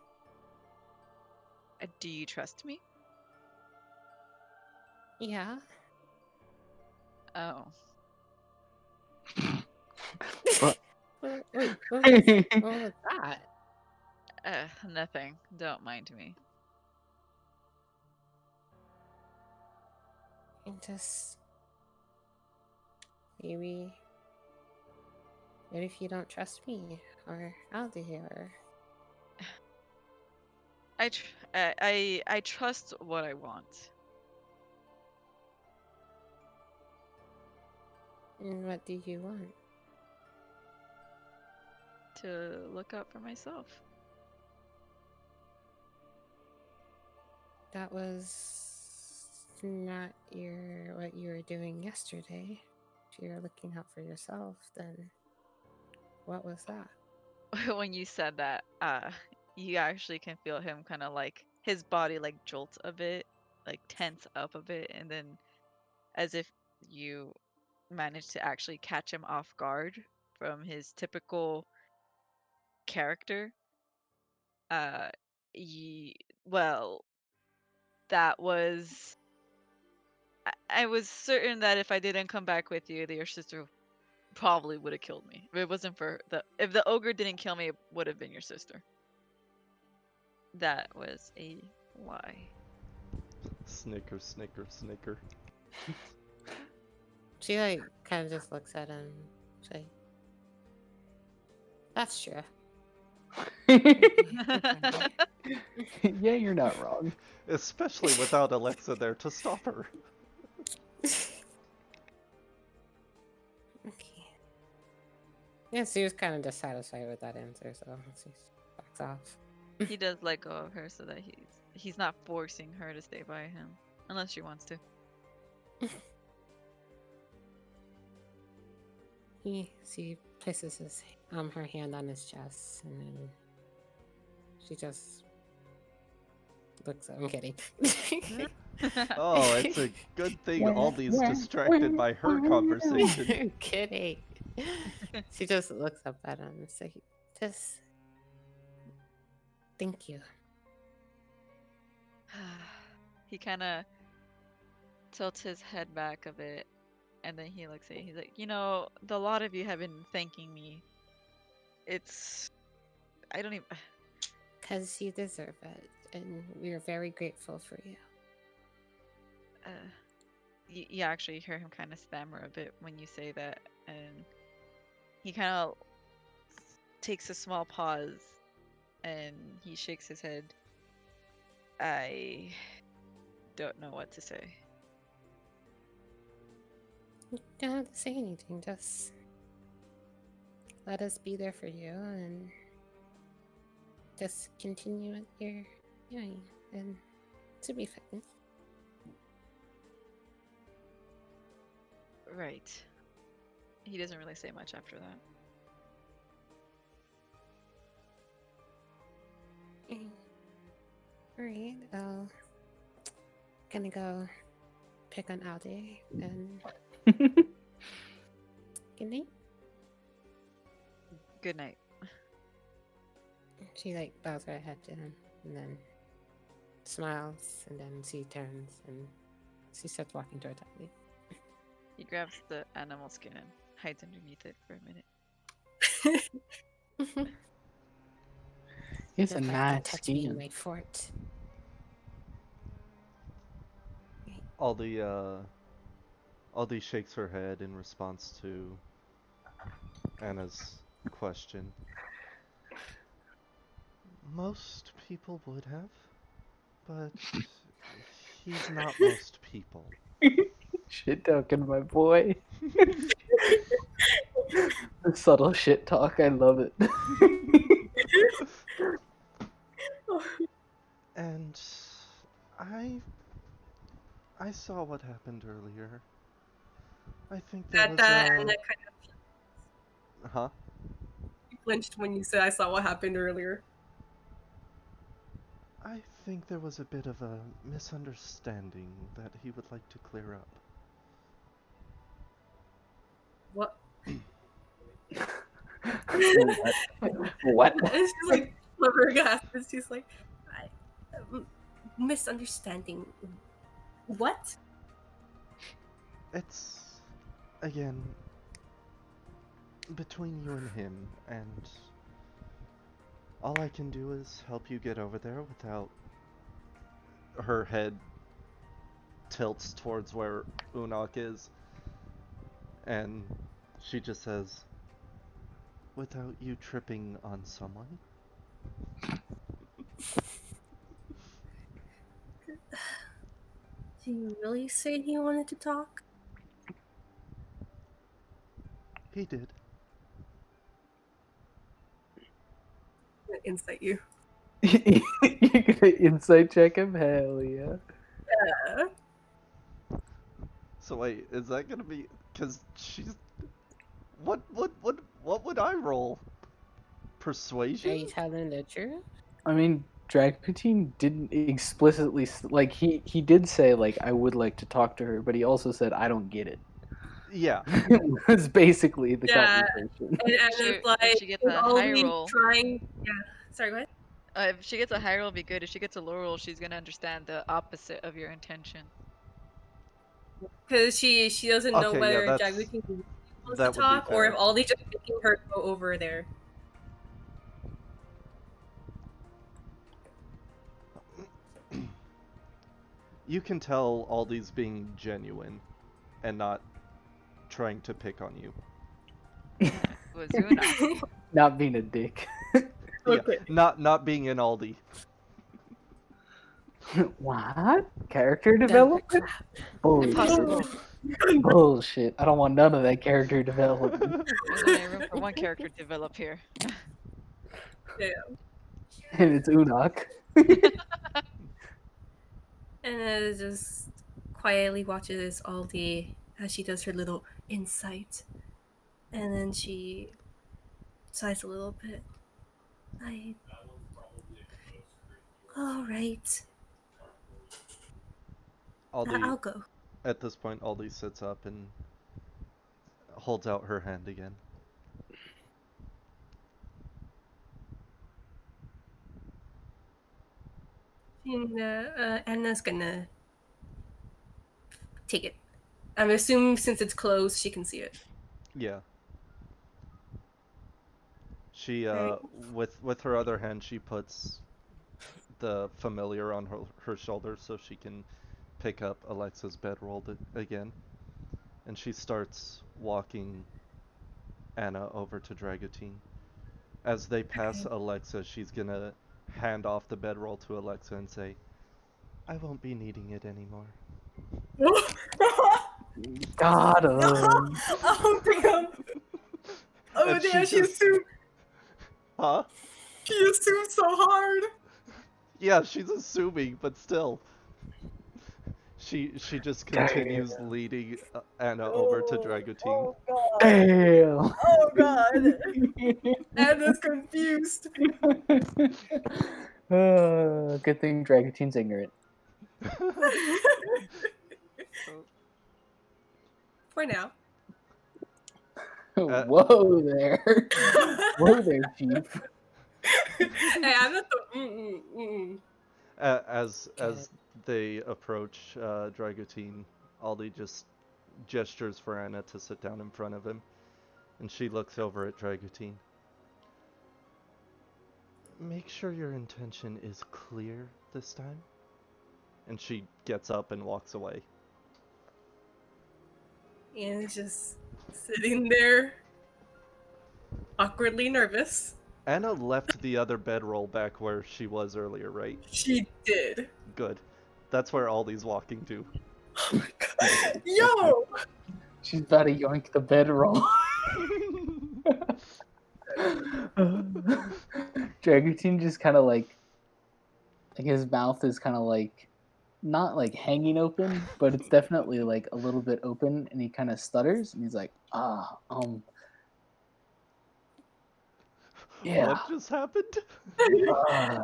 do you trust me? Yeah. Oh, What? Wait, what was that? nothing. Don't mind me. And just maybe what if you don't trust me or Aldi or I trust what I want. and what do you want? to look out for myself. That was not what you were doing yesterday. If you're looking out for yourself, then what was that? When you said that, you actually can feel him kind of like his body like jolts a bit, like tense up a bit, and then as if you managed to actually catch him off guard from his typical character. Ye well, that was. I was certain that if I didn't come back with you, that your sister probably would have killed me. If it wasn't for if the ogre didn't kill me, it would have been your sister. That was a lie. Snicker, snicker, snicker. She like kind of just looks at him. She's like, "That's true." Yeah, you're not wrong. Especially without Alexa there to stop her. Okay. Yeah, she was kind of dissatisfied with that answer, so she backs off. He does let go of her so that he's not forcing her to stay by him unless she wants to. She places her hand on his chest, and then she just looks. I'm kidding. Oh, it's a good thing Aldi's distracted by her conversation. I'm kidding. She just looks up at him and says, "Just thank you." He kind of tilts his head back a bit, and then he looks at you. He's like, the lot of you have been thanking me. I don't even. Because you deserve it, and we are very grateful for you. You actually hear him kind of stammer a bit when you say that, and he kind of takes a small pause, and he shakes his head. I don't know what to say. You don't have to say anything. Just let us be there for you, and just continue what you're doing, and to be fine. Right. He doesn't really say much after that. Alright, gonna go pick on Aldi, and good night. Good night. She like bows her head to him, and then smiles, and then she turns and she starts walking towards Aldi. He grabs the animal skin and hides underneath it for a minute. It's a Don't like to nice touch me in skin. my fort. Aldi shakes her head in response to Anna's question. Most people would have, but he's not most people. Shit talking, my boy. The subtle shit talk, I love it. And I saw what happened earlier. I think there At was that, a... and I kind Huh? of flinched when you said I saw what happened earlier. I think there was a bit of a misunderstanding that he would like to clear up. What? What? And she's like flubber gas, and she's like, misunderstanding. What? It's, again, between you and him, and all I can do is help you get over there without... Her head tilts towards where Unok is, and she just says, without you tripping on someone. Do you really say he wanted to talk? He did. insight you. You're gonna insight check him? Hell yeah. Yeah. So wait, is that gonna be? Cause she's. What would I roll? Are Persuasion? you telling the truth? I mean, Dragoutine didn't explicitly like he did say like I would like to talk to her, but he also said I don't get it. Yeah. Was basically the Yeah. conversation. And If it's she, like if she gets she's a high only roll, trying. Yeah. Sorry, go ahead. if she gets a high roll, it'd be good. If she gets a low roll, she's gonna understand the opposite of your intention. Because she doesn't know Okay, yeah, whether Jaguti wants to that would be talk or if fair. Aldi's just making her go over there. You can tell Aldi's being genuine and not trying to pick on you. Wazuna. Not being a dick. Okay. Yeah, not being an Aldi. What? Character Thunderclap. development? Bullshit. Impossible. Bullshit. I don't want none of that character development. There's only room for one character to develop here. Yeah. And it's Unok. And it just quietly watches Aldi as she does her little insight. And then she sighs a little bit. All right. Aldi, I'll go. at this point, Aldi sits up and holds out her hand again. And Anna's gonna take it. I'm assuming since it's closed, she can see it. Yeah. She Right. with her other hand she puts the familiar on her shoulder so she can pick up Alexa's bedroll again. And she starts walking Anna over to Dragotine. As they pass Alexa, she's gonna hand off the bedroll to Alexa and say, I won't be needing it anymore. Got him. Oh damn! Oh And damn! she just- Huh? She assumed so hard. Yeah, she's assuming, but still. She just continues Damn. leading Anna over to Dragotine. Oh god! Damn. Oh god! Anna's confused. Good thing Dragoutine's ignorant. For now. Whoa there. Whoa there, Chief. Hey, I'm not the. As they approach Dragotine, Aldi just gestures for Anna to sit down in front of him, and she looks over at Dragotine. Make sure your intention is clear this time. And she gets up and walks away. And just sitting there, awkwardly nervous. Anna left the other bedroll back where she was earlier, right? She did. Good. That's where Aldi's walking to. Oh my god. Yo! She's about to yoink the bedroll. Dragoutine just kind of like his mouth is kind of like not like hanging open, but it's definitely like a little bit open, and he kind of stutters, and he's like, yeah. What just happened? uh,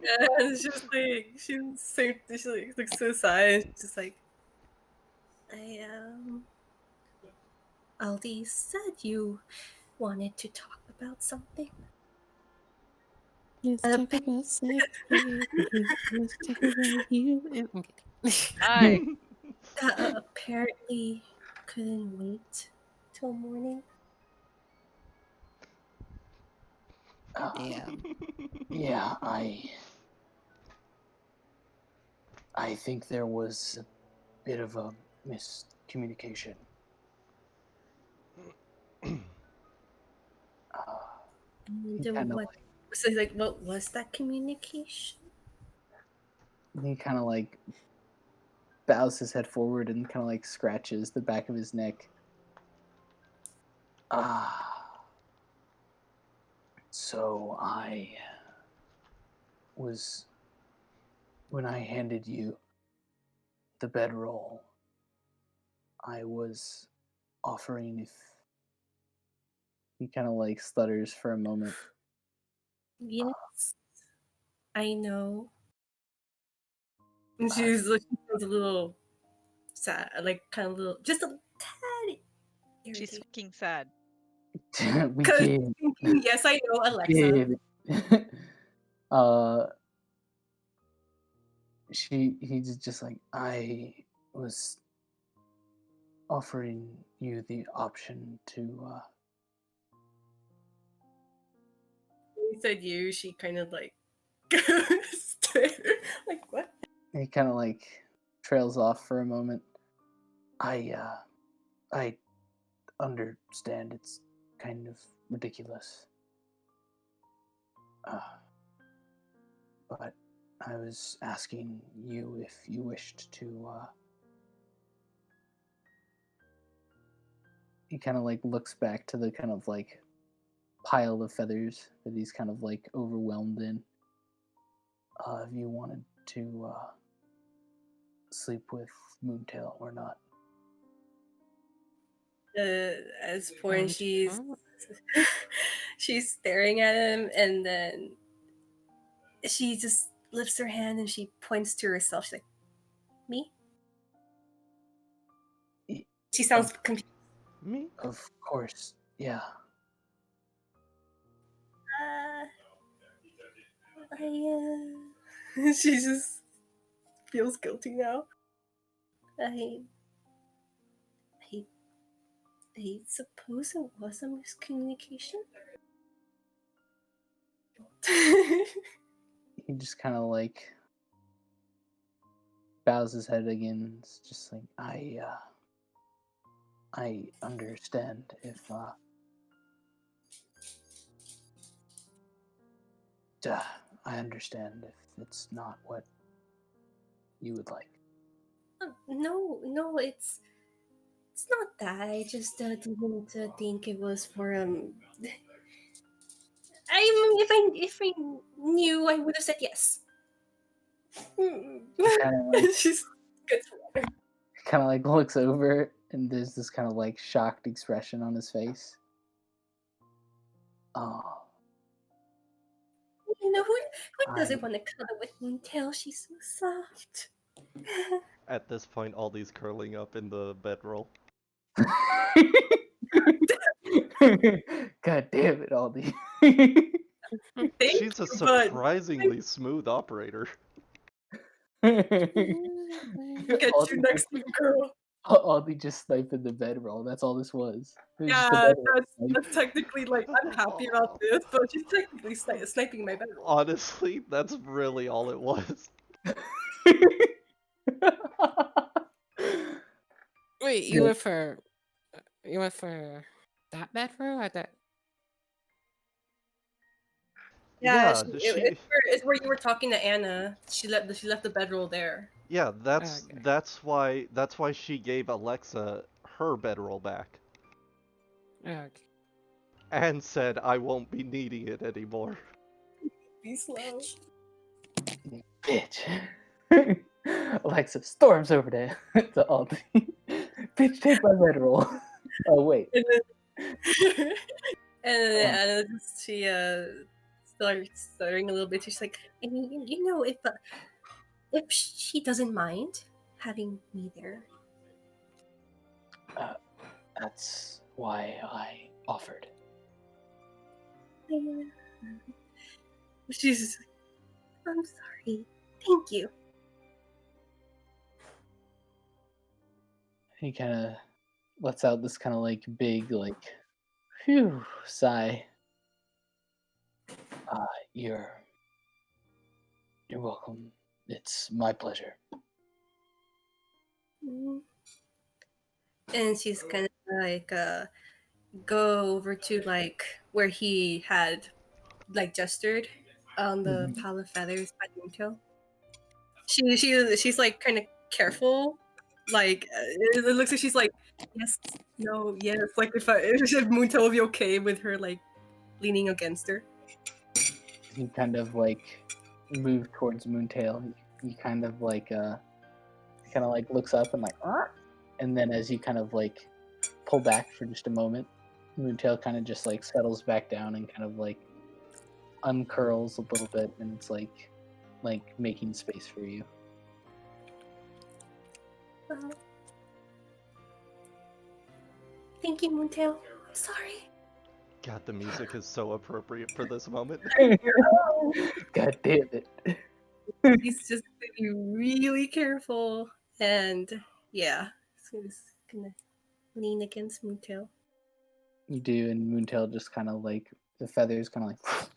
Yeah, it's just like she like looks to the side and she's just like Aldi said you wanted to talk about something. Let's talk about sex, baby. Let's talk about you. Hi. Apparently couldn't wait till morning. Yeah. yeah, I think there was a bit of a miscommunication. So he's like, what was that communication? He kind of like bows his head forward and kind of like scratches the back of his neck. So was when I handed you the bedroll, I was offering if he kind of like stutters for a moment. Yes, I know. And she sounds a little sad, like kind of little, just a tad She's irritated. fucking sad. We 'Cause did. yes, I know, Alexa. Did. He's just like, I was offering you the option to He said you. She kind of like goes like what? he kind of like trails off for a moment. I understand it's kind of ridiculous. But I was asking you if you wished to he kind of like looks back to the kind of like pile of feathers that he's kind of like overwhelmed in. If you wanted to sleep with Moontail or not. As point she's staring at him, and then she just lifts her hand and she points to herself. She's like, "Me?" She sounds confused. Me? Of course, yeah. She just feels guilty now. I suppose it was a miscommunication. He just kind of like bows his head again. It's just like I understand if I understand if it's not what you would like. No, it's not that. I just didn't think it was for if I knew, I would have said yes. She's good. Kind of like looks over, and there's this kind of like shocked expression on his face. Oh, You know who doesn't want to cuddle with Moontail? She's so soft. At this point, Aldi's curling up in the bedroll. God damn it, Aldi. She's a surprisingly smooth operator. Get you next to girl. Aldi just sniping the bedroll. That's all this was. It was just a Yeah, bedroll. that's technically like I'm happy about this, but she's technically sniping my bedroll. Honestly, that's really all it was. Wait, you went for that bedroll or that? Yeah, she it's where you were talking to Anna. She left the bedroll there. yeah, that's Okay. that's why she gave Alexa her bedroll back Okay. and said I won't be needing it anymore. Be slow. Bitch. Alexa storms over there to Aldi. Bitch, take my bedroll. Oh wait. And then she starts stuttering a little bit. She's like, I mean, you know, if she doesn't mind having me there. That's why I offered. She's like, I'm sorry. Thank you. He kind of lets out this kind of like big, like, phew sigh. You're welcome. It's my pleasure. And she's kind of like go over to like where he had like gestured on the pile of feathers by the tail. She's like kind of careful. Like it looks like she's like yes, no, yes. Like if Moontail will be okay with her like leaning against her. He kind of like move towards Moontail, he kind of like looks up and like, "Arr!" And then as you kind of like pull back for just a moment, Moontail kind of just like settles back down and kind of like uncurls a little bit, and it's like making space for you. Uh, Thank you, Moontail. I'm sorry. God, the music is so appropriate for this moment. God damn it. He's just gonna be really careful, and yeah, so he's gonna lean against Moontail. You do, and Moontail just kind of like the feathers kind of like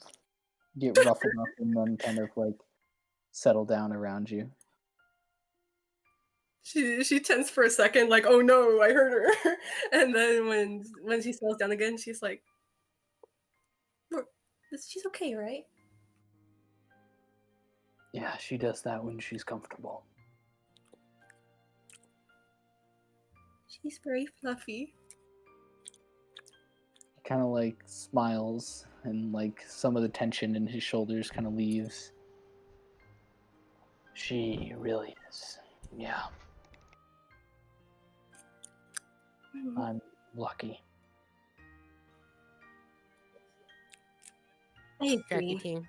get ruffled up and then kind of like settle down around you. She tenses for a second, like, oh no, I hurt her. And then when she settles down again, she's like, "Look, she's okay, right? Yeah, she does that when she's comfortable. She's very fluffy." He kind of like smiles, and like some of the tension in his shoulders kind of leaves. She really is. Yeah, I'm lucky. I Jackie agree. team.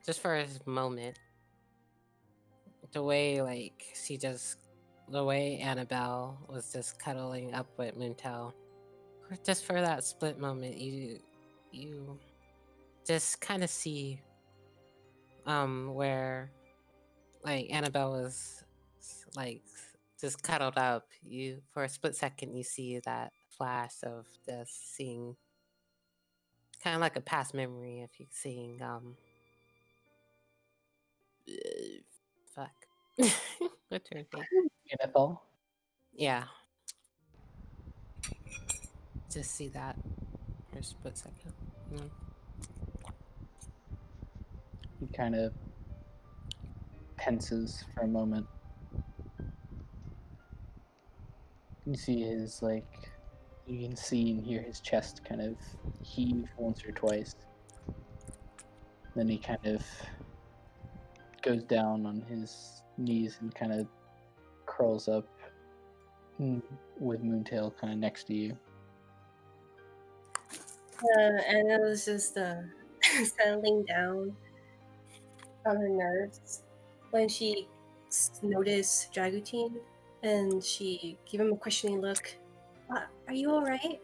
Just for a moment, the way the way Annabelle was just cuddling up with Moontel, just for that split moment, you just kind of see where like Annabelle was like just cuddled up. You for a split second you see that flash of just seeing kind of like a past memory of you seeing fuck. What's her name? Annabelle, Yeah. Just see that for a split second. Mm. he kind of tenses for a moment. You see his you can see and hear his chest kind of heave once or twice. Then he kind of goes down on his knees and kind of curls up with Moontail kind of next to you. And it was just settling down on her nerves when she noticed Dragutin, and she gave him a questioning look. Are you all right?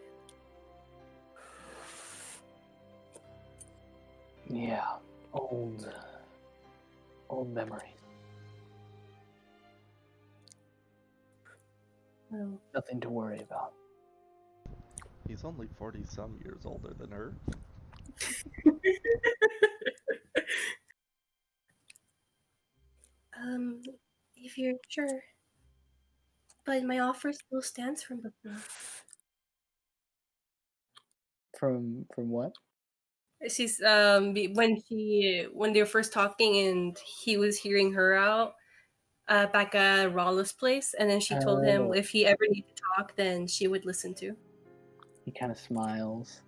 Yeah, old memories. Oh. Nothing to worry about. He's only 40 some years older than her. If you're sure. But my offer still stands from before. From what? She's when they were first talking and he was hearing her out back at Rollo's place, and then she told him if he ever needed to talk, then she would listen to. He kind of smiles.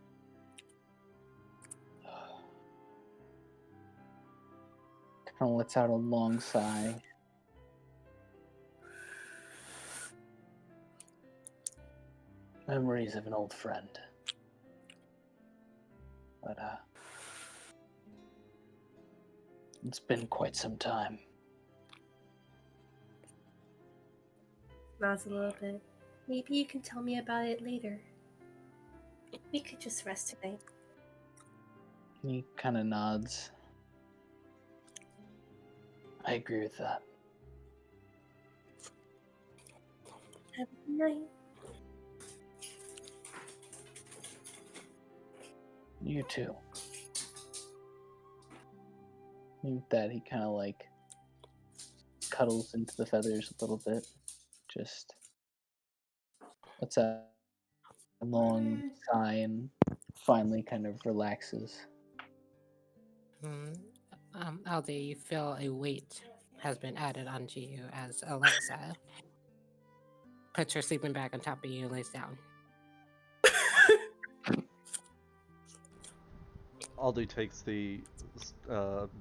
Kind of lets out a long sigh. Memories of an old friend. But it's been quite some time. Smiles a little bit. Maybe you can tell me about it later. We could just rest tonight. He kind of nods. I agree with that. Have a good night. You too. And with that, he kind of cuddles into the feathers a little bit. Just lets out a long sigh and finally kind of relaxes. Aldi, you feel a weight has been added onto you as Alexa puts her sleeping bag on top of you and lays down. Aldi takes the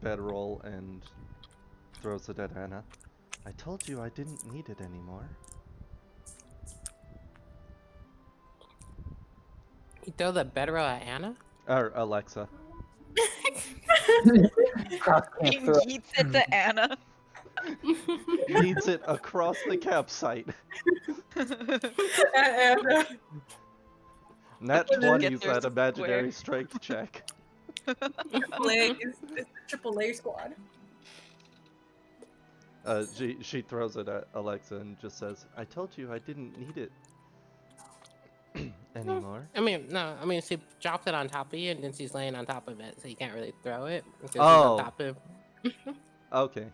bedroll and throws it at Anna. I told you I didn't need it anymore. You throw the bedroll at Anna? Or Alexa. Cross He can't throw. yeets it to Anna. Yeets it across the campsite. And Nat Just 20's get there that square. imaginary strength check. it's the triple A squad. She throws it at Alexa and just says, I told you I didn't need it anymore. I mean, no. I mean, she dropped it on top of you, and then she's laying on top of it, so you can't really throw it because she's Oh. on top of. Okay.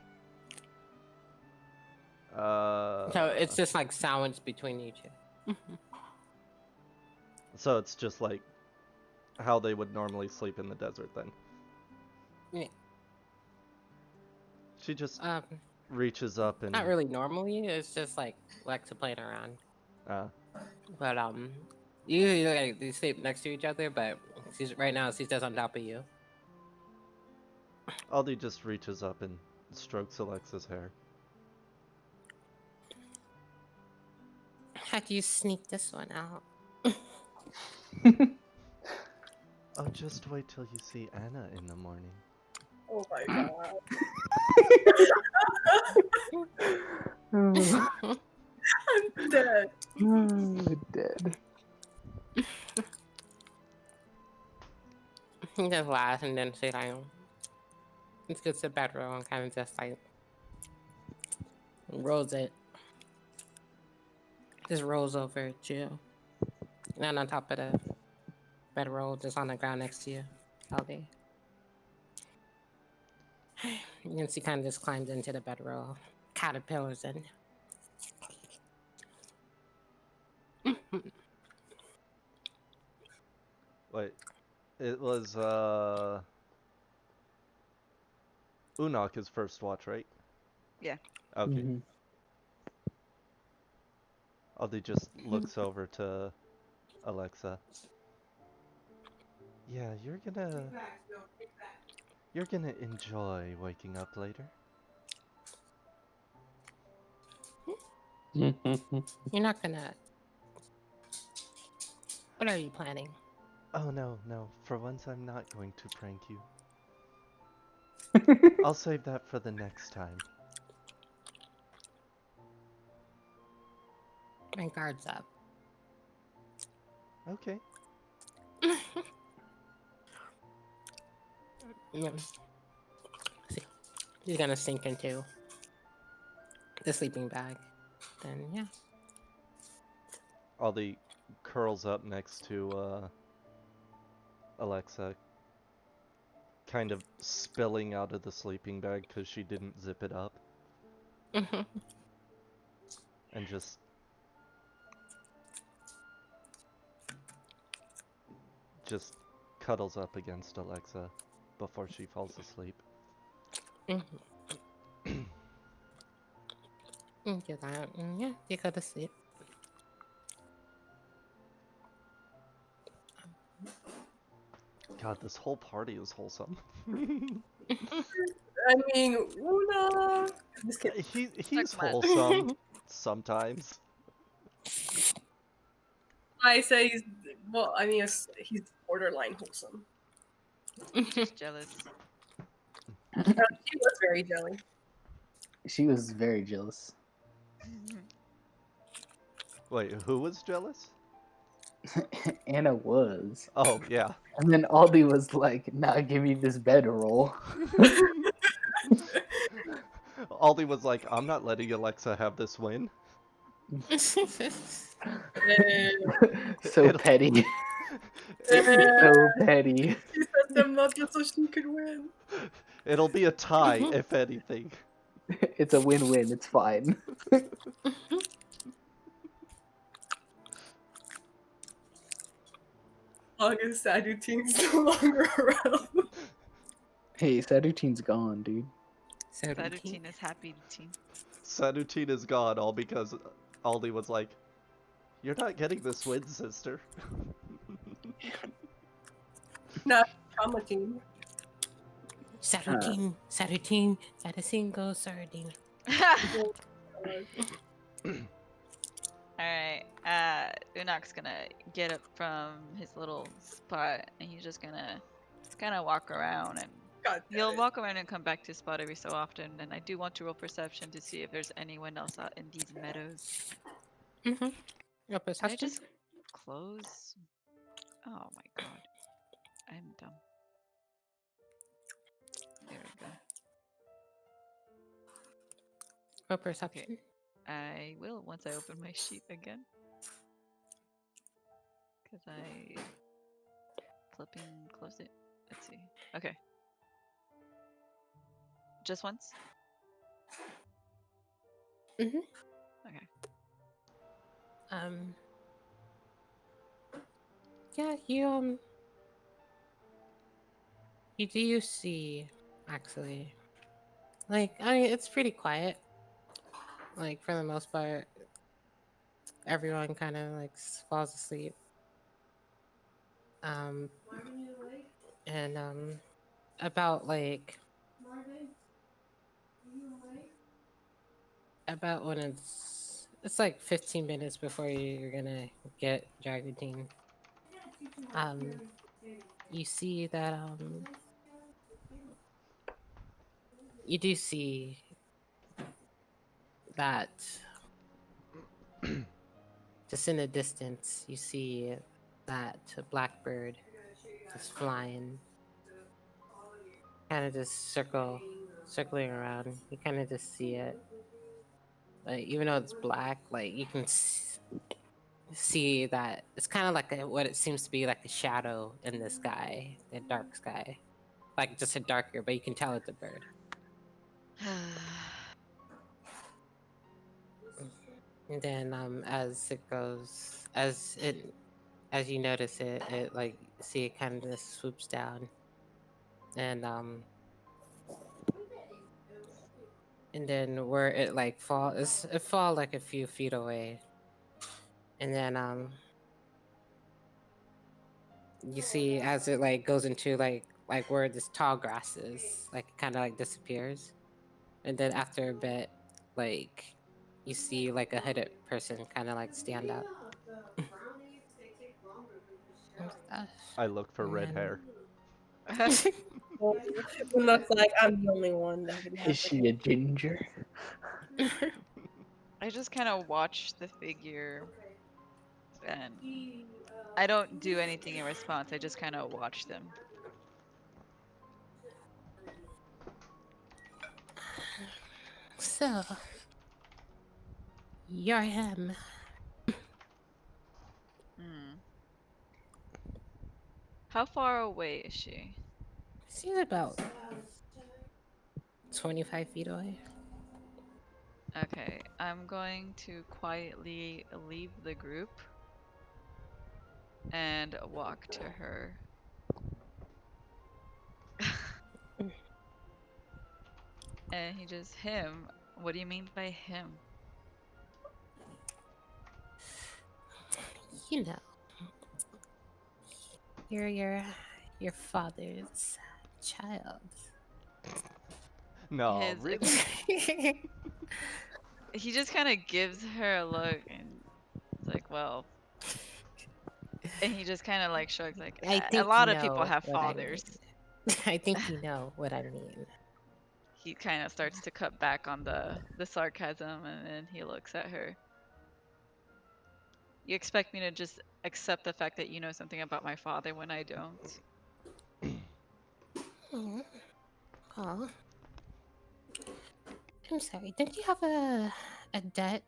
So it's just like sandwiched between you two. So it's just like how they would normally sleep in the desert then. Yeah. She just reaches up and Not really normally. It's just like Lexa playing around. But usually like, they sleep next to each other, but right now she's just on top of you. Aldi just reaches up and strokes Alexa's hair. How do you sneak this one out? Oh, just wait till you see Anna in the morning. Oh my god. I'm dead. Dead. He just laughs and then she like, it's gets the bedroll and kind of just like rolls it. Just rolls over you. And on top of the bedroll, just on the ground next to you. Okay. And she kind of just climbs into the bedroll, caterpillars in. Wait, it was Unok his first watch, right? Yeah. Okay. Mhm. Aldi just looks over to Alexa. Yeah, you're gonna enjoy waking up later. You're not gonna. What are you planning? Oh no, for once I'm not going to prank you. I'll save that for the next time. My guard's up. Okay. Yeah. See, he's gonna sink into the sleeping bag. Then yeah. Aldi curls up next to Alexa, kind of spilling out of the sleeping bag because she didn't zip it up. And just cuddles up against Alexa before she falls asleep. Do that. Yeah, you go to sleep. God, this whole party is wholesome. I mean, Una. Just kidding. He's Like what? wholesome sometimes. I say he's well. I mean, he's borderline wholesome. Just jealous. She was very jelly. She was very jealous. Wait, who was jealous? Anna was. Oh, yeah. And then Aldi was like, nah, give me this bedroll. Aldi was like, I'm not letting Alexa have this win. So It'll- petty. So petty. She set them up just so she could win. It'll be a tie, if anything. It's a win-win. It's fine. August Sadutine's no longer around. Hey, Sadutine's gone, dude. That routine is happy routine. Sadutine is gone, all because Aldi was like, you're not getting this win, sister. No, Trauma team. Sardine. Go sardine. Oh, Alright, Unak's gonna get up from his little spot and he's just gonna kind of walk around and God damn he'll it. walk around and come back to his spot every so often. And I do want to roll perception to see if there's anyone else out in these meadows. Mm-hmm. Your Can I perception? just close? Oh my god. I'm dumb. There we go. Your perception? I will once I open my sheet again. Because I flipping closed it. Let's see. Okay. Just once? Mhm. Okay. Yeah, you do see, actually. Like, I mean, it's pretty quiet. Like, for the most part, everyone kind of like falls asleep. Marvin, you awake? And about like Marvin, are you awake? about when it's like 15 minutes before you're gonna get Dragoutine. I gotta teach you how to carry potatoes. You see that you do see that just in the distance you see that blackbird just flying, kind of just circling around. You kind of just see it, like even though it's black, like you can see that it's kind of like what it seems to be like a shadow in the sky, the dark sky, like just a darker, but you can tell it's a bird. And then as it goes, as you notice it, it like see it kind of just swoops down, and then where it like it fall like a few feet away, and then you see as it like goes into like where this tall grass is, like kind of like disappears, and then after a bit, like you see like a hooded person kind of like stand up. The brownies, they take longer than the shell. I look for And red then- hair. Well, it looks like I'm the only one that didn't have Is she a ginger? I just kind of watch the figure and The, I don't do anything in response. I just kind of watch them. So, you're him. Hmm. How far away is she? She's about 25 feet away. Okay, I'm going to quietly leave the group and walk to her. And he just, him? What do you mean by him? You know, you're your father's child. No, His really? he just kind of gives her a look and it's like, well, and he just kind of like shrugs like I a think lot you of people know have what I fathers. mean. I think you know what I mean. He kind of starts to cut back on the sarcasm and then he looks at her. You expect me to just accept the fact that you know something about my father when I don't? Oh, oh. I'm sorry. Don't you have a debt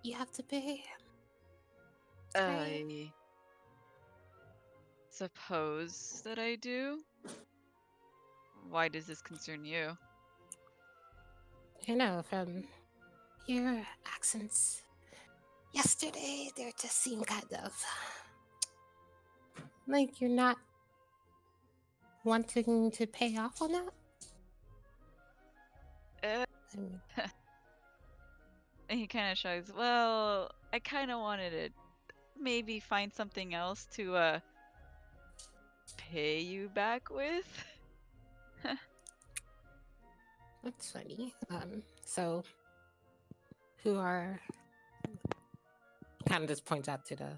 you have to pay? Right? I suppose that I do. Why does this concern you? You know, from your accents yesterday, there just seemed kind of like you're not wanting to pay off on that. Uh, I mean, and he kind of shrugs. Well, I kind of wanted to maybe find something else to pay you back with. That's funny. So who are kind of just points out to the.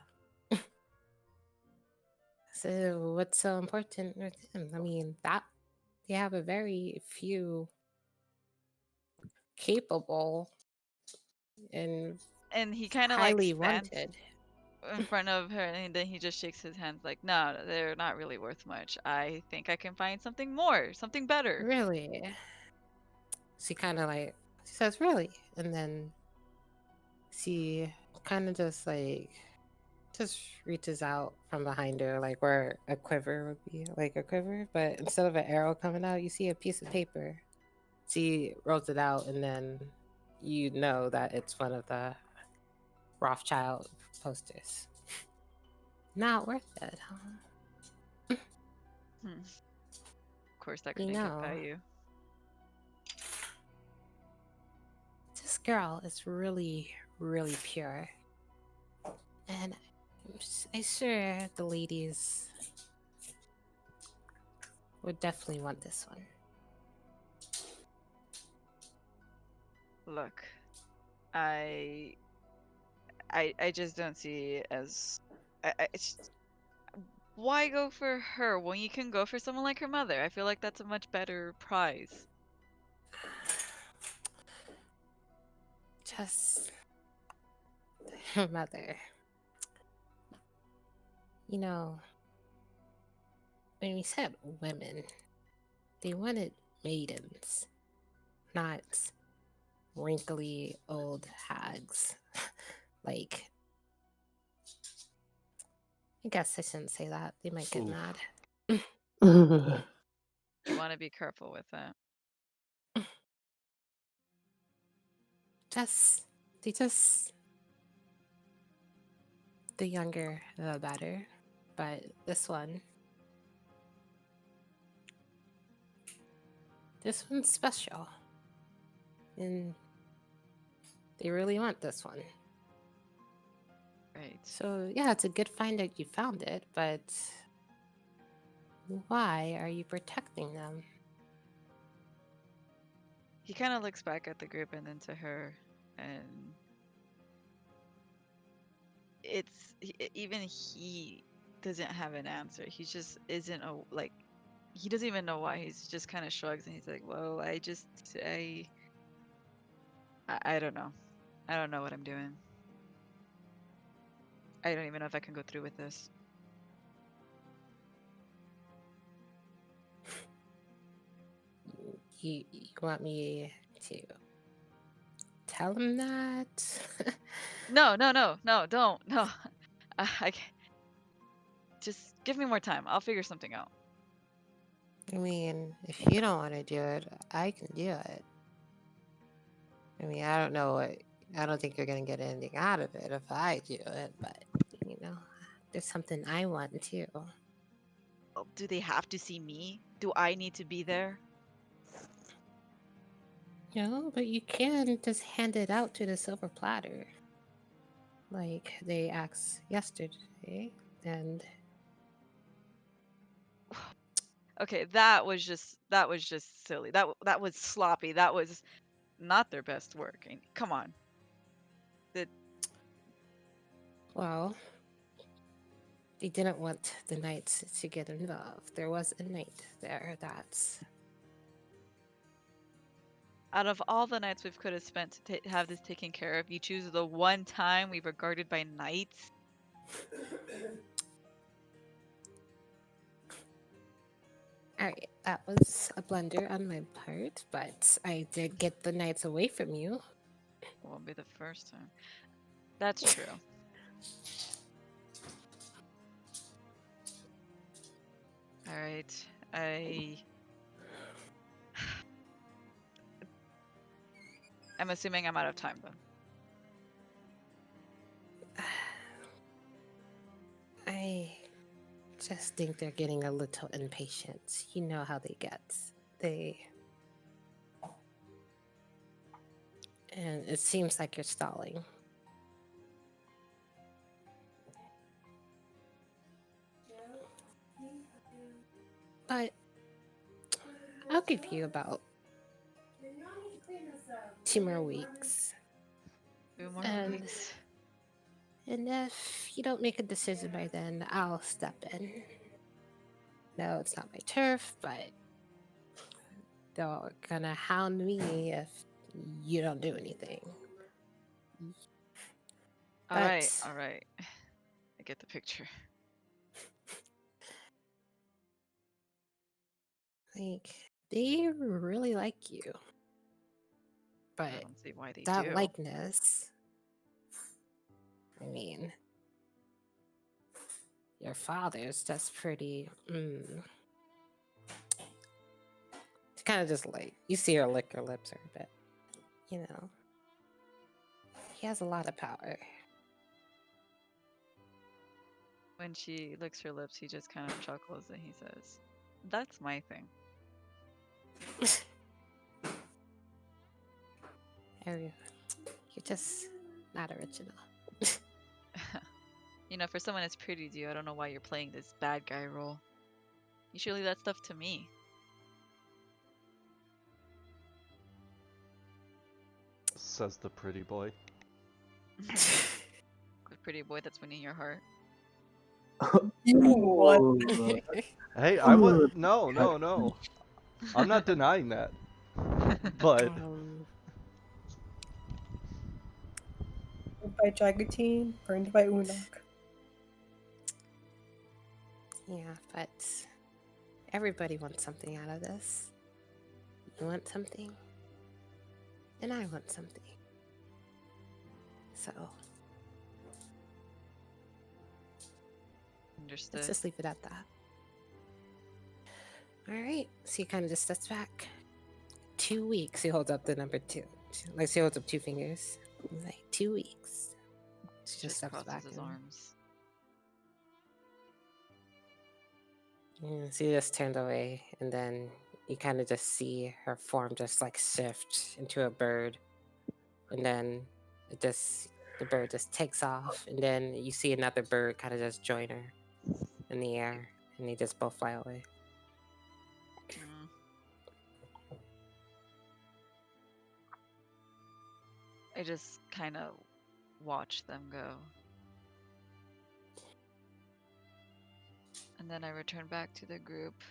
So what's so important with him? I mean, that they have a very few capable and And he kind of like highly stands wanted. in front of her, and then he just shakes his hands like, no, they're not really worth much. I think I can find something more, something better. Really? She kind of like she says, "Really?" And then she kind of just reaches out from behind her, like where a quiver would be, like a quiver, but instead of an arrow coming out, you see a piece of paper. She rolls it out, and then you know that it's one of the Rothschild posters. Not worth it, huh? Hmm. Of course, that You couldn't get by know, you. this girl is really, really pure. And I'm sure the ladies would definitely want this one. Look, I just don't see it as why go for her when you can go for someone like her mother? I feel like that's a much better prize. Just her mother. You know, when we said women, they wanted maidens, not wrinkly old hags. Like, I guess I shouldn't say that. They might get Oof. mad. You want to be careful with that. They just, the younger the better. But this one's special. And they really want this one. Right. So, yeah, it's a good find that you found it, but why are you protecting them? He kind of looks back at the group and then to her, and even he doesn't have an answer. He just isn't like he doesn't even know why. He's just kind of shrugs and he's like, "Well, I don't know. I don't know what I'm doing. I don't even know if I can go through with this." You want me to tell him that? No, no, no, no, don't. No. I just give me more time. I'll figure something out. I mean, if you don't want to do it, I can do it. I mean, I don't know what. I don't think you're gonna get anything out of it if I do it, but you know, there's something I want too. Well, do they have to see me? Do I need to be there? No, but you can just hand it out to the silver platter, like they asked yesterday, and Okay, that was just silly. That was sloppy. That was not their best work. Come on. The well, they didn't want the knights to get involved. There was a knight there that's Out of all the nights we could have spent to have this taken care of, you choose the one time we were guarded by knights. Alright, that was a blunder on my part, but I did get the knights away from you. Won't be the first time. That's true. All right. I'm assuming I'm out of time then. I just think they're getting a little impatient. You know how they get. And it seems like you're stalling. But I'll give you about 2 more weeks. 2 more And weeks. and if you don't make a decision by then, I'll step in. No, it's not my turf, but they're gonna hound me if you don't do anything. All right, But all right. I get the picture. like they really like you. I But don't see why they that do. likeness, I mean, your father's just pretty. It's kind of just like you see her lick her lips a bit. You know, he has a lot of power. When she licks her lips, he just kind of chuckles and he says, "That's my thing." You're just not original. You know, for someone as pretty as you, I don't know why you're playing this bad guy role. You should leave that stuff to me. Says the pretty boy. The pretty boy that's winning your heart. What? Ooh. Hey, I would no. I'm not denying that. But By Dragotine, burned by Unok. Yeah, but everybody wants something out of this. You want something, and I want something. So Understood. let's just leave it at that. All right. So he kind of just steps back. 2 weeks. He holds up the number 2. Like she holds up 2 fingers. He's like 2 weeks. She just steps crosses back. his arms. So he just turned away, and then you kind of just see her form just like shift into a bird, and then the bird just takes off, and then you see another bird kind of just join her in the air, and they just both fly away. Mm. I just kind of watch them go. And then I return back to the group,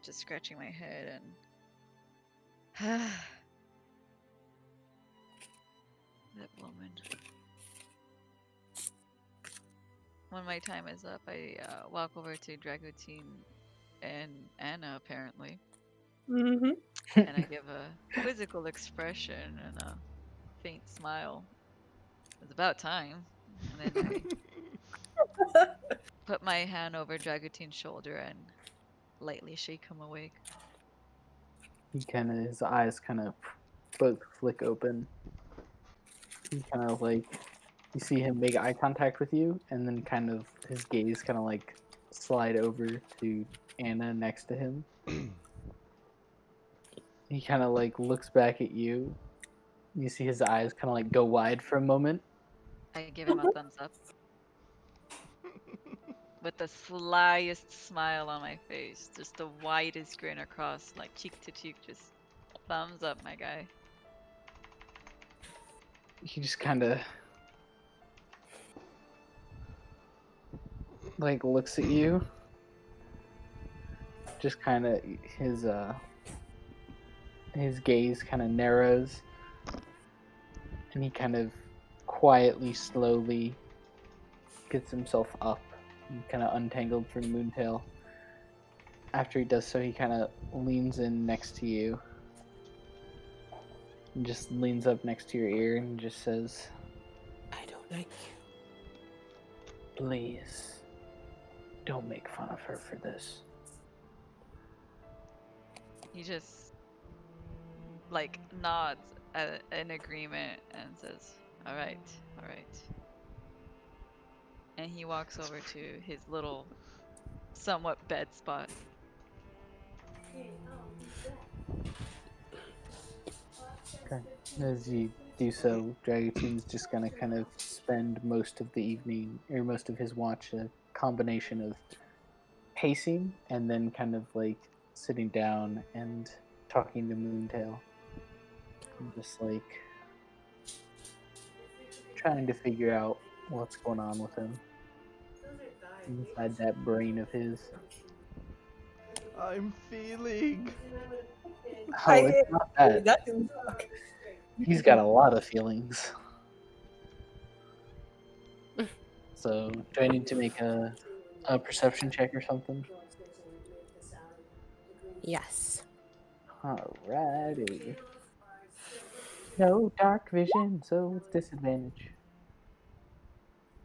just scratching my head and that woman. When my time is up, I walk over to Dragotine and Anna, apparently, Mm-hmm. and I give a quizzical expression and a faint smile. It's about time. And then I put my hand over Dragotine's shoulder and lightly shake him awake. He kind of, his eyes kind of both flick open. He kind of like, you see him make eye contact with you, and then kind of his gaze kind of like slide over to Anna next to him. He kind of like looks back at you. You see his eyes kind of like go wide for a moment. I give him a thumbs up with the slyest smile on my face, just the widest grin across, like cheek to cheek, just thumbs up, my guy. He just kind of like looks at you. Just kind of his gaze kind of narrows, and he kind of quietly, slowly gets himself up and kind of untangled from Moontail. After he does so, he kind of leans in next to you and just leans up next to your ear and just says, I don't like you. "Please, don't make fun of her for this." He just like nods in agreement and says, "All right, all right." And he walks over to his little, somewhat bed spot. Okay. As you do so, Dragotine's just gonna kind of spend most of the evening, or most of his watch, a combination of pacing and then kind of like sitting down and talking to Moontail. I'm just like trying to figure out what's going on with him inside that brain of his. I'm feeling. Oh, it's not that. That didn't suck. He's got a lot of feelings. So, do I need to make a perception check or something? Yes. Alrighty. No dark vision, so it's disadvantage.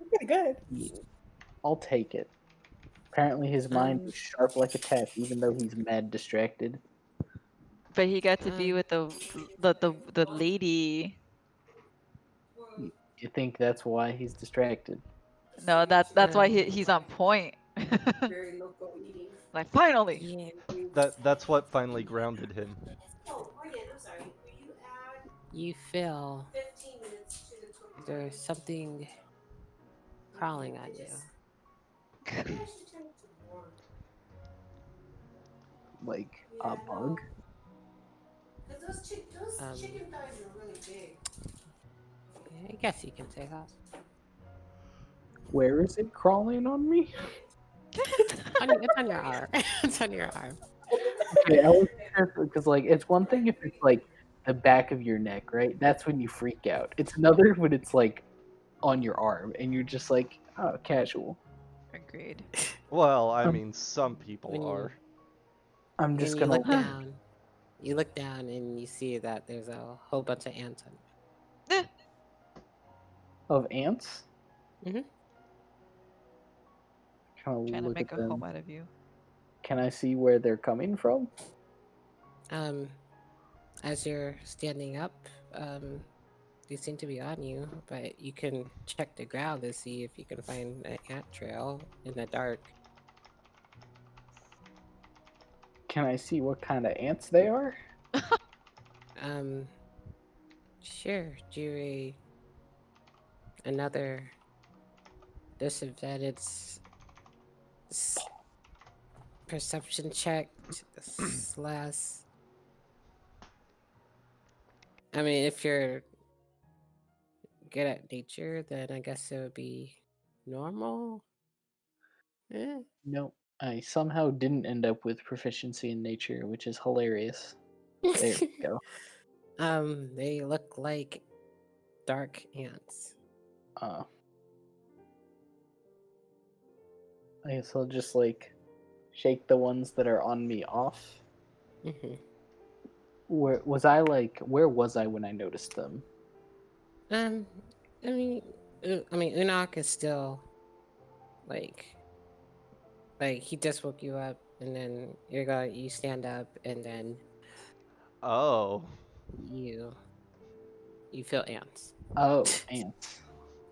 Pretty good. Yeah, I'll take it. Apparently, his mind Um, is sharp like a tack, even though he's mad distracted. But he got to be um, with the lady. You think that's why he's distracted? No, that's why um, he's on point. Like finally. yeah. That's what finally grounded him. You feel there's something crawling on you. Like a bug? Um, I guess you can say that. Where is it crawling on me? It's on your arm. It's on your arm. Okay, I was because like it's one thing if it's like the back of your neck, right? That's when you freak out. It's another when it's like on your arm and you're just like, oh, casual. Agreed. Well, I Um, mean, some people When you are. I'm when just you gonna look down, and you see that there's a whole bunch of ants on Eh, of ants. you. Kind of Trying to look make at a home them. out of you. Can I see where they're coming from? As you're standing up, they seem to be on you, but you can check the ground to see if you can find an ant trail in the dark. Can I see what kind of ants they are? Um, sure. Do another disadvantage s- perception check slash. I mean, if you're good at nature, then I guess it would be normal. Eh. No, I somehow didn't end up with proficiency in nature, which is hilarious. There we go. They look like dark ants. Uh, I guess I'll just like shake the ones that are on me off. Hmm. Where was I like? Where was I when I noticed them? Um, I mean, Unok is still like he just woke you up, and then you stand up, and then Oh. you you feel ants. Oh, ants. See,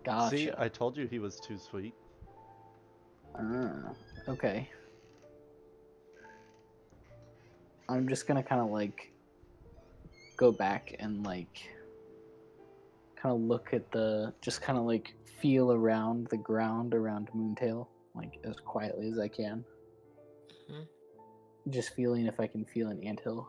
Gotcha. I told you he was too sweet. Okay. I'm just gonna kind of like go back and like kind of look at just kind of like feel around the ground around Moontail, like as quietly as I can. Mhm. Just feeling if I can feel an anthill.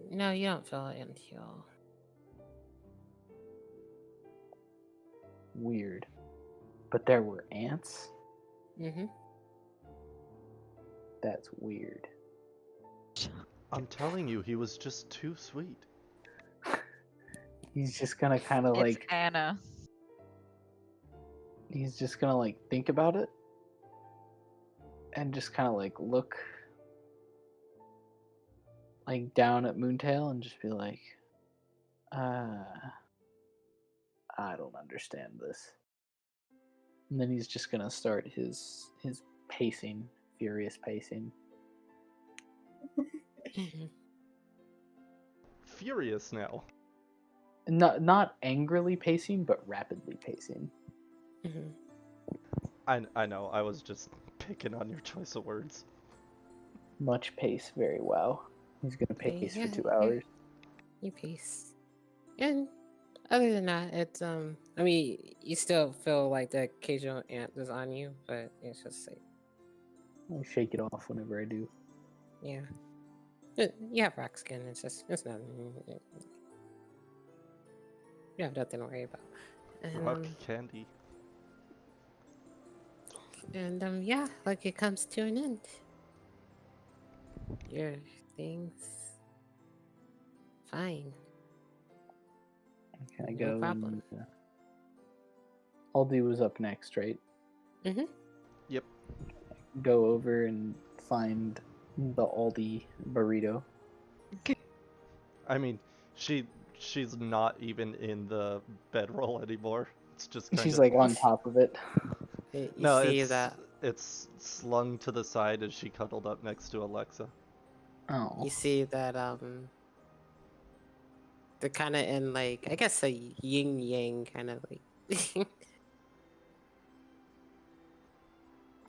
No, you don't feel it until. Weird. But there were ants? Mm-hmm. That's weird. I'm telling you, he was just too sweet. He's just gonna kind of It's like, Anna. he's just gonna like think about it and just kind of like look like down at Moontail and just be like, uh, I don't understand this. And then he's just gonna start his pacing, furious pacing. Mm-hmm. Furious now. Not angrily pacing, but rapidly pacing. Mm-hmm. I know, I was just picking on your choice of words. much pace very well. He's gonna Okay, pace for yeah, 2 hours. you pace. And other than that, it's I mean, you still feel like the occasional ant is on you, but it's just like, I shake it off whenever I do. yeah. You have rock skin. It's nothing. You have nothing to worry about. Rock candy. And yeah, like it comes to an end. Your things fine. Can I No go problem. and Aldi was up next, right? Mm-hmm. Yep. Go over and find the Aldi burrito. I mean, she's not even in the bedroll anymore. It's just kind She's of like on top of it. You no, see that it's slung to the side as she cuddled up next to Alexa. Oh, you see that they're kind of in like, I guess, a yin yang kind of like.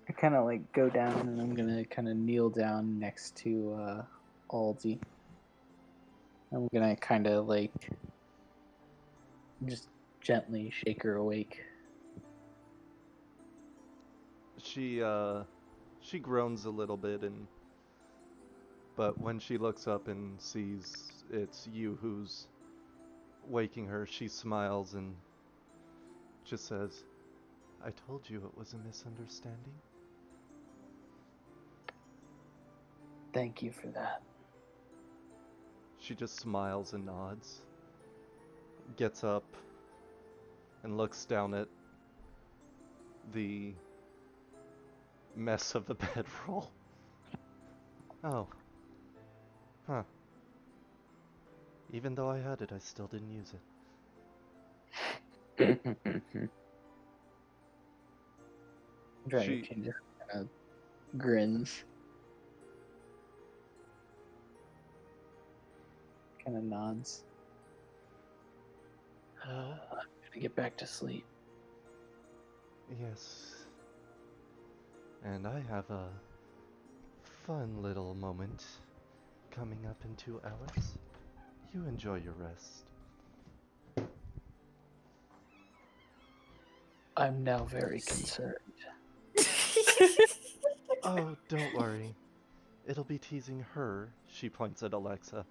I kind of like go down and I'm gonna kind of kneel down next to Aldi. I'm gonna kind of like just gently shake her awake. She groans a little bit, but when she looks up and sees it's you who's waking her, she smiles and just says, "I told you it was a misunderstanding." Thank you for that. She just smiles and nods, gets up, and looks down at the mess of the bedroll. Oh. Huh. Even though I had it, I still didn't use it. Dragon King just kind of grins. Kind of nods. Well, I'm gonna get back to sleep. yes. And I have a fun little moment coming up in 2 hours. You enjoy your rest. I'm now very concerned. Oh, don't worry. It'll be teasing her, she points at Alexa,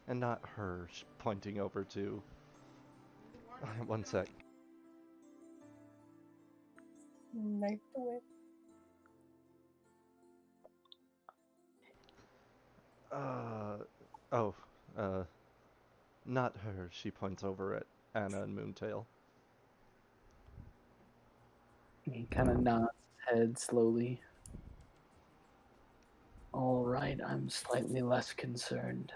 and not her pointing over to... One sec. Knife away. Oh, uh, not her, she points over at Anna and Moontail. He kind of nods his head slowly. All right, I'm slightly less concerned.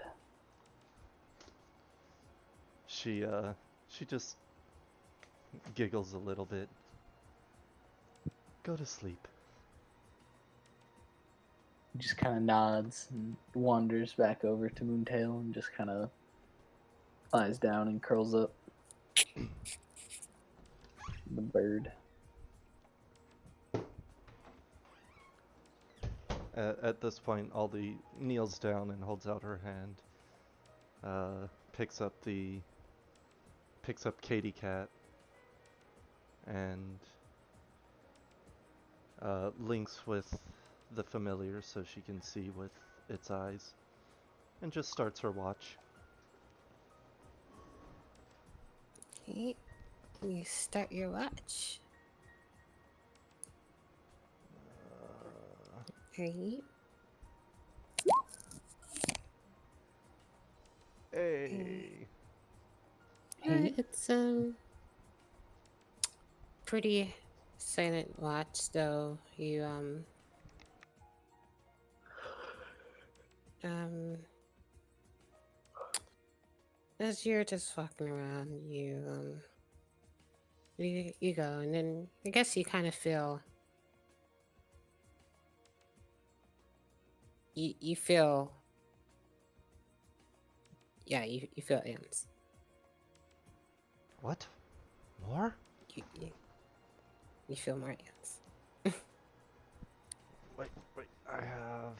She just giggles a little bit. Go to sleep. He just kind of nods and wanders back over to Moontail and just kind of lies down and curls up. The bird. At this point, Aldi kneels down and holds out her hand. Picks up Katie Cat and links with the familiar so she can see with its eyes, and just starts her watch. Okay, you start your watch. Okay. Hey. Hey, it's pretty silent watch though. You as you're just walking around, you go, and then I guess you kind of feel you feel, yeah, you feel ants. What? More? You feel more ants. Wait, I have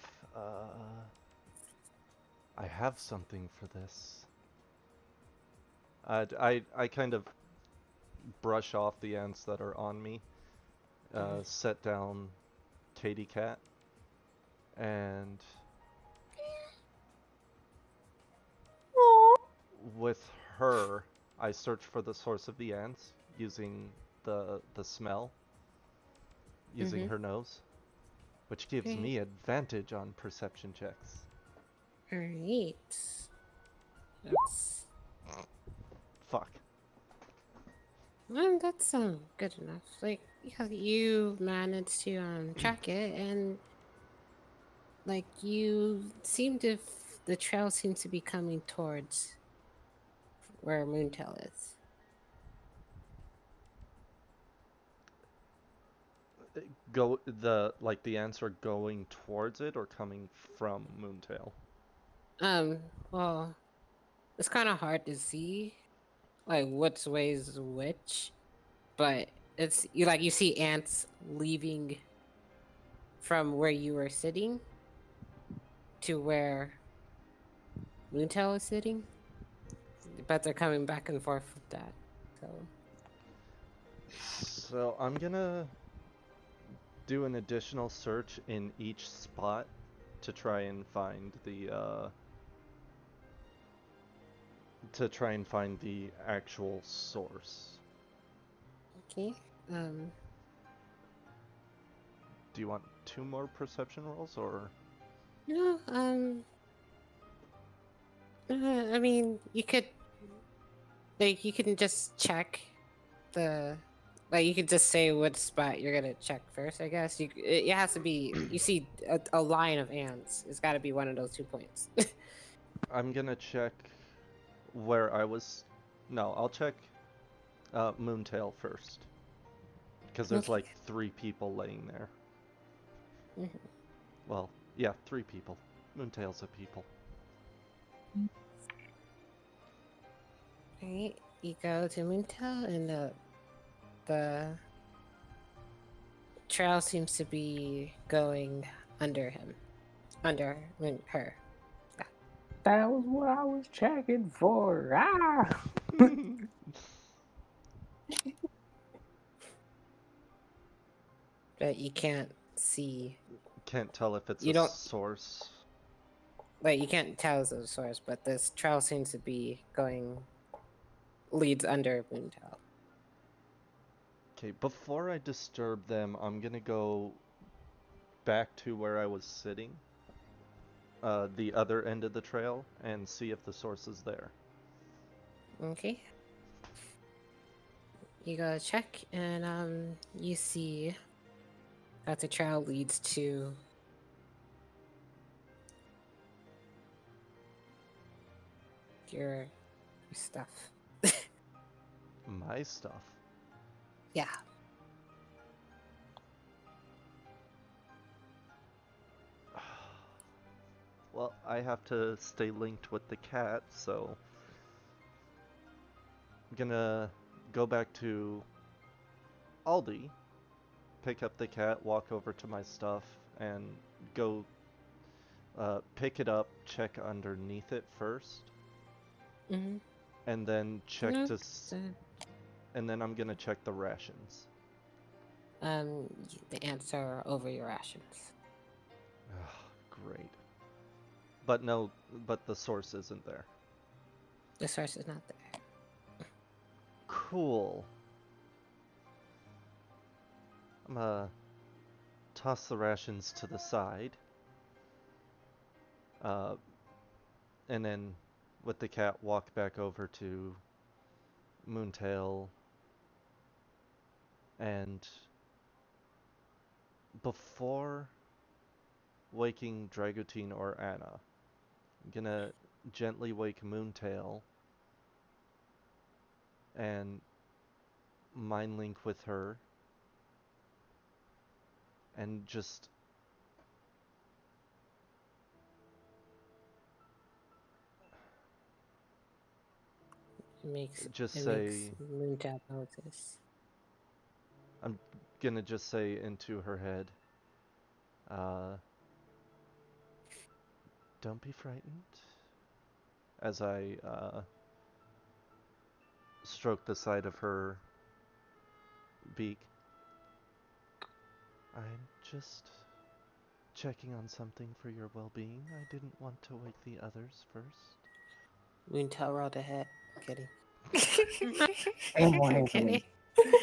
I have something for this. I kind of brush off the ants that are on me, set down Katie Cat, and with her, I search for the source of the ants using the smell, using her nose, which gives Okay. me advantage on perception checks. Alright. That's Fuck. that's good enough. Like you managed to track it, and like the trail seems to be coming towards where Moontail is. The ants are going towards it or coming from Moontail? Well, it's kind of hard to see like which way is which, but you see ants leaving from where you were sitting to where Moontail is sitting, but they're coming back and forth with that. So I'm gonna do an additional search in each spot to try and find the actual source. Okay. Do you want 2 more perception rolls or? No. I mean, you can just check the. Like you could just say what spot you're gonna check first. I guess it has to be. You see a line of ants. It's got to be one of those 2 points. I'm gonna check where I was. No, I'll check Moontail first. Because there's Okay. like 3 people laying there. Mhm. Well, yeah, 3 people. Moontail's a people. Alright, you go to Moontail, and the trail seems to be going under him, her. That was what I was checking for. Ah! But you can't see. Can't tell if it's You a don't source. like you can't tell as a source, but this trail seems to be leads under Moontail. Okay, before I disturb them, I'm gonna go back to where I was sitting, the other end of the trail, and see if the source is there. Okay. You go check, and you see that the trail leads to your stuff. My stuff. Yeah. Well, I have to stay linked with the cat, so I'm gonna go back to Aldi, pick up the cat, walk over to my stuff, and go pick it up, check underneath it first, Mm-hmm. and then check No, and then I'm gonna check the rations. the ants are over your rations. Great. But no, but the source isn't there. The source is not there. Cool. I'm gonna toss the rations to the side. And then with the cat walk back over to Moontail, and before waking Dragotine or Anna, I'm gonna gently wake Moontail and mind link with her and just It makes say, Moontail notice. I'm gonna just say into her head, don't be frightened. As I stroke the side of her beak. I'm just checking on something for your well-being. I didn't want to wake the others first. Moontail rolled ahead. Kidding. Animal I'm handling. kidding.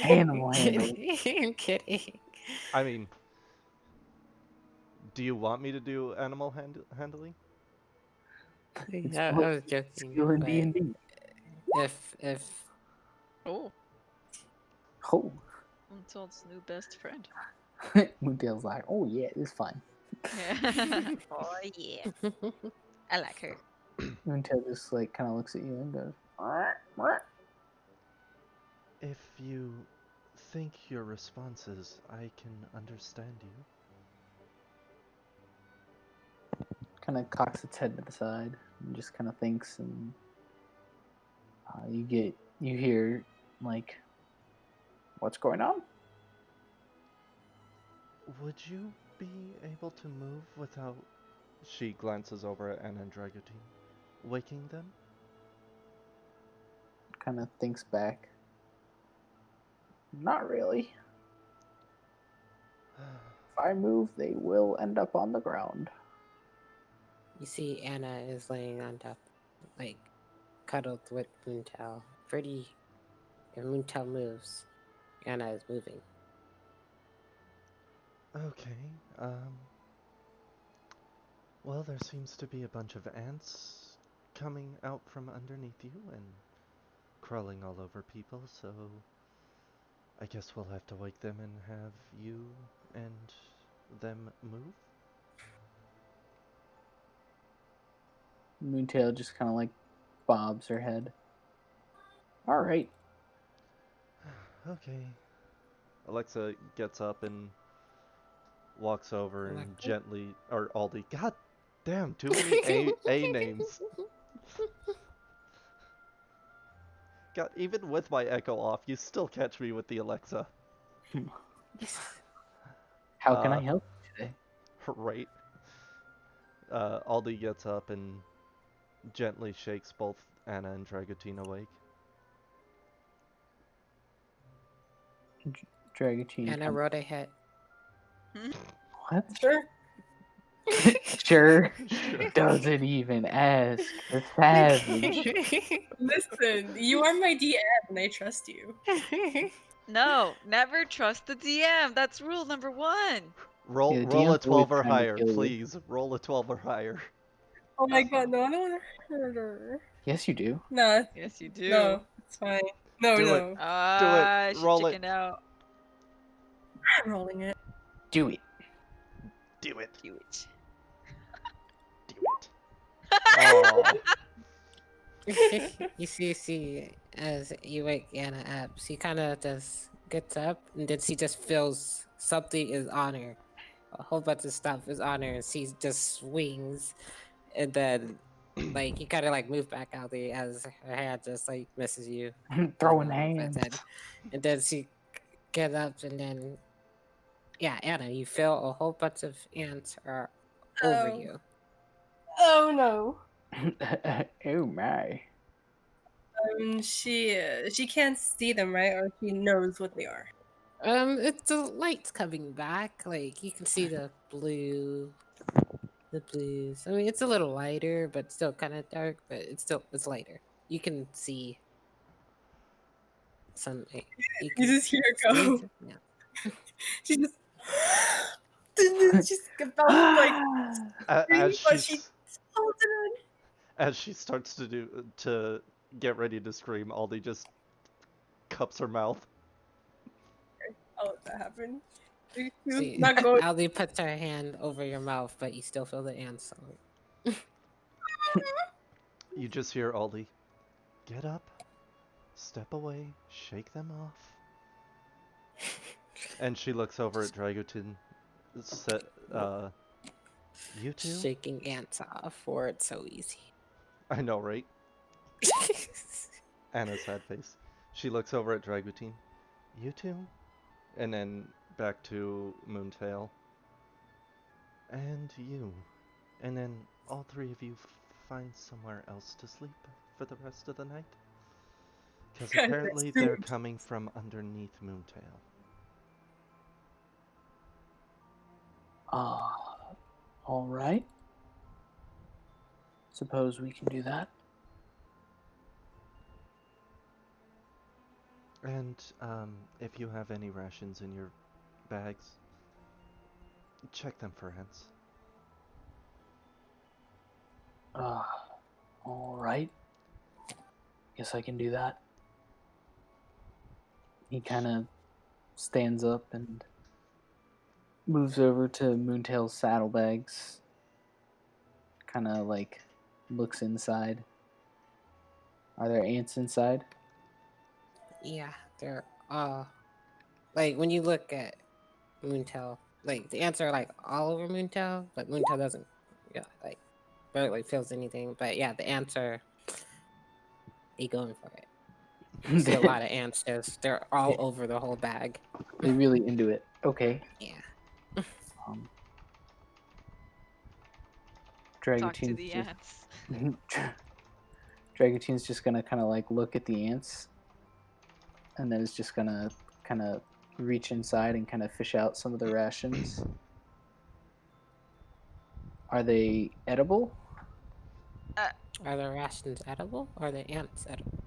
Animal handling. I'm kidding. I mean, do you want me to do animal handling? It's I what was joking, skill in but D&D. if Oh, Oh. Until's new best friend. Moontail's like, oh yeah, it's fine. Yeah. Oh yeah, I like her. Moontail just like kind of looks at you and goes, "What?" If you think your responses, I can understand you. Kind of cocks its head to the side and just kind of thinks, and you hear like, what's going on? Would you be able to move without... She glances over at Anna and Dragotine. Waking them? Kind of thinks back. Not really. If I move, they will end up on the ground. you see Anna is laying on top, like cuddled with Moontail. Pretty. If Moontail moves, Anna is moving. Okay, well, there seems to be a bunch of ants coming out from underneath you and crawling all over people, so I guess we'll have to wake them and have you and them move. Moontail just kind of like bobs her head. All right. Okay. Alexa gets up and walks over and Alexa? gently, or Aldi, god damn, too many A names. God, even with my echo off, you still catch me with the Alexa. How can I help you today? Right. Aldi gets up and gently shakes both Anna and Dragotine awake. Dragotine. Anna rolled ahead. What? Sure. Sure. Sure. Doesn't even ask. The savage. Listen, you are my DM and I trust you. No, never trust the DM. That's rule number 1. Roll Yeah, the roll a DM's always 12 or trying to higher, kill you. please. Roll a 12 or higher. Oh my god, no, I don't want to hurt her. Yes, you do. No, Yes, you do. no, it's fine. No, Do it. no. Do it. She Roll it. chickened out. I'm rolling it. Do it. Do it. Do it. Do it. Oh. you see, as you wake Anna up, she kind of just gets up, and then she just feels something is on her. A whole bunch of stuff is on her, and she just swings, and then like you kind of like move back out there as her hand just like misses you. Throwing But hands. then she get up, and then yeah, Anna, you feel a whole bunch of ants are over Oh. you. Oh no. Oh my. She can't see them, right? Or she knows what they are. It's the light's coming back. Like you can see the blues. I mean, it's a little lighter, but still kind of dark. But it's lighter. You can see some. You You can just hear her see. go. Yeah. She just she's about to like scream, As but she she's holds it in. as she starts to get ready to scream, Aldi just cups her mouth. I'll let that happen. She's See, not going. Aldi puts her hand over your mouth, but you still feel the ants. You just hear Aldi, get up, step away, shake them off. And she looks over at Dragotine. You two? Shaking ants off, or it's so easy. I know, right? Anna's sad face. She looks over at Dragotine. You two? And then back to Moontail. And you. And then all three of you find somewhere else to sleep for the rest of the night? Because apparently they're coming from underneath Moontail. All right. Suppose we can do that. And if you have any rations in your bags, check them for ants. All right. Guess I can do that. He kind of stands up and moves over to Moontail's saddlebags. Kind of like looks inside. Are there ants inside? Yeah, they're like when you look at Moontail, like the ants are like all over Moontail, but Moontail doesn't, like barely feels anything. But yeah, the ants are they going for it. You see a lot of ants just they're all over the whole bag. They're really into it. Okay. Yeah. Um, Talk to Dragatune's the just ants. Dragatune's just gonna kind of like look at the ants, and then is just gonna kind of reach inside and kind of fish out some of the rations. Are they edible? Are the rations edible? Or are the ants edible?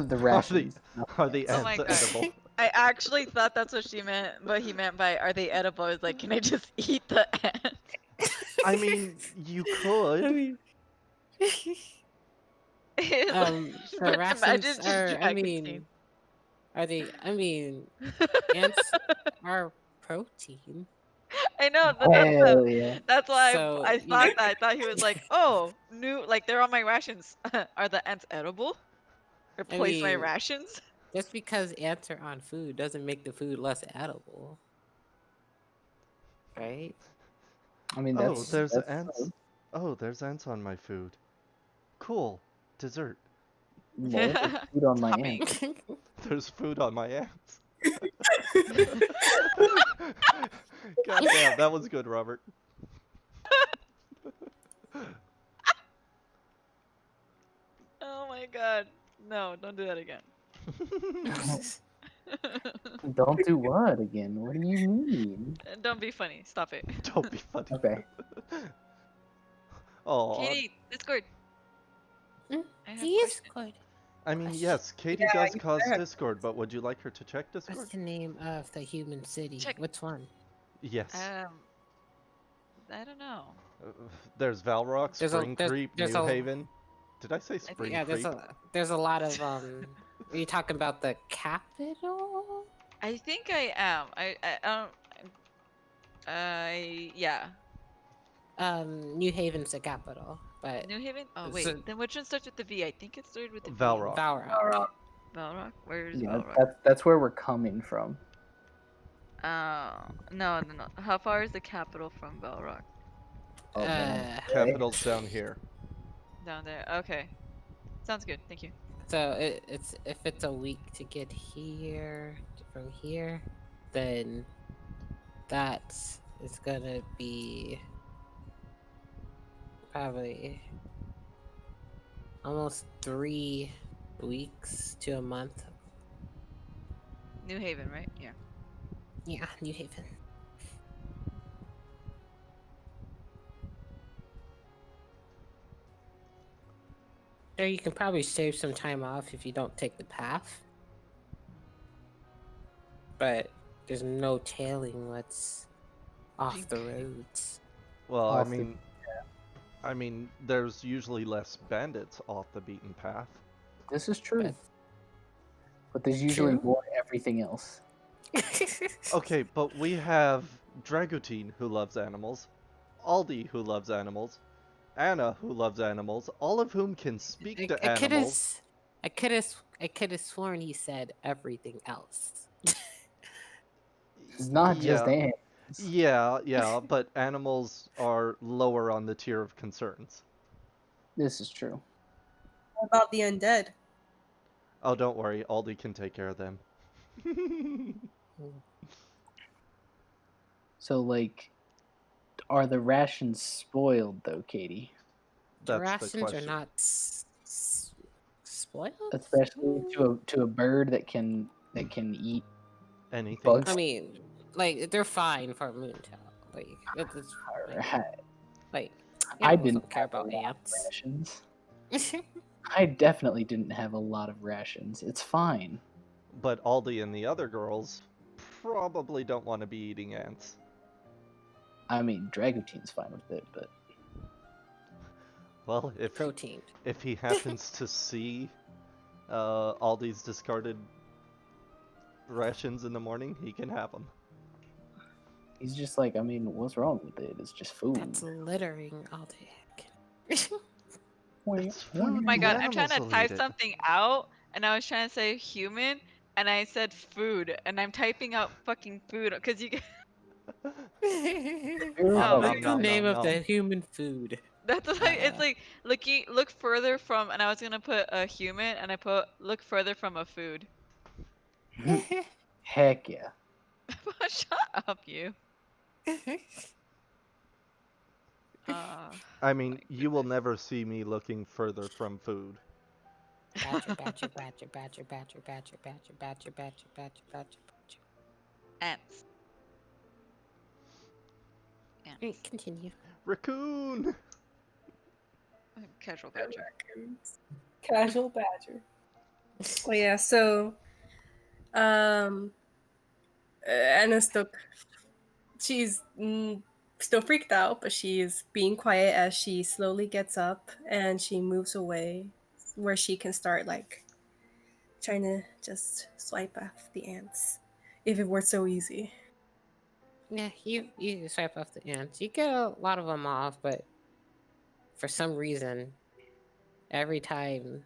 The rations. Are the Oh my ants god. edible? I actually thought that's what she meant, but he meant by are they edible? I was like, can I just eat the ant? I mean, you could. The But imagine rations just are. dragon Are they? Ants are protein. I know, but Hell yeah! that's why So I thought that. I thought he was like, oh, new, like they're on my rations. Are the ants edible? I Replace my mean, rations? just because ants are on food doesn't make the food less edible, right? I mean, Oh, there's that's ants. Oh, there's ants on my food. Cool. Dessert. lol. There's food on my Topping. ants. There's food on my ants. God damn, that was good, Robert. Oh my god. No, don't do that again. Don't do what again? What do you mean? Don't be funny. Stop it. Don't be funny. Okay. Oh, Katie, Discord. I have Discord. I mean, yes, Katie Yeah, does you cause better. Discord, but would you like her to check Discord? What's the name of the human city? Check. Which one? Yes. I don't know. There's Valrock, There's a- Spring there's- Creep, there's New a- Haven. Did I say Spring Yeah, Creep? there's a lot of Are you talking about the capital? I think I am. Yeah. New Haven's the capital, but New Haven? Oh, wait. So- Then which one starts with the V? I think it started with the V. Valrock. Valrock. Valrock? Where's Yeah, Valrock? that's where we're coming from. No. How far is the capital from Valrock? Capital's down here. Down there. Okay. Sounds good. Thank you. So it's if it's a week to get here from here, then that is gonna be probably almost 3 weeks to a month. New Haven, right? Yeah. Yeah, New Haven. There, you can probably save some time off if you don't take the path. But there's no telling what's off the roads. Well, Off the- I mean, there's usually less bandits off the beaten path. This is true. But- But there's usually True. more everything else. Okay, but we have Dragutine, who loves animals, Aldi, who loves animals, Anna, who loves animals, all of whom can speak to animals. I could have sworn he said everything else. It's not just Yeah. ants. Yeah, but animals are lower on the tier of concerns. This is true. What about the undead? Oh, don't worry, Aldi can take care of them. So, like, Are the rations spoiled though, Katie? The That's the rations are question. not spoiled. Especially to a bird that can eat Anything? bugs. I mean, like they're fine for Moontail. Like it's like, Alright. like I animals didn't don't care have a about lot of ants. rations. I definitely didn't have a lot of rations. It's fine. But Aldi and the other girls probably don't want to be eating ants. I mean, Dragoutine's fine with it, but Well, Protein. if he happens to see Aldi's discarded rations in the morning, he can have them. he's just like, I mean, what's wrong with it? It's just food. That's littering all day. It's Oh food. my The god, I'm trying animals to will type eat it. something out, and I was trying to say human, and I said food, and I'm typing out fucking food because you. Nom Oh, nom What's the nom name nom of the nom. human food? that's like it's like look further from, and I was gonna put a human, and I put look further from a food. Heck yeah. Shut up, you. I mean, you will never see me looking further from food. Badger, badger, badger, badger, badger, badger, badger, badger, badger, badger, badger. Ants. Right, continue. Raccoon! Casual badger. Casual badger. Oh yeah, so Anna's she's still freaked out, but she's being quiet as she slowly gets up and she moves away where she can start like trying to just swipe off the ants. If it were so easy. Yeah, you swipe off the ants. You get a lot of them off, but for some reason, every time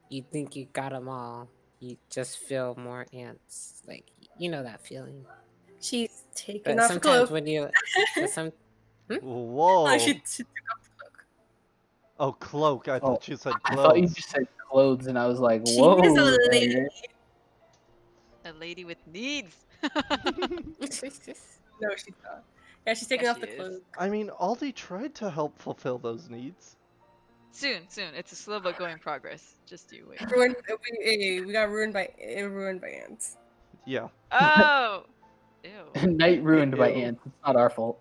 you think you got them all, you just feel more ants. Like you know that feeling. She's taking But off the sometimes cloak. when you, but some Whoa! she took off the cloak. Oh, cloak. I Oh, thought you said I thought you clothes. just said clothes, and I was like, She is whoa, a lady. Dagger. A lady with needs. No, she's not. Yeah, she's taking Yeah, off she the is. cloak. I mean, Aldi tried to help fulfill those needs. Soon. It's a slow but going progress. Just you wait. We got ruined by ants. Yeah. Oh. Ew. Night ruined by Ew. ants. It's not our fault.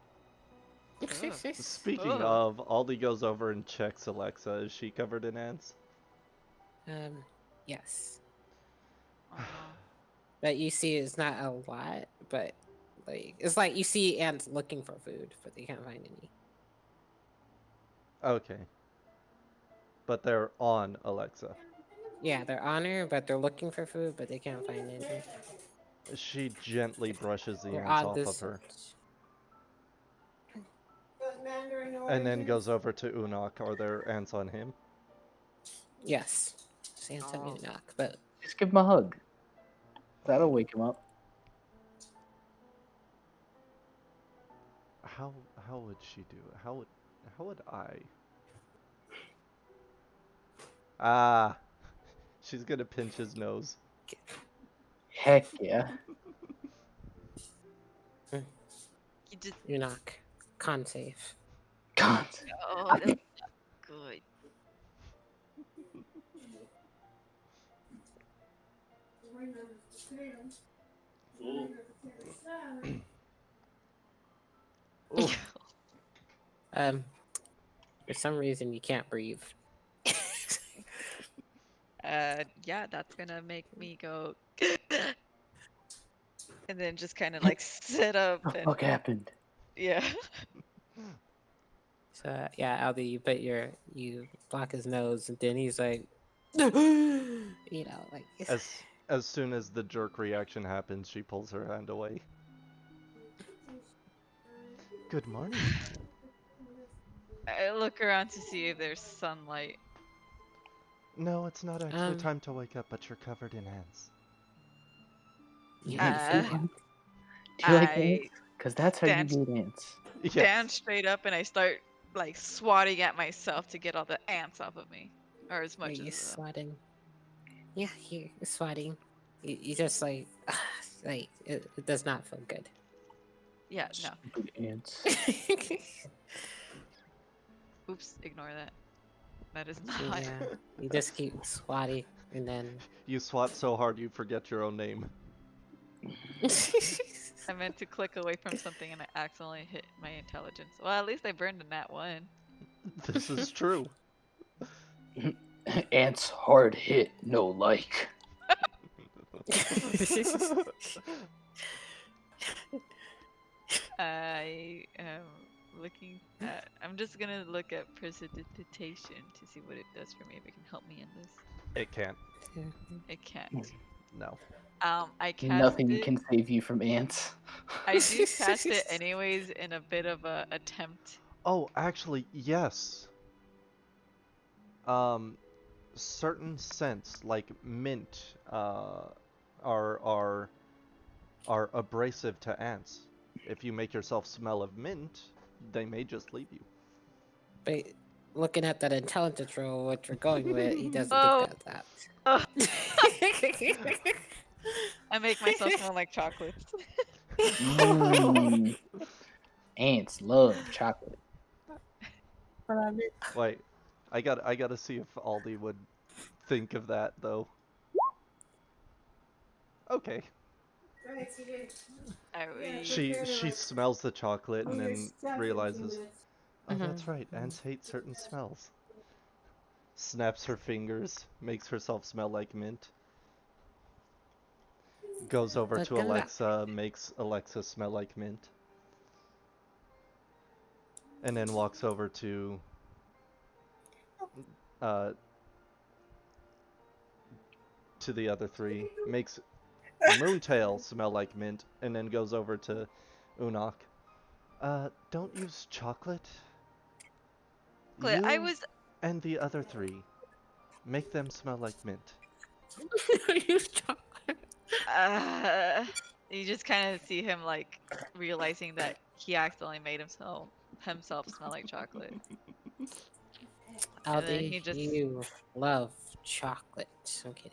Ugh. Speaking Ugh. of, Aldi goes over and checks Alexa. Is she covered in ants? Yes. Oh no. But you see, it's not a lot, but like it's like you see ants looking for food, but they can't find any. Okay. But they're on Alexa. Yeah, they're on her, but they're looking for food, but they can't find any. She gently brushes the They're ants on off of this. her. Mandarin And then oranges. goes over to Unok. Are there ants on him? Yes, Santa Oh. Munok, but Just give him a hug. That'll wake him up. How would she do it? How would I? Ah, she's gonna pinch his nose. Heck yeah. You just. Munok, con safe. God. Oh, I that's mean, good. Ooh, For some reason you can't breathe. Yeah, that's gonna make me go. And then just kind of like sit up what the and fuck happened? yeah. So yeah, Aldi, you block his nose, and then he's like, like as soon as the jerk reaction happens, she pulls her hand away. Good morning. I look around to see if there's sunlight. No, it's not actually time to wake up, but you're covered in ants. You Uh, hate food ants? Do you like I ants? Because that's how you stand get ants. stand straight up and I start like swatting at myself to get all the ants off of me, or as much you as swatting. Yeah, you're swatting. You just like it does not feel good. Yeah, no. Stupid ants. Oops, ignore that. That is So not. yeah, you just keep swatting, and then You swat so hard you forget your own name. I meant to click away from something and I accidentally hit my intelligence. Well, at least I burned a nat 1. This is true. Ants hard hit, no like. I am looking at. I'm just gonna look at precipitation to see what it does for me. If it can help me in this. It can't. It can't. No. I cast Nothing it. can save you from ants. I do cast it anyways in a bit of a attempt. Oh, actually, yes. Certain scents like mint are abrasive to ants. If you make yourself smell of mint, they may just leave you. but looking at that intelligence roll, what you're going with, he doesn't Oh. think that. Oh, I make myself smell like chocolate. Mm, ants love chocolate. Wait, I gotta see if Aldi would think of that though. Okay. Alright, CJ. She smells the chocolate and then realizes, oh, Mhm. that's right, ants hate certain smells. Snaps her fingers, makes herself smell like mint. Goes over But to good luck. Alexa, makes Alexa smell like mint. And then walks over uh to the other three, makes Moontail smell like mint, and then goes over to Unok. Don't use chocolate. I You was. and the other three, make them smell like mint. Use chocolate. You just kind of see him like realizing that he accidentally made himself smell like chocolate, and then Aldi, he just. you love chocolate. I'm kidding.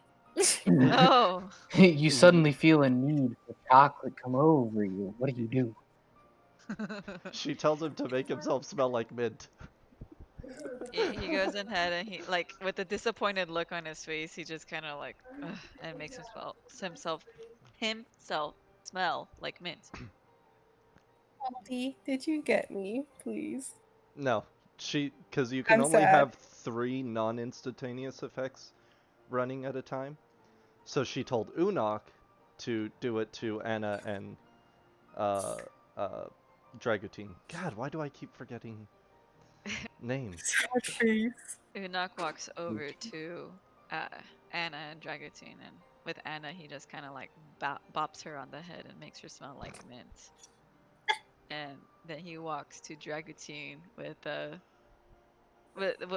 Oh. You suddenly feel a need for chocolate come over you. What do? She tells him to make himself smell like mint. He goes ahead and he like with a disappointed look on his face, he just kind of like ugh, and makes himself smell like mint. Aldi, did you get me, please? No, because you can I'm only sad. have 3 non-instantaneous effects running at a time. So she told Unok to do it to Anna and uh, uh, Dragutine. God, why do I keep forgetting names? Sad face. Unak walks over to uh, Anna and Dragotine, and with Anna, he just kind of like bops her on the head and makes her smell like mint. And then he walks to Dragutine with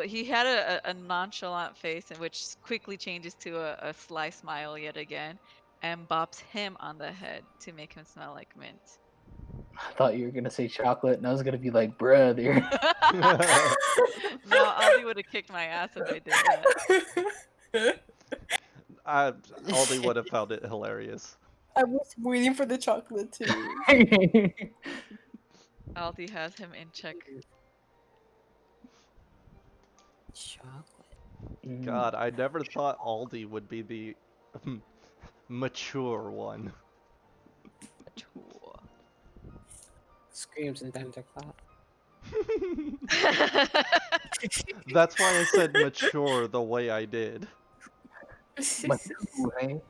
he had a nonchalant face, and which quickly changes to a sly smile yet again, and bops him on the head to make him smell like mint. I thought you were gonna say chocolate, and I was gonna be like, brother. No, Aldi would have kicked my ass if I did that. Aldi would have found it hilarious. I was waiting for the chocolate too. Aldi has him in check. Chocolate. God, I never thought Aldi would be the mature one. Screams and thunderclap. That's why I said mature the way I did. Mature.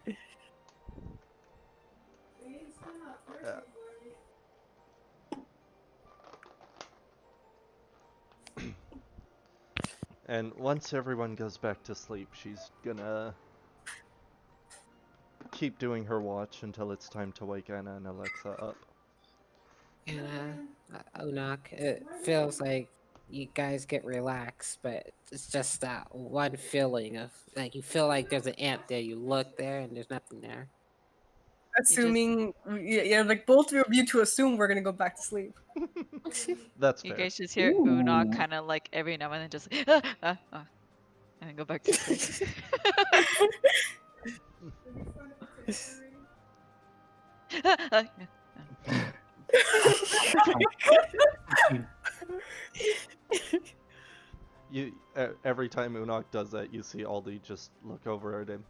Yeah. And once everyone goes back to sleep, she's gonna keep doing her watch until it's time to wake Anna and Alexa up. And Onak, it feels like you guys get relaxed, but it's just that one feeling of like you feel like there's an ant there. You look there and there's nothing there. Assuming, yeah, like both of you to assume we're gonna go back to sleep. That's You fair. guys just hear Unog kind of like every now and then just and then go back to sleep. Every time Unok does that, you see Aldi just look over at him.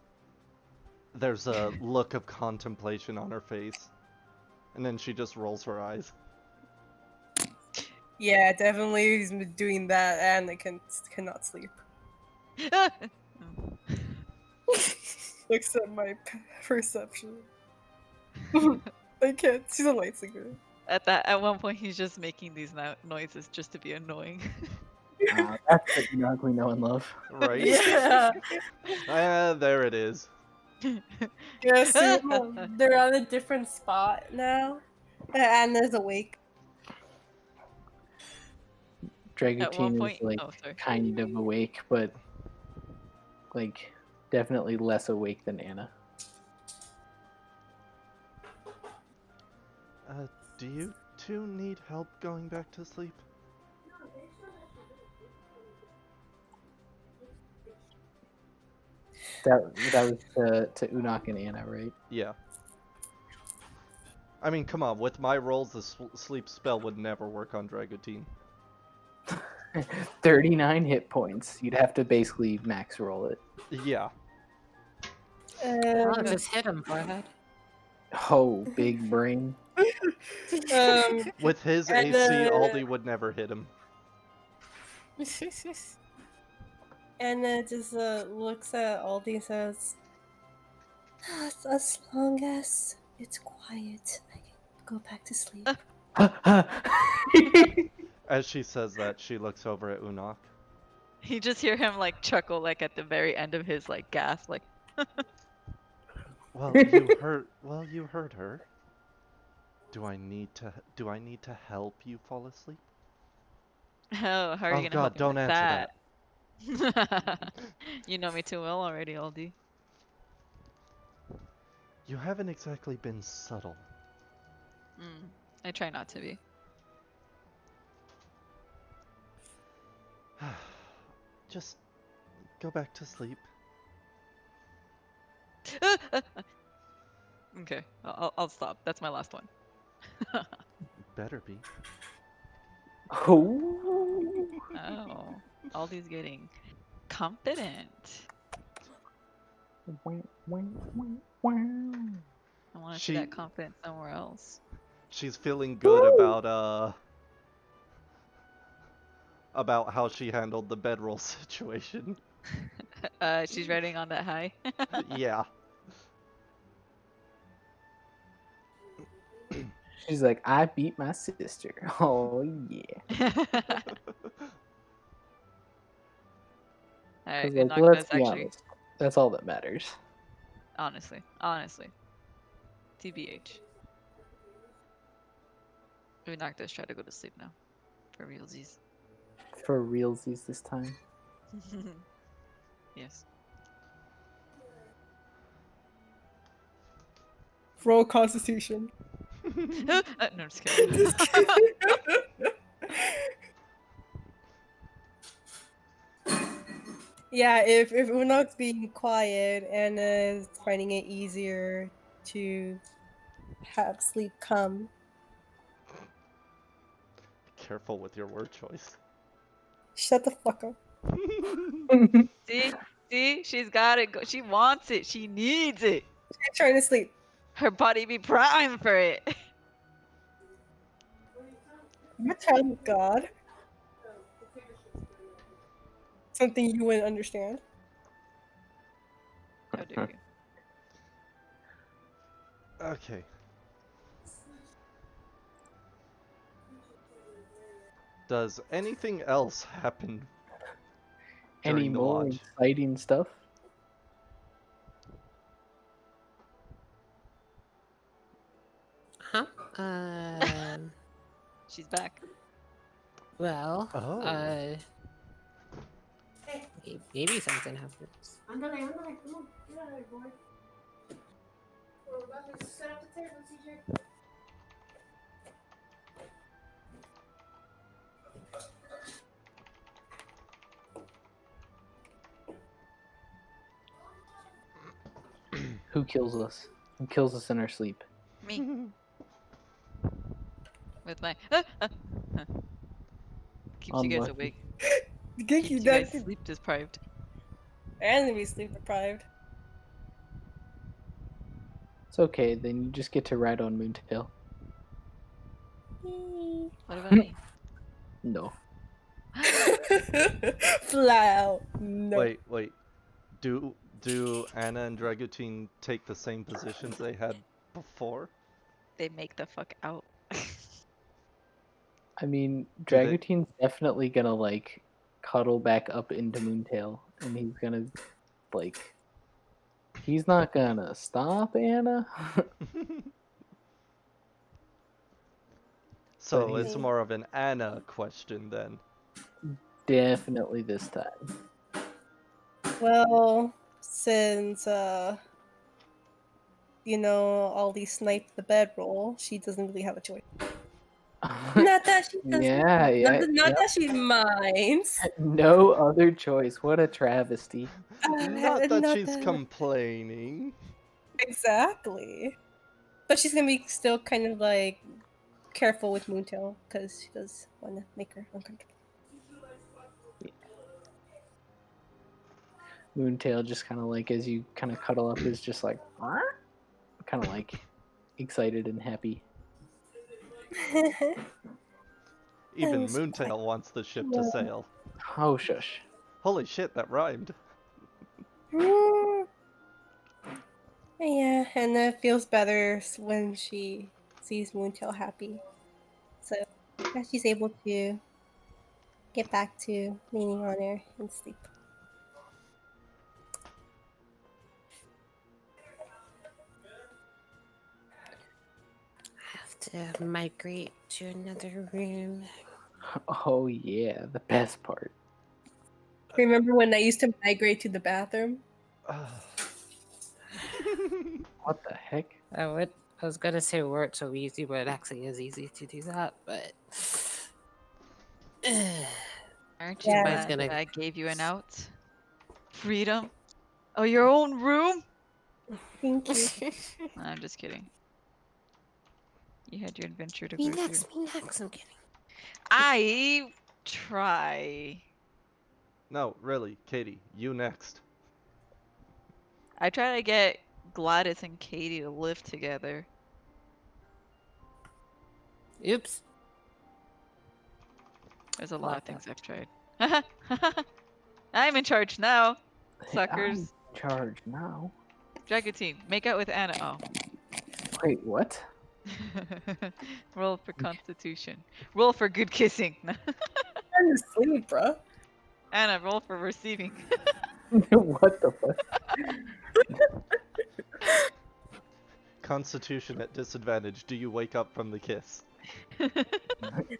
There's a look of contemplation on her face, and then she just rolls her eyes. Yeah, definitely he's been doing that and they cannot sleep. Except my perception. I can't. She's a light sleeper. At one point, he's just making these noises just to be annoying. That's the Enoch we know and love. Right? Yeah. There it is. Yeah, see, they're on a different spot now. Anna's awake. At one Dragotine is point, like oh sorry. kind of awake, but like definitely less awake than Anna. Do you two need help going back to sleep? That was to Unok and Anna, right? Yeah. I mean, come on, with my rolls, the sleep spell would never work on Dragotine. 39 hit points. You'd have to basically max roll it. Yeah. I'll just hit him forehead. Oh, big brain. With his And, AC, Aldi would never hit him. Anna just looks at Aldi and says, as long as it's quiet, I can go back to sleep. As she says that, she looks over at Unok. You just hear him like chuckle like at the very end of his like gasp, like. Well, you heard her. Do I need to help you fall asleep? Oh, how are you gonna God, help me don't with answer that? You know me too well already, Aldi. You haven't exactly been subtle. I try not to be. Just go back to sleep. Okay, I'll stop. That's my last one. Better be. Oh. Oh, Aldi's getting confident. I want to see that confidence somewhere else. She's feeling good about how she handled the bedroll situation. She's riding on that high. Yeah. She's like, I beat my sister. Oh yeah. Alright, Like, Unok let's does be actually. honest. That's all that matters. Honestly. TBH. Unok does try to go to sleep now. For realsies. For realsies this time. Yes. Roll Constitution. No, I'm just kidding. Just kidding. Yeah, if Unok's being quiet, Anna is finding it easier to have sleep come. Careful with your word choice. Shut the fuck up. See, she's got it. She wants it. She needs it. She's trying to sleep. Her body be primed for it. I'm a child of God. Something you wouldn't understand. How dare you? Okay. Does anything else happen Any during the more watch? exciting stuff? Huh? She's back. Well, Oh. maybe something happens. Ándale, ándale, come on. Get out of there, boy. We're about to set up the table, CJ. Who kills us? Who kills us in our sleep? Me. with my keeps you guys Unlucky. awake. Genki, Keeps you guys sleep deprived. and we sleep deprived. It's okay. Then you just get to ride on Moontail. What about me? No. Fly out. No. Wait. Do Anna and Dragutine take the same positions they had before? They make the fuck out. I mean, Do they- Dragutine's definitely gonna like cuddle back up into Moontail, and he's gonna like. He's not gonna stop Anna. So But it's he's more of an Anna question then. definitely this time. Well, since Aldi sniped the bedroll, she doesn't really have a choice. Not that she doesn't. Yeah. Not that she minds. No other choice. What a travesty. Not that Not she's that. complaining. Exactly. But she's gonna be still kind of like careful with Moontail because she does want to make her uncomfortable. Moontail just kind of like, as you kind of cuddle up, is just like, kind of like excited and happy. Even was Moontail wants the ship to sail. Oh, shush. Holy shit, that rhymed. Yeah, and it feels better when she sees Moontail happy. So yeah, she's able to get back to leaning on her and sleep. I have to migrate to another room. Oh, yeah, the best part. Remember when I used to migrate to the bathroom? What the heck? I was gonna say it weren't so easy, but it actually is easy to do that. But Aren't you Yeah. glad gonna- that I gave you an out? Freedom? Oh, your own room? Thank you. I'm just kidding. You had your adventure to me go through. next. I'm kidding. I try. No, really, Katie, you next. I try to get Gladys and Katie to live together. Oops. There's a lot Love of things I've tried. I'm in charge now, I'm suckers. in charge now. Dragutine, make out with Anna. Oh. Wait, what? Roll for Constitution. Roll for good kissing. I'm asleep, bro. Anna, roll for receiving. What the fuck? Constitution at disadvantage. Do you wake up from the kiss?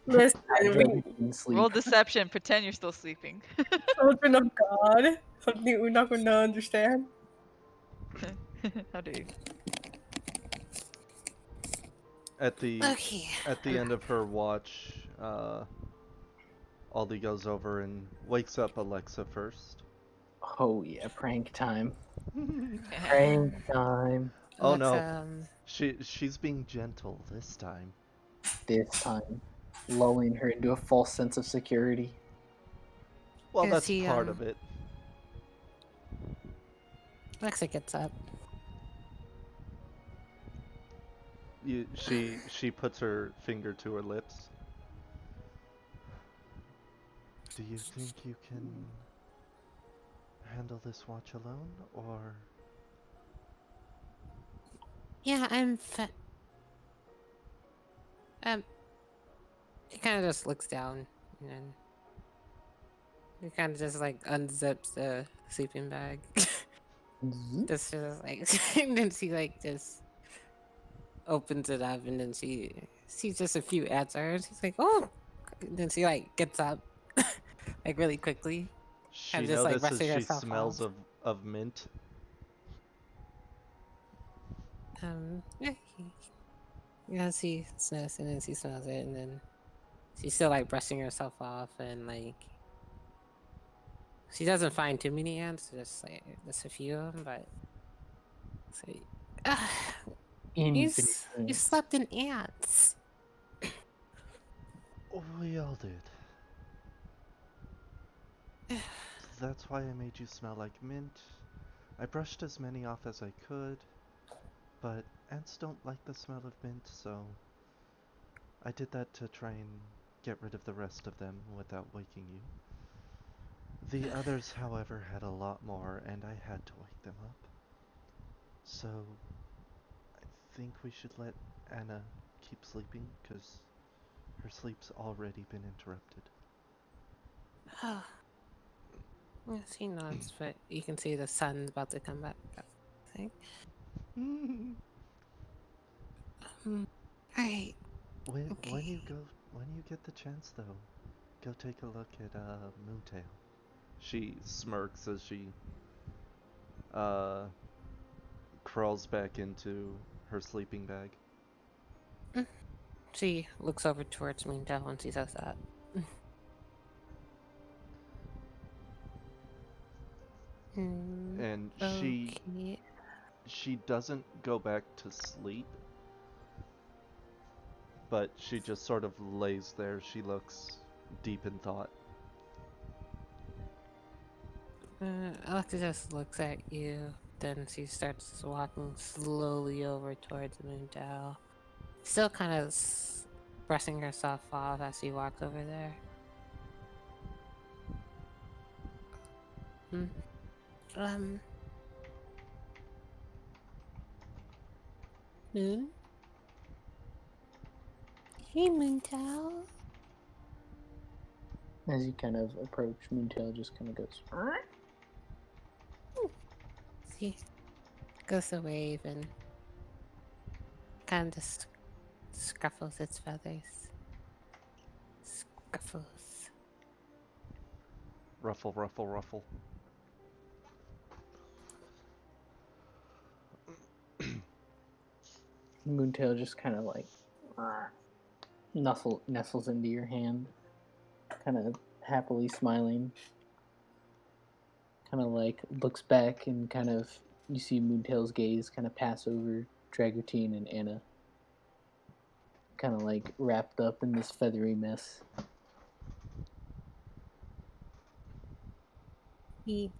Listen, we Dragonkin sleep. Roll deception. Pretend you're still sleeping. children of God. Something we're not gonna understand. How do you? At the Okay. at the end of her watch, Aldi goes over and wakes up Alexa first. Oh yeah, prank time. Prank time. Oh Let's, no, she's being gentle this time. This time, lulling her into a false sense of security. Well, Is that's he, part of it. Alexa gets up. She puts her finger to her lips. Do you think you can handle this watch alone, or? Yeah, I'm. He kind of just looks down and then he kind of just like unzips the sleeping bag. Just like, and then she like just opens it up, and then she sees just a few answers. She's like, "Oh!" And then she like gets up, like really quickly. She I'm just, like, notices brushing she herself smells off. of mint. Yeah, she sniffs, and then she smells it, and then she's still like brushing herself off, and like she doesn't find too many ants, just a few of them, but so, you Infinite you ants. slept in ants. We all did. That's why I made you smell like mint. I brushed as many off as I could, but ants don't like the smell of mint, so I did that to try and get rid of the rest of them without waking you. The others, however, had a lot more, and I had to wake them up. So, I think we should let Anna keep sleeping, because her sleep's already been interrupted. Oh. Yes, he nods, but you can see the sun's about to come back up, I think. Alright. When you Okay. get the chance, though, go take a look at Moontail. She smirks as she uh crawls back into her sleeping bag. She looks over towards Moondell when she says that. And Okay. she doesn't go back to sleep, but she just sort of lays there. She looks deep in thought. Alexa just looks at you, then she starts walking slowly over towards Moondell. Still kind of brushing herself off as she walks over there. Hmm. Moon? Hey, Moondell. As you kind of approach, Moontail just kind of goes. She goes to wave and kind of just scruffles its feathers. Scruffles. Ruffle, ruffle, ruffle. Moontail just kind of like nestles into your hand, kind of happily smiling. Kind of like looks back and kind of you see Moontail's gaze kind of pass over Dragotine and Anna, kind of like wrapped up in this feathery mess. He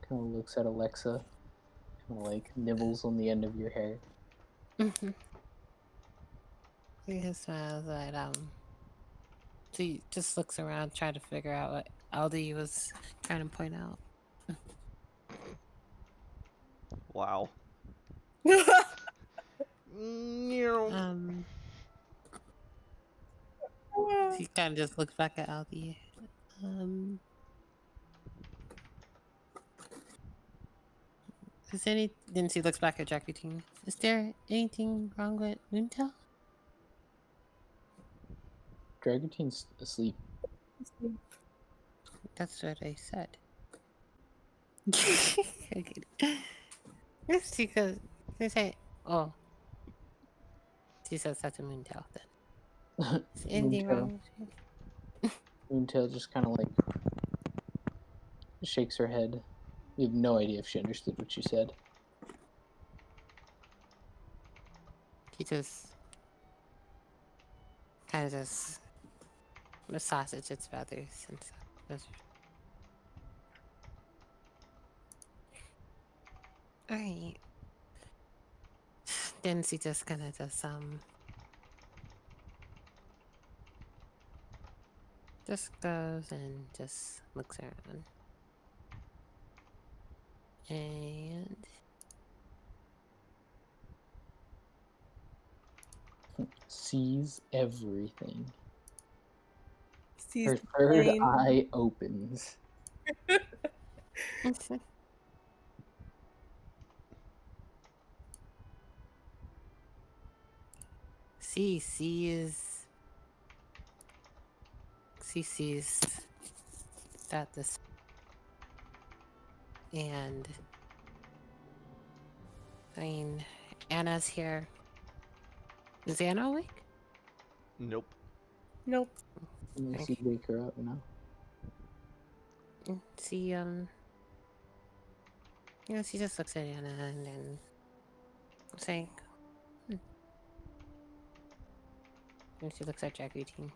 Kind of looks at Alexa, kind of like nibbles on the end of your hair. He just smiles at she just looks around trying to figure out what Aldi was trying to point out. Wow. She kind of just looks back at Aldi. Then she looks back at Jackie Team. Is there anything wrong with Moontail? Dragotine's asleep. That's what I said. Okay. Yes, because they say, oh, she says that's a Moontail then. Is anything wrong with you? Moontail just kind of like shakes her head. You have no idea if she understood what you said. She just kind of just massages its feathers and stuff. Alright. Then she just kind of just goes and just looks around. And Sees everything. sees Her the third plane. eye opens. she sees that this and I mean Anna's here. Is Anna awake? Nope. Nope. Unless you wake her up, no. She she just looks at Anna and then saying, and she looks at Jagutin.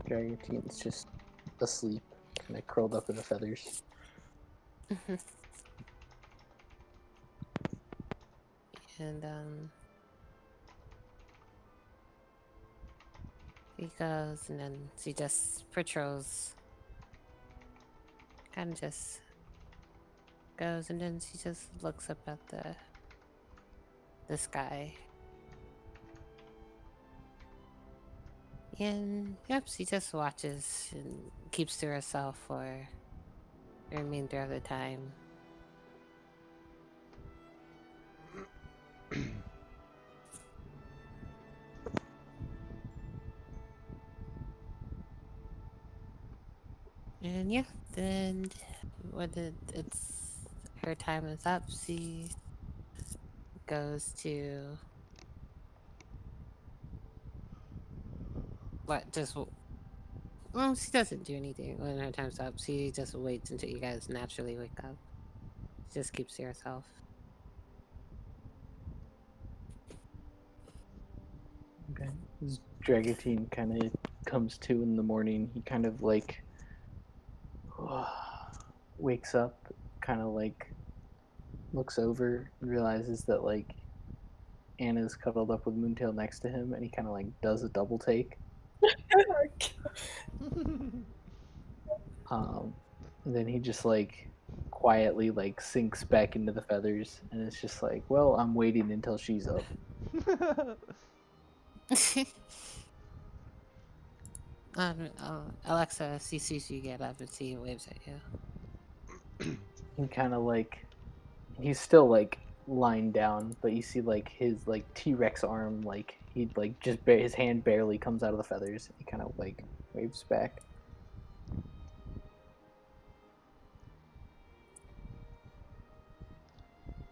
Dragon's just asleep, kind of curled up in the feathers. And he goes and then she just patrols, kind of just goes and then she just looks up at the sky. And yep, she just watches and keeps to herself for the remainder of the time. And yeah, then it's her time is up, she goes to well, she doesn't do anything when her time's up. She just waits until you guys naturally wake up. She just keeps to herself. Okay. As Dragonteen kind of comes to in the morning, he kind of like wakes up, kind of like looks over and realizes that like Anna's cuddled up with Moontail next to him, and he kind of like does a double take. Um, and then he just like quietly like sinks back into the feathers, and it's just like, well, I'm waiting until she's up. Alexa, she sees you get up and she waves at you. He kind of like he's still like lying down, but you see like his like T-Rex arm, like he like just his hand barely comes out of the feathers. He kind of like waves back.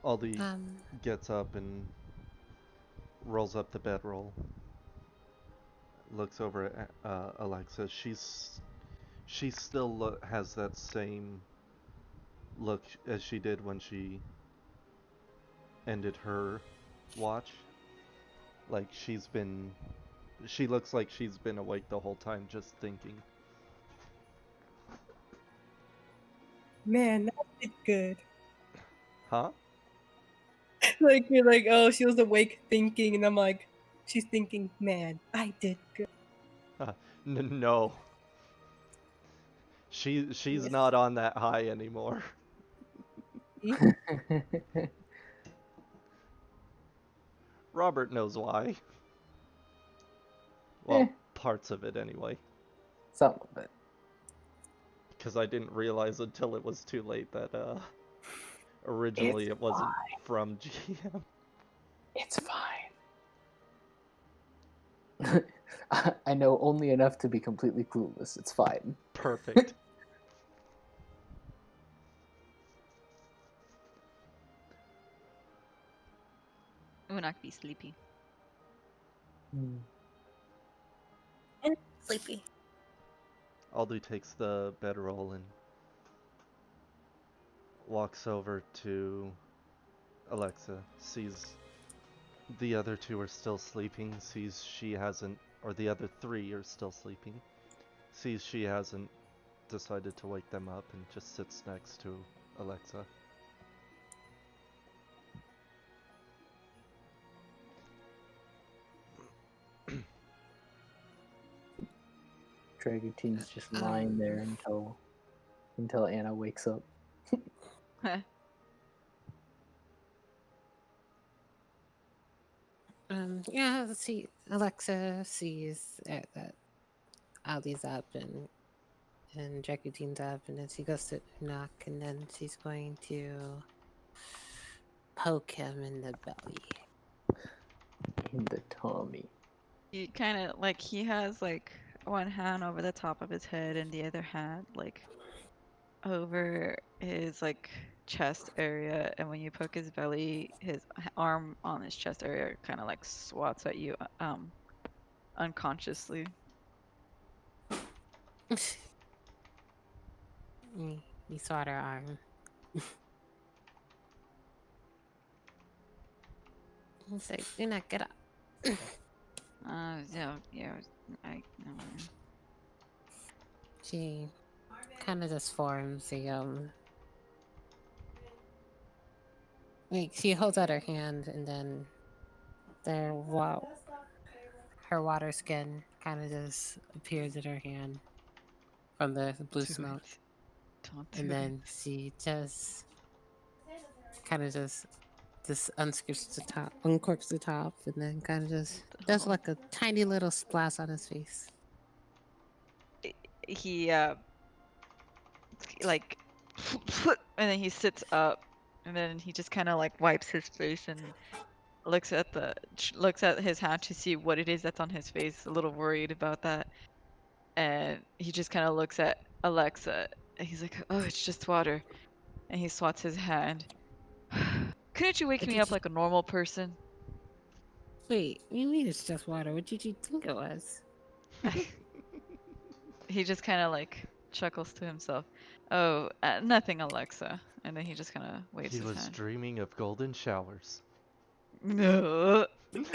Aldi gets up and rolls up the bedroll. Looks over at Alexa. She still has that same look as she did when she ended her watch. Like she looks like she's been awake the whole time just thinking. Man, that did good. Huh? Like you're like, oh, she was awake thinking, and I'm like, she's thinking, man, I did good. No. She's Yes. not on that high anymore. Robert knows why. Well, parts of it anyway. Some of it. Because I didn't realize until it was too late that originally it wasn't from GM. It's fine. I know only enough to be completely clueless. It's fine. Perfect. I will not be sleepy. And sleepy. Aldu takes the bedroll and walks over to Alexa, sees the other two are still sleeping, sees she hasn't, or the other three are still sleeping, sees she hasn't decided to wake them up and just sits next to Alexa. Dragoteen's just lying there until Anna wakes up. Yeah, Alexa sees that Ali's up and Jackie up, and then she goes to knock, and then she's going to poke him in the belly. In the tummy. He kind of like he has like one hand over the top of his head and the other hand like over his like chest area, and when you poke his belly, his arm on his chest area kind of like swats at you unconsciously. You swat her arm. He's like, do not get up. Yeah, She kind of just forms a like she holds out her hand and then her water skin kind of just appears in her hand from the blue do smoke, it. Don't do and it. then she just kind of just uncorks the top, and then kind of just does like a tiny little splash on his face. He like and then he sits up and then he just kind of like wipes his face and looks at his hand to see what it is that's on his face, a little worried about that. And he just kind of looks at Alexa and he's like, "Oh, it's just water." And he swats his hand. "Couldn't you wake What me did up you like a normal person?" wait? You mean it's just water? What did you think it was? He just kind of like chuckles to himself. "Oh, nothing, Alexa." And then he just kind of waves He his was hand. dreaming of golden showers. No. What?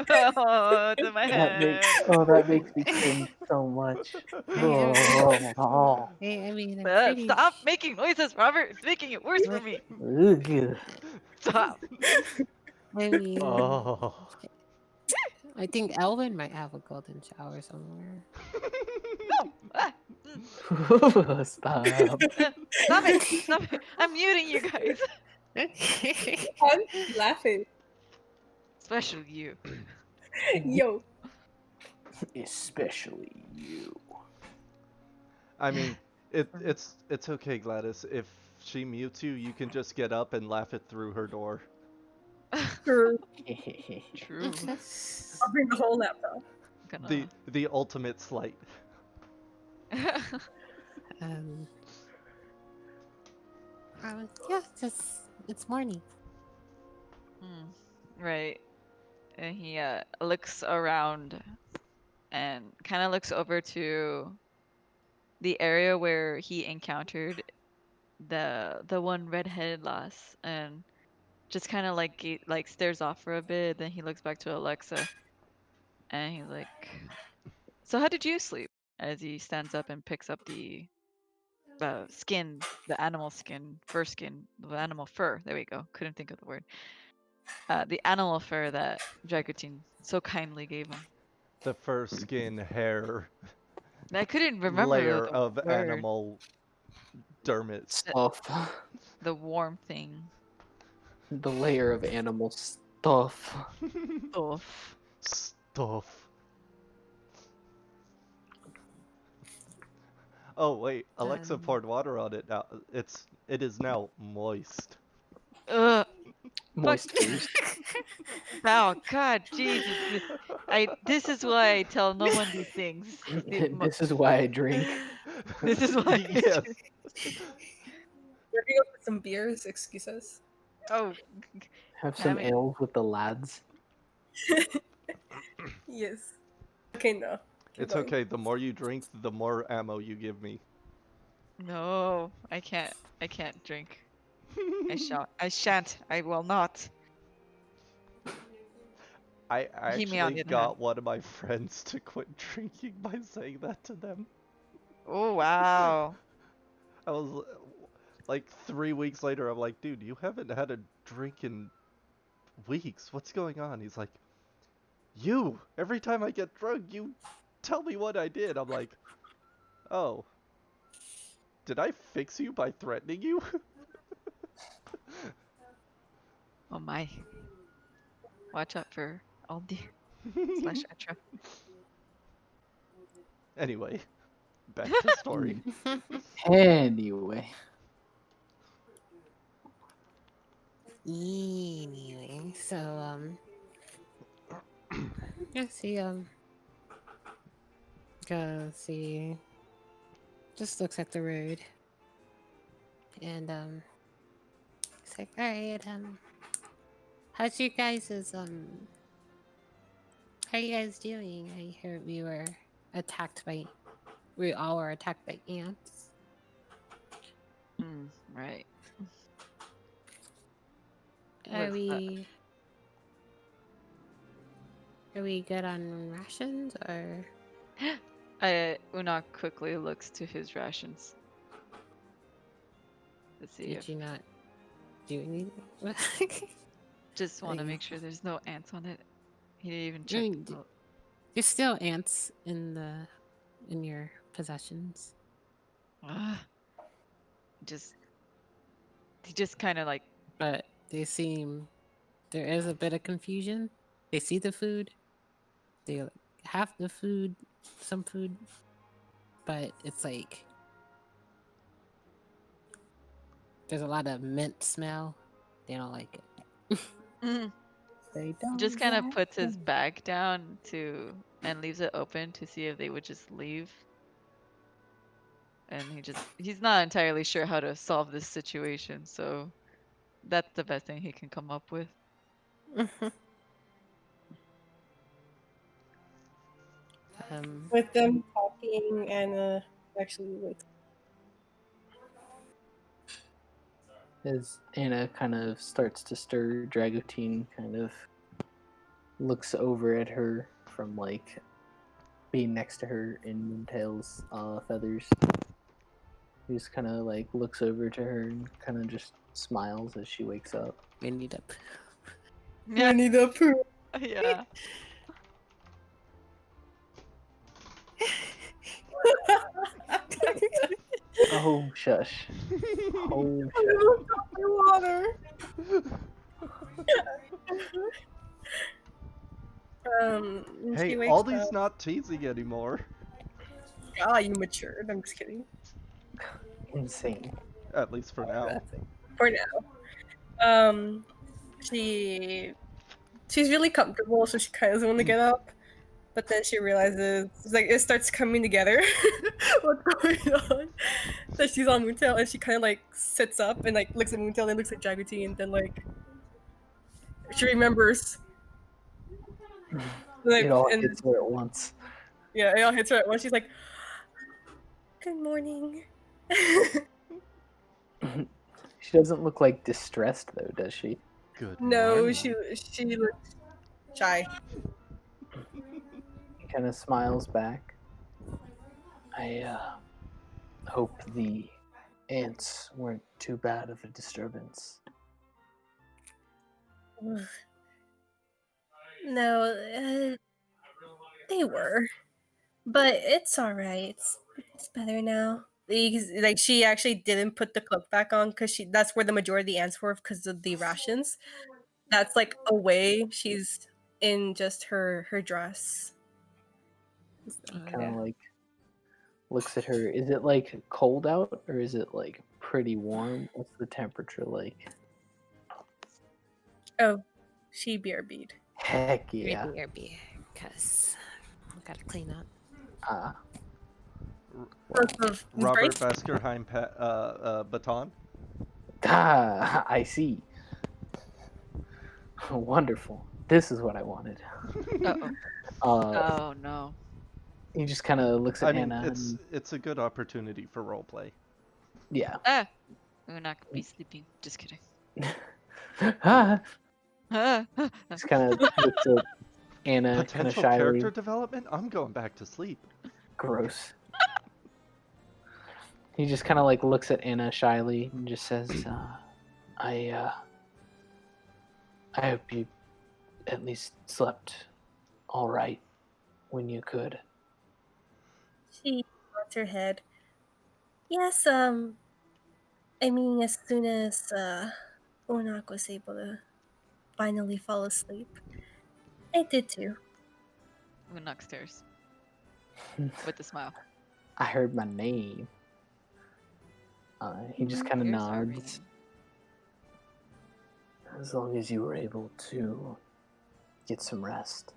Oh, it's in my head. that makes me cringe so much. Oh, I mean, I'm pretty. Stop making noises, Robert. It's making it worse for me. ugh. Stop. I mean, Oh. I think Elvin might have a golden shower somewhere. No. Stop. Stop it. Stop it. I'm muting you guys. I'm laughing. Especially you. Yo. Especially you. I mean, it's okay, Gladys. If she mutes you, you can just get up and laugh it through her door. True. True. I'll bring the whole laptop. The ultimate slight. um, yeah, just it's morning. Right. And he looks around and kind of looks over to the area where he encountered the one redheaded lass and just kind of like stares off for a bit. Then he looks back to Alexa and he's like, "So how did you sleep?" As he stands up and picks up the skin, the animal skin, fur skin, the animal fur. There we go. Couldn't think of the word. The animal fur that Dragutin so kindly gave him. The fur, skin, hair I couldn't remember layer the of word. animal dermis. Stuff. The warm thing. The layer of animal stuff. Stuff. Stuff. Oh wait, Alexa poured water on it now. It is now moist. Ugh. Moist Fuck. face. Oh God, Jesus. This is why I tell no one these things. This is why I drink. This is why. Yes. Working up with some beers, excuses. Oh, Have some having ales with the lads. Yes. Okay, no. Keep It's going. okay. The more you drink, the more ammo you give me. no, I can't. I can't drink. I shan't. I will not. I He, me on actually the other hand. got one of my friends to quit drinking by saying that to them. Oh wow. I was like 3 weeks later, I'm like, dude, you haven't had a drink in weeks. What's going on? He's like, you. Every time I get drunk, you tell me what I did. I'm like, oh, did I fix you by threatening you? Oh my. Watch out for Aldi slash Etra. Anyway, back to story. Anyway. Anyway, so yeah, see go see, just looks at the road, and it's like, all right, how's you guys how you guys doing? I heard we were attacked by we all were attacked by ants. Right. Are With we good on rations or? Unok quickly looks to his rations to see Did if. you not do anything? Just want to Like, make sure there's no ants on it. He didn't even I check. mean, there's still ants in your possessions. Just he just kind of like But there is a bit of confusion. They see the food, they have the food, some food, but it's like there's a lot of mint smell. They don't like it. They don't just kind of like puts his it. bag down and leaves it open to see if they would just leave. And he's not entirely sure how to solve this situation, so that's the best thing he can come up with. With them talking, Anna actually wakes. As Anna kind of starts to stir, Dragotine kind of looks over at her from like being next to her in Moontail's feathers. He just kind of like looks over to her and kind of just smiles as she wakes up. We need a Yeah, Winnie the Pooh. yeah. Oh, shush. Oh, I shush. will drop my water. When Hey, she wakes Aldi's up. not teasing anymore. Ah, you matured. I'm just kidding. Insane. At least for now. That's it. For now. She's really comfortable, so she kind of doesn't want to get up. But then she realizes, it's like it starts coming together. What's going on? That she's on Moontail, and she kind of like sits up and like looks at Moontail, and looks at Jaguti, and then like she remembers. Like, It all and hits her at once. yeah, it all hits her at once. She's like, "Good morning." She doesn't look like distressed though, does she? Good No, morning. she looks shy. He kind of smiles back. I hope the ants weren't too bad of a disturbance. No, they were, but it's all right. It's better now. Like she actually didn't put the cloak back on because that's where the majority of the ants were because of the rations. That's like away. She's in just her dress. He kind of like looks at her. Is it like cold out or is it like pretty warm? What's the temperature like? Oh, she BRB'd. Heck yeah. BRB, because we gotta clean up. Ah, Of Robert break? Vaskerheim baton. I see. Wonderful. This is what I wanted. Uh-oh. Oh no. He just kind of looks at I mean, Anna. it's a good opportunity for roleplay. Yeah. Ah, we're not gonna be sleeping. Just kidding. Ah, Ah, just kind of looks at Anna, kind of Potential shyly. character development? I'm going back to sleep. Gross. He just kind of like looks at Anna shyly and just says, I hope you at least slept all right when you could." She nods her head. Yes, I mean, as soon as Onak was able to finally fall asleep, I did too. Unok stares with a smile. I heard my name. He just kind of Ears are nods. ringing. As long as you were able to get some rest.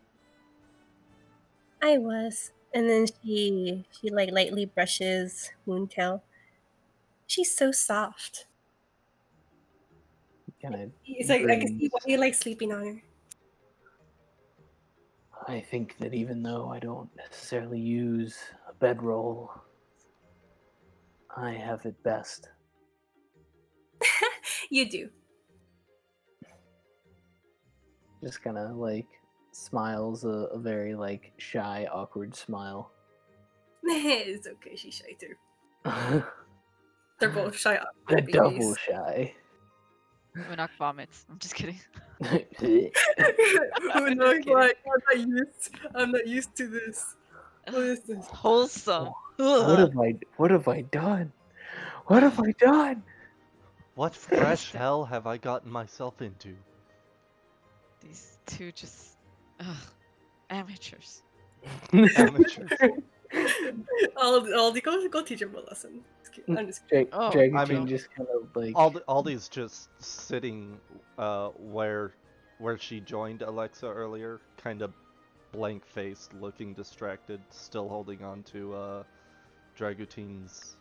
I was, and then she like lightly brushes Moontail. She's so soft. Kind of It's like I can see grins. why you like sleeping on her. I think that even though I don't necessarily use a bedroll, I have it best. You do. Just kind of like smiles a very like shy, awkward smile. It's okay, she's shy too. The They're both shy awkward double babies. shy. Unak vomits. I'm just kidding. Who knows? kidding. Like, I'm not used to this. What is this? Wholesome. What have I done? What have I done? What fresh hell have I gotten myself into? These two just amateurs. Amateurs. I'll go teach him a lesson. I'm just kidding. Oh, Dragon I King mean, just kind of like Aldi's just sitting where she joined Alexa earlier, kind of blank-faced, looking distracted, still holding on to Dragutine's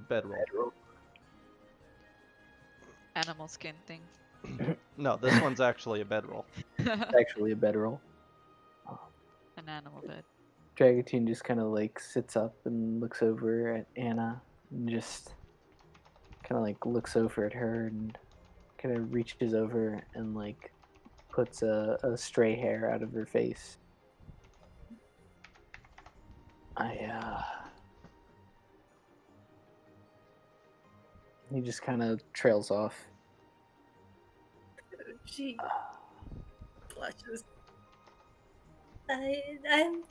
bedroll. animal skin thing. No, this one's actually a bedroll. actually a bedroll. An animal bed. Dragon just kind of like sits up and looks over at Anna and just kind of like looks over at her and kind of reaches over and like puts a stray hair out of her face. He just kind of trails off. She blushes.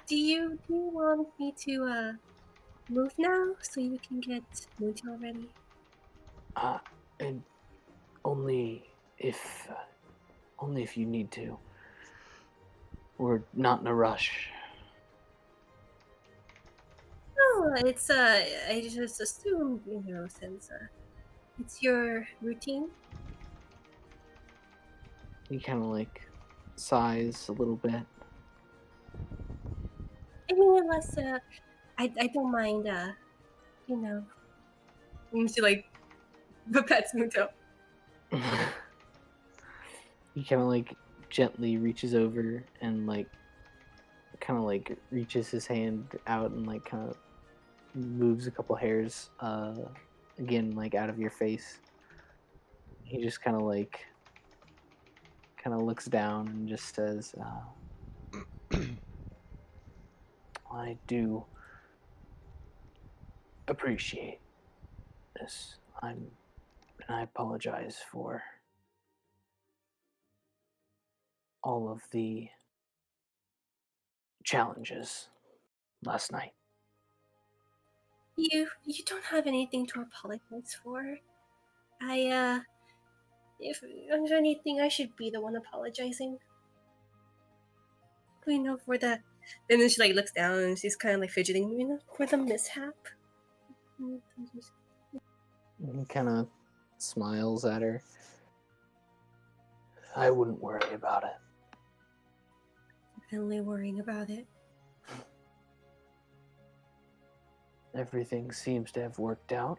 Do you want me to move now so you can get Moontail ready? And only if you need to. We're not in a rush. Oh, it's I just assumed, since it's your routine. He kind of like sighs a little bit. I mean, unless I don't mind and she like pets Moontail. He kind of like gently reaches over and like kind of like reaches his hand out and like kind of moves a couple hairs again like out of your face. He just kind of looks down and just says, I do appreciate this. And I apologize for all of the challenges last night. You don't have anything to apologize for. If anything, I should be the one apologizing. For the. And then she like looks down and she's kind of like fidgeting, for the mishap. He kind of smiles at her. I wouldn't worry about it. Definitely worrying about it. Everything seems to have worked out.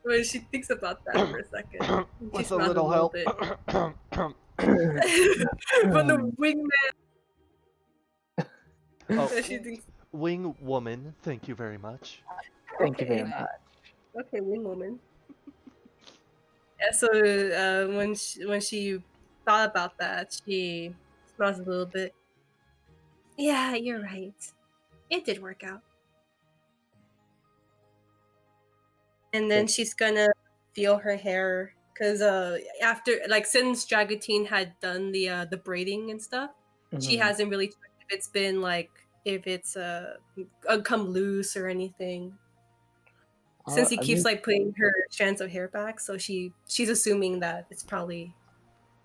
When she thinks about that for a second, she With a smiles little help. bit. From the wingman. Oh, She thinks, wing woman, thank you very much. Thank you very Okay. much. okay, wing woman. Yeah. So when she thought about that, she smiles a little bit. Yeah, you're right. It did work out. And then she's gonna feel her hair because after since Dragotine had done the braiding and stuff, she Mhm. hasn't really checked if it's been if it's come loose or anything. Since he I keeps mean, putting her strands of hair back, so she's assuming that it's probably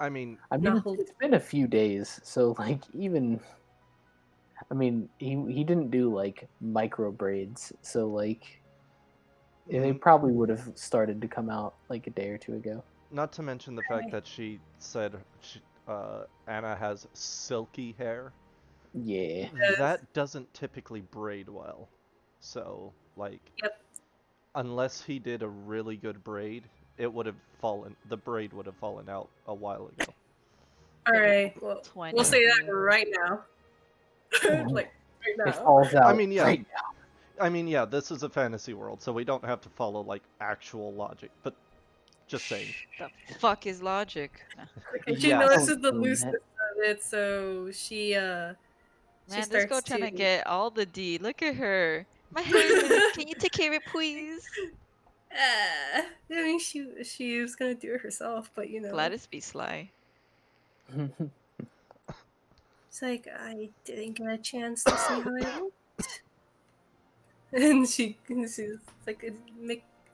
I mean, not it's, holding. it's been a few days, so even he didn't do micro braids, so they probably would have started to come out a day or two ago. not to mention the fact that she said Anna has silky hair. Yeah. That doesn't typically braid well. So, Yep. unless he did a really good braid, the braid would have fallen out a while ago. All right. Well, we'll say that right now. right It now. falls out I mean, yeah. right now. I mean, yeah, this is a fantasy world, so we don't have to follow like actual logic, but just saying. The fuck is logic? Nah. Okay, she Yeah, notices the don't ruin looseness of it, so she Man, this starts girl trying to to get all the D. Look at her. My hair is loose. Can you take care of it, please? I mean, she was gonna do it herself, but you know, Gladys be sly. it's like I didn't get a chance to see how it looked, and she's like,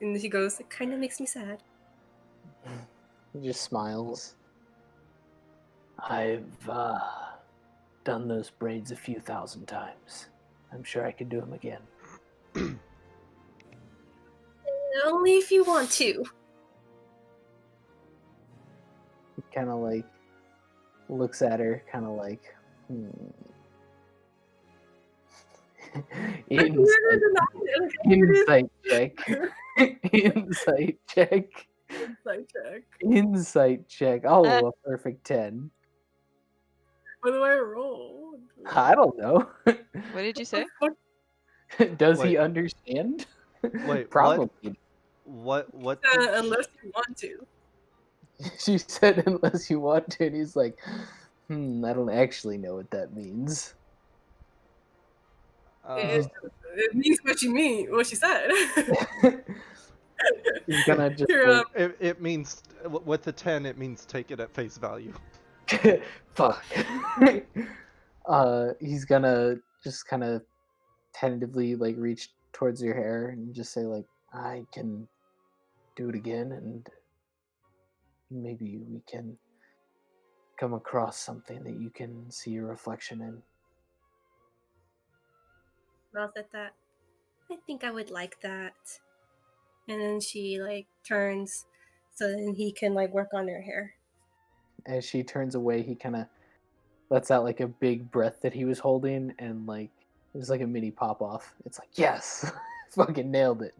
and she goes, it kind of makes me sad. He just smiles. I've done those braids a few thousand times. I'm sure I could do them again. Only if you want to. He kind of like looks at her, kind of like, insight, insight check. Insight check. Insight check. Insight check. Oh, a perfect 10. What do I roll? I don't know. What did you say? Does he Wait. understand? Wait, Probably. What? Unless you want to. She said, unless you want to, and he's like, I don't actually know what that means. It means what you mean, what she said. He's gonna just You're, it means with the 10, it means take it at face value. fuck. He's gonna just kind of tentatively like reach towards your hair and just say like, I can do it again, and maybe we can come across something that you can see your reflection in. mouth at that. I think I would like that. And then she like turns so then he can like work on her hair. As she turns away, he kind of lets out like a big breath that he was holding, and like there's like a mini pop off. It's like, yes, fucking nailed it.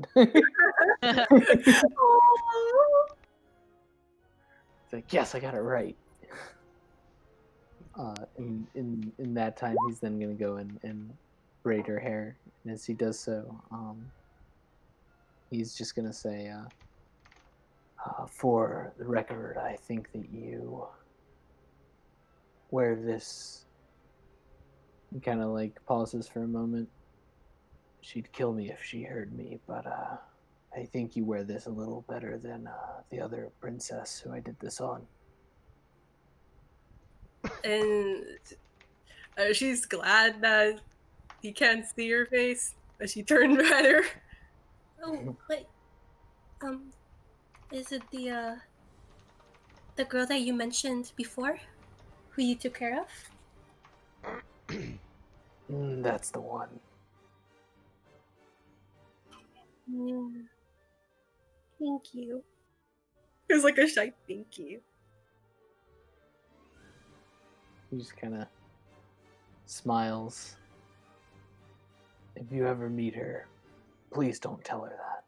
It's like, yes, I got it right. In that time, he's then gonna go and braid her hair, and as he does so, he's just gonna say, for the record, I think that you wear this. He kind of like pauses for a moment. She'd kill me if she heard me, but I think you wear this a little better than the other princess who I did this on. And she's glad that he can't see her face. But she turned at her. Oh, wait. Is it the girl that you mentioned before? Who you took care of? That's the one. Yeah. Thank you. It was like a shy thank you. He just kind of smiles. If you ever meet her, please don't tell her that.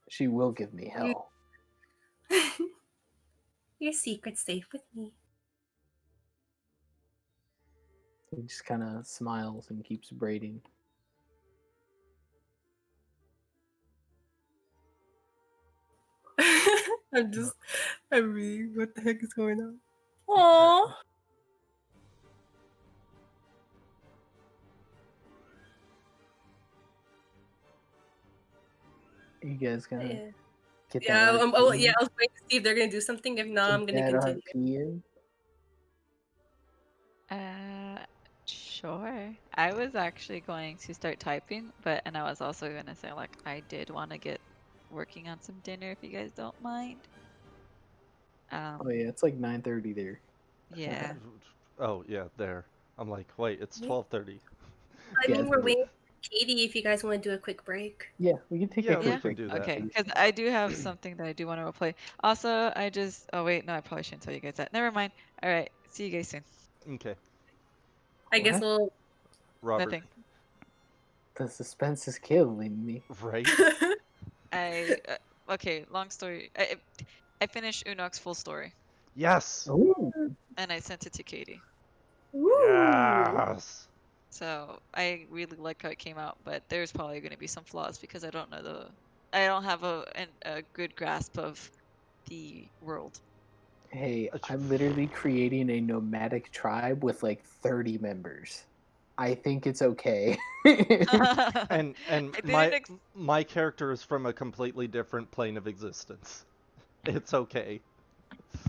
She will give me hell. Your secret's safe with me. He just kind of smiles and keeps braiding. I'm reading what the heck is going on. Aww. You guys gonna Yeah. get that? Yeah, RP I was in? waiting to see if they're gonna do something. If not, I'm gonna Get that continue. RP in? Sure. I was actually going to start typing, and I was also gonna say like I did want to get working on some dinner if you guys don't mind. Oh yeah, it's like 9:30 there. Yeah. Oh yeah, there. I'm like, wait, it's 12:30. I mean, Yes. we're waiting for Katie if you guys want to do a quick break. Yeah, we can take Yeah, a we quick can break. do that. Okay, because I do have something that I do want to play. Also, oh wait, no, I probably shouldn't tell you guys that. Never mind. All right, see you guys soon. Okay, I guess What? we'll. Robert. Nothing. The suspense is killing me. Right? Okay, long story. I finished Unok's full story Yes. Ooh. and I sent it to Katie. Woo! Yes. So I really like how it came out, but there's probably going to be some flaws because I don't know I don't have a good grasp of the world. Hey, I'm literally creating a nomadic tribe with like 30 members. I think it's okay. And I didn't my character is from a completely different plane of existence. It's okay.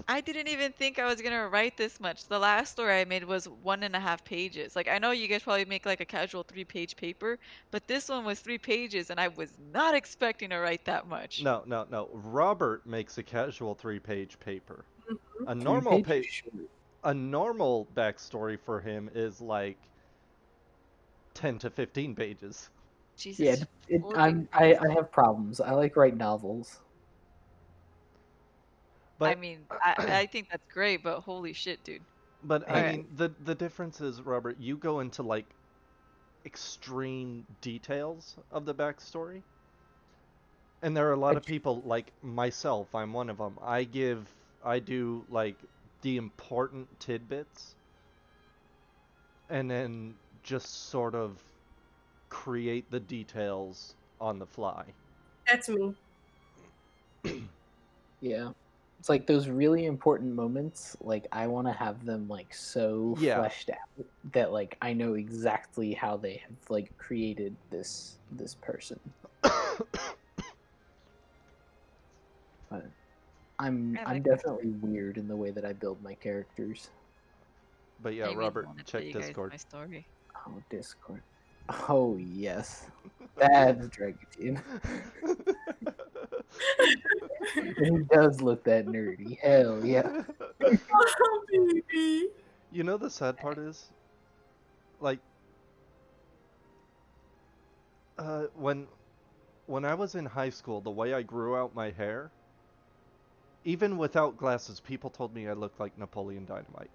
I didn't even think I was gonna write this much. The last story I made was 1.5 pages. Like I know you guys probably make like a casual 3-page paper, but this one was 3 pages, and I was not expecting to write that much. No, no, no. Robert makes a casual 3-page paper. A Three normal pages short. a normal backstory for him is like 10 to 15 pages. Yeah, Jesus, it, holy I'm Christ. I have problems. I like write novels. I But mean, I think that's great, but holy shit, dude. but All I Hey, right. mean the difference is, Robert, you go into like extreme details of the backstory. And there are a lot I, of people like myself, I'm one of them. I do like the important tidbits and then just sort of create the details on the fly. That's me. yeah, it's like those really important moments. Like I want to have them like so Yeah. fleshed out that like I know exactly how they have like created this person. But I I'm like that. definitely weird in the way that I build my characters. But yeah, I really Robert, want to tell check you guys Discord. my story. Oh, Discord. Oh yes, that's Dragon Team. He does look that nerdy. Hell yeah. Oh, baby. You know the sad part is, like, uh, when when I was in high school, the way I grew out my hair, even without glasses, people told me I looked like Napoleon Dynamite,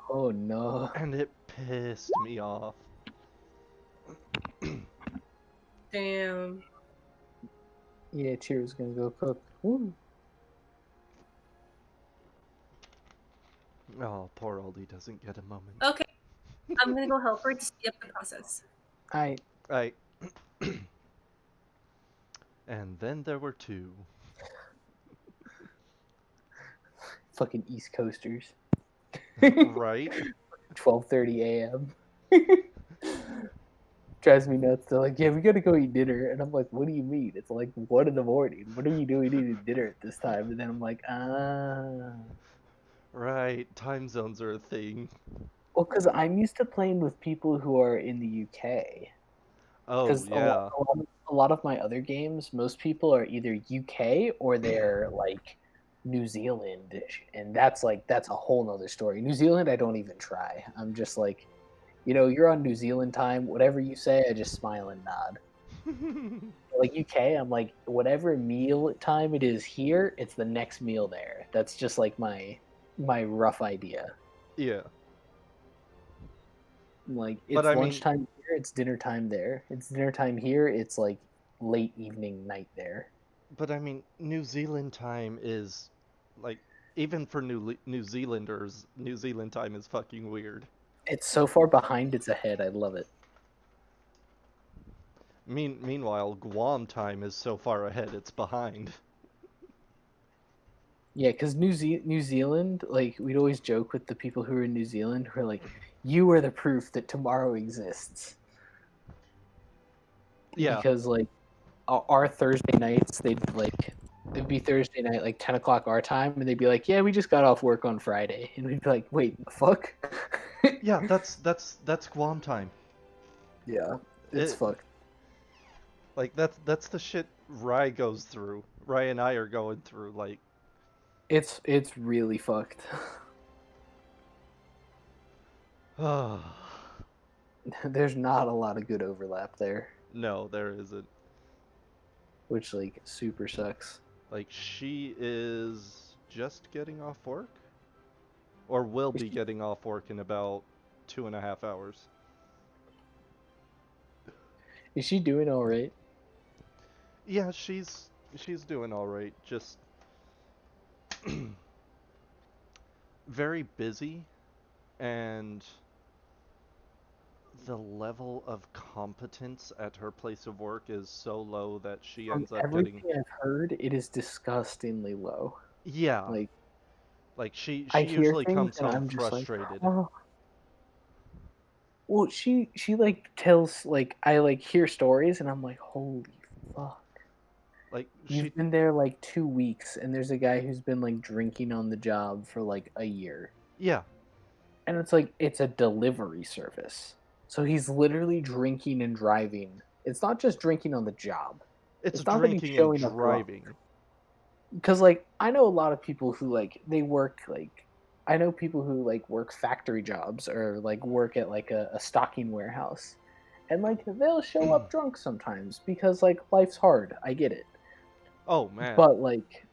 Oh no. and it pissed me off. Damn. Yeah, Cheers gonna go cook. Woo. Oh, poor oldie doesn't get a moment. Okay, I'm gonna go help her to speed up the process. I Right. And then there were two. fucking East Coasters. Right? 12:30 a.m. Drives me nuts. They're like, "Yeah, we gotta go eat dinner," and I'm like, "What do you mean? It's like 1 in the morning. What are you doing eating dinner at this time?" And then I'm like, "Ah." Right. Time zones are a thing. Well, because I'm used to playing with people who are in the UK. Oh, Because yeah. a lot of my other games, most people are either UK or they're like New Zealand, and that's a whole nother story. New Zealand, I don't even try. I'm just like, you're on New Zealand time. Whatever you say, I just smile and nod. Like UK, I'm like, whatever meal time it is here, it's the next meal there. That's just like my rough idea. Yeah. Like But it's I mean, lunchtime here, it's dinner time there. It's dinner time here, it's like late evening night there. New Zealand time is like even for New Zealanders, New Zealand time is fucking weird. It's so far behind, it's ahead. I love it. Meanwhile, Guam time is so far ahead it's behind. Yeah, because New Zealand, like we'd always joke with the people who are in New Zealand, who are like, "You are the proof that tomorrow exists." Yeah. Because like our Thursday nights, it'd be Thursday night like 10 o'clock our time, and they'd be like, "Yeah, we just got off work on Friday," and we'd be like, "Wait, the fuck?" Yeah, that's Guam time. Yeah, it's It fucked. like that's the shit Rye goes through. Rye and I are going through like It's really fucked. oh, There's not a lot of good overlap there, no, there isn't. which like super sucks. Like she is just getting off work or will Is be she, getting off work in about 2.5 hours. is she doing all right? Yeah, she's doing all right. Just very busy and the level of competence at her place of work is so low that she From ends up getting, everything I've heard, it is disgustingly low. yeah, Like, like I she hear usually things comes and home I'm just like, frustrated. oh. Well, she like tells like I like hear stories and I'm like, holy fuck. Like she You've been there like 2 weeks and there's a guy who's been like drinking on the job for like a year. yeah, And it's like it's a delivery service. So he's literally drinking and driving. It's not just drinking on the job. it's It's not that he's drinking and showing up drunk. driving. Because like I know a lot of people who like they work like I know people who like work factory jobs or like work at like a stocking warehouse. And like they'll show up drunk sometimes because like life's hard. I get it. Oh man, But like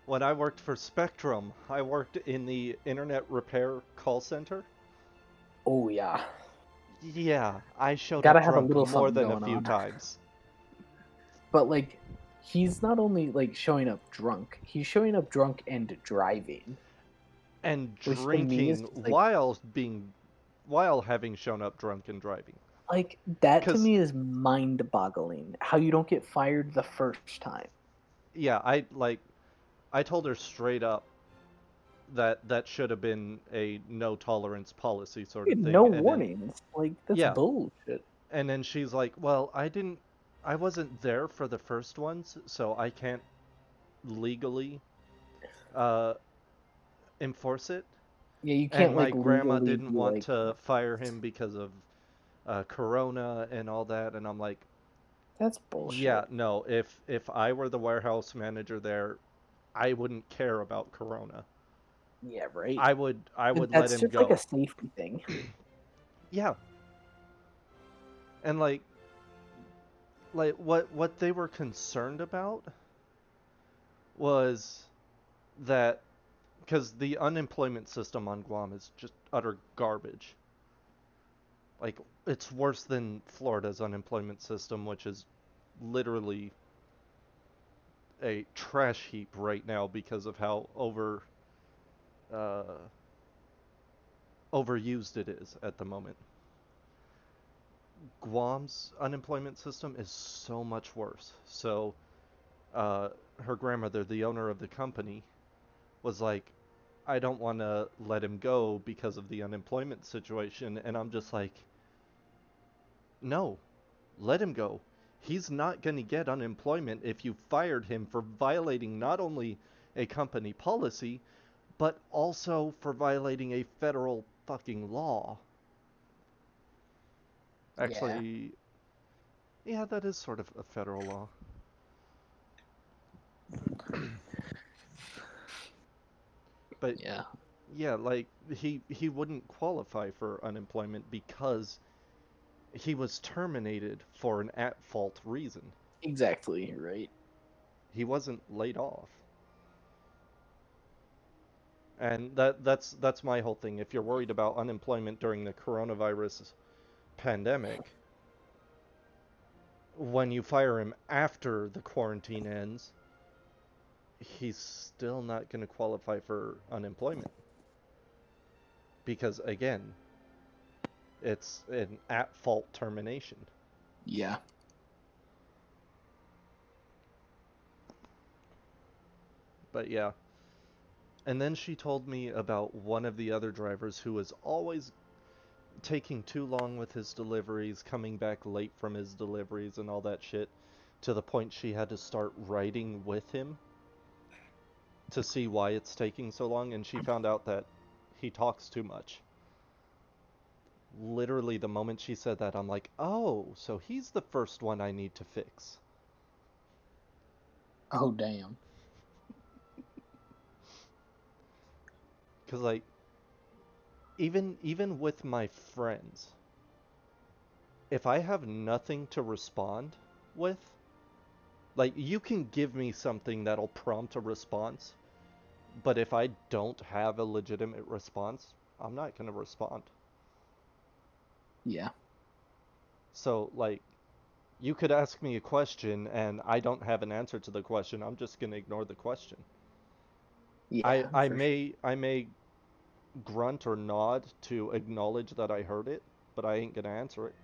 when I worked for Spectrum, I worked in the internet repair call center. oh yeah. Yeah, I showed up Gotta have a drunk little more something than a going few on. times. But like he's not only like showing up drunk, he's showing up drunk and driving. And Which to me is drinking just like while having shown up drunk and driving. that to Cause me is mind boggling. How you don't get fired the first time. yeah, I told her straight up that that should have been a no tolerance policy sort of No thing. And then warnings. Like that's yeah, bullshit. and then she's like, "Well, I wasn't there for the first ones, so I can't legally uh enforce it." Yeah, you And can't my like grandma legally didn't be want like to fire him because of corona and all that, and I'm like, that's yeah, bullshit. no, if I were the warehouse manager there, I wouldn't care about corona. Yeah, right. I would let That's him just like a go. safety thing. Yeah. And like what they were concerned about was that because the unemployment system on Guam is just utter garbage. Like it's worse than Florida's unemployment system, which is literally a trash heap right now because of how uh, overused it is at the moment. Guam's unemployment system is so much worse. So uh, her grandmother, the owner of the company, was like, I don't want to let him go because of the unemployment situation. And I'm just like, no, let him go. He's not going to get unemployment if you fired him for violating not only a company policy, but also for violating a federal fucking law. Yeah. Actually, yeah, that is sort of a federal law. But Yeah. yeah, like he wouldn't qualify for unemployment because he was terminated for an at-fault reason. Exactly, right. He wasn't laid off. And that's my whole thing. If you're worried about unemployment during the coronavirus pandemic, when you fire him after the quarantine ends, he's still not going to qualify for unemployment. Because again, it's an at-fault termination. Yeah. But yeah. And then she told me about one of the other drivers who was always taking too long with his deliveries, coming back late from his deliveries and all that shit, to the point she had to start writing with him to see why it's taking so long, and she found out that he talks too much. Literally, the moment she said that, I'm like, oh, so he's the first one I need to fix. Oh damn. Because, like, even with my friends, if I have nothing to respond with, like, you can give me something that'll prompt a response, but if I don't have a legitimate response, I'm not going to respond. Yeah. So, like, you could ask me a question and I don't have an answer to the question, I'm just going to ignore the question. Yeah, I for sure. may grunt or nod to acknowledge that I heard it, but I ain't gonna answer it.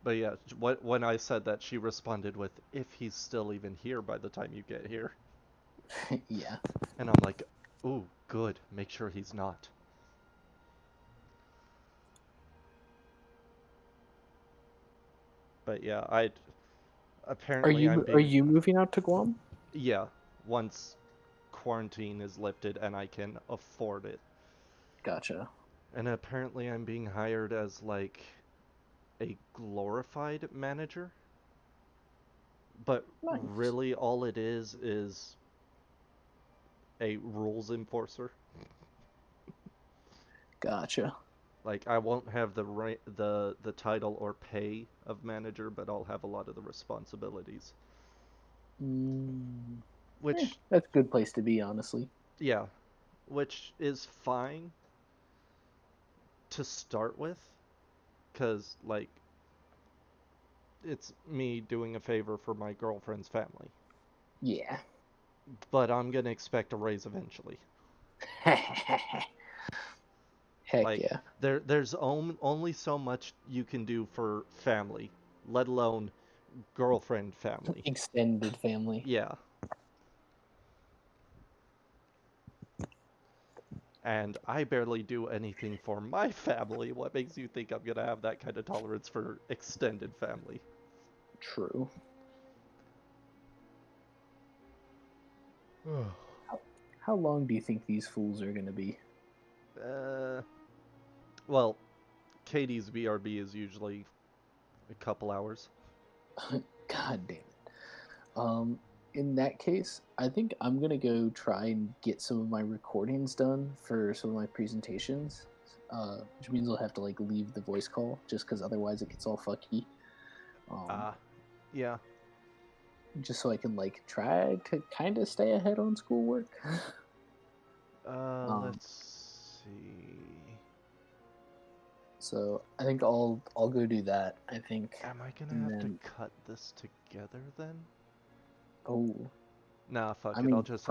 But yeah, when I said that, she responded with, "If he's still even here by the time you get here." Yeah. And I'm like, "Ooh, good. Make sure he's not." But yeah, Are apparently I'm being you moving out to Guam? yeah, once quarantine is lifted and I can afford it. Gotcha. And apparently I'm being hired as like a glorified manager. But Nice. really all it is a rules enforcer. Gotcha. Like I won't have the title or pay of manager, but I'll have a lot of the responsibilities. Mm, Which that's a good place to be, honestly. yeah, which is fine to start with, cuz like it's me doing a favor for my girlfriend's family. Yeah. But I'm going to expect a raise eventually. Heck Like yeah. there's only so much you can do for family, let alone girlfriend family. Extended family. Yeah. And I barely do anything for my family. What makes you think I'm gonna have that kind of tolerance for extended family? True. How long do you think these fools are gonna be? Well, Katie's BRB is usually a couple hours. God damn it. In that case, I think I'm gonna go try and get some of my recordings done for some of my presentations. Which means I'll have to like leave the voice call just because otherwise it gets all fucky. Ah, yeah. Just so I can like try to kind of stay ahead on schoolwork. Let's see. So I think I'll go do that. I think, Am I gonna and have to then cut this together then? oh, Nah, fuck I it. I'll mean, just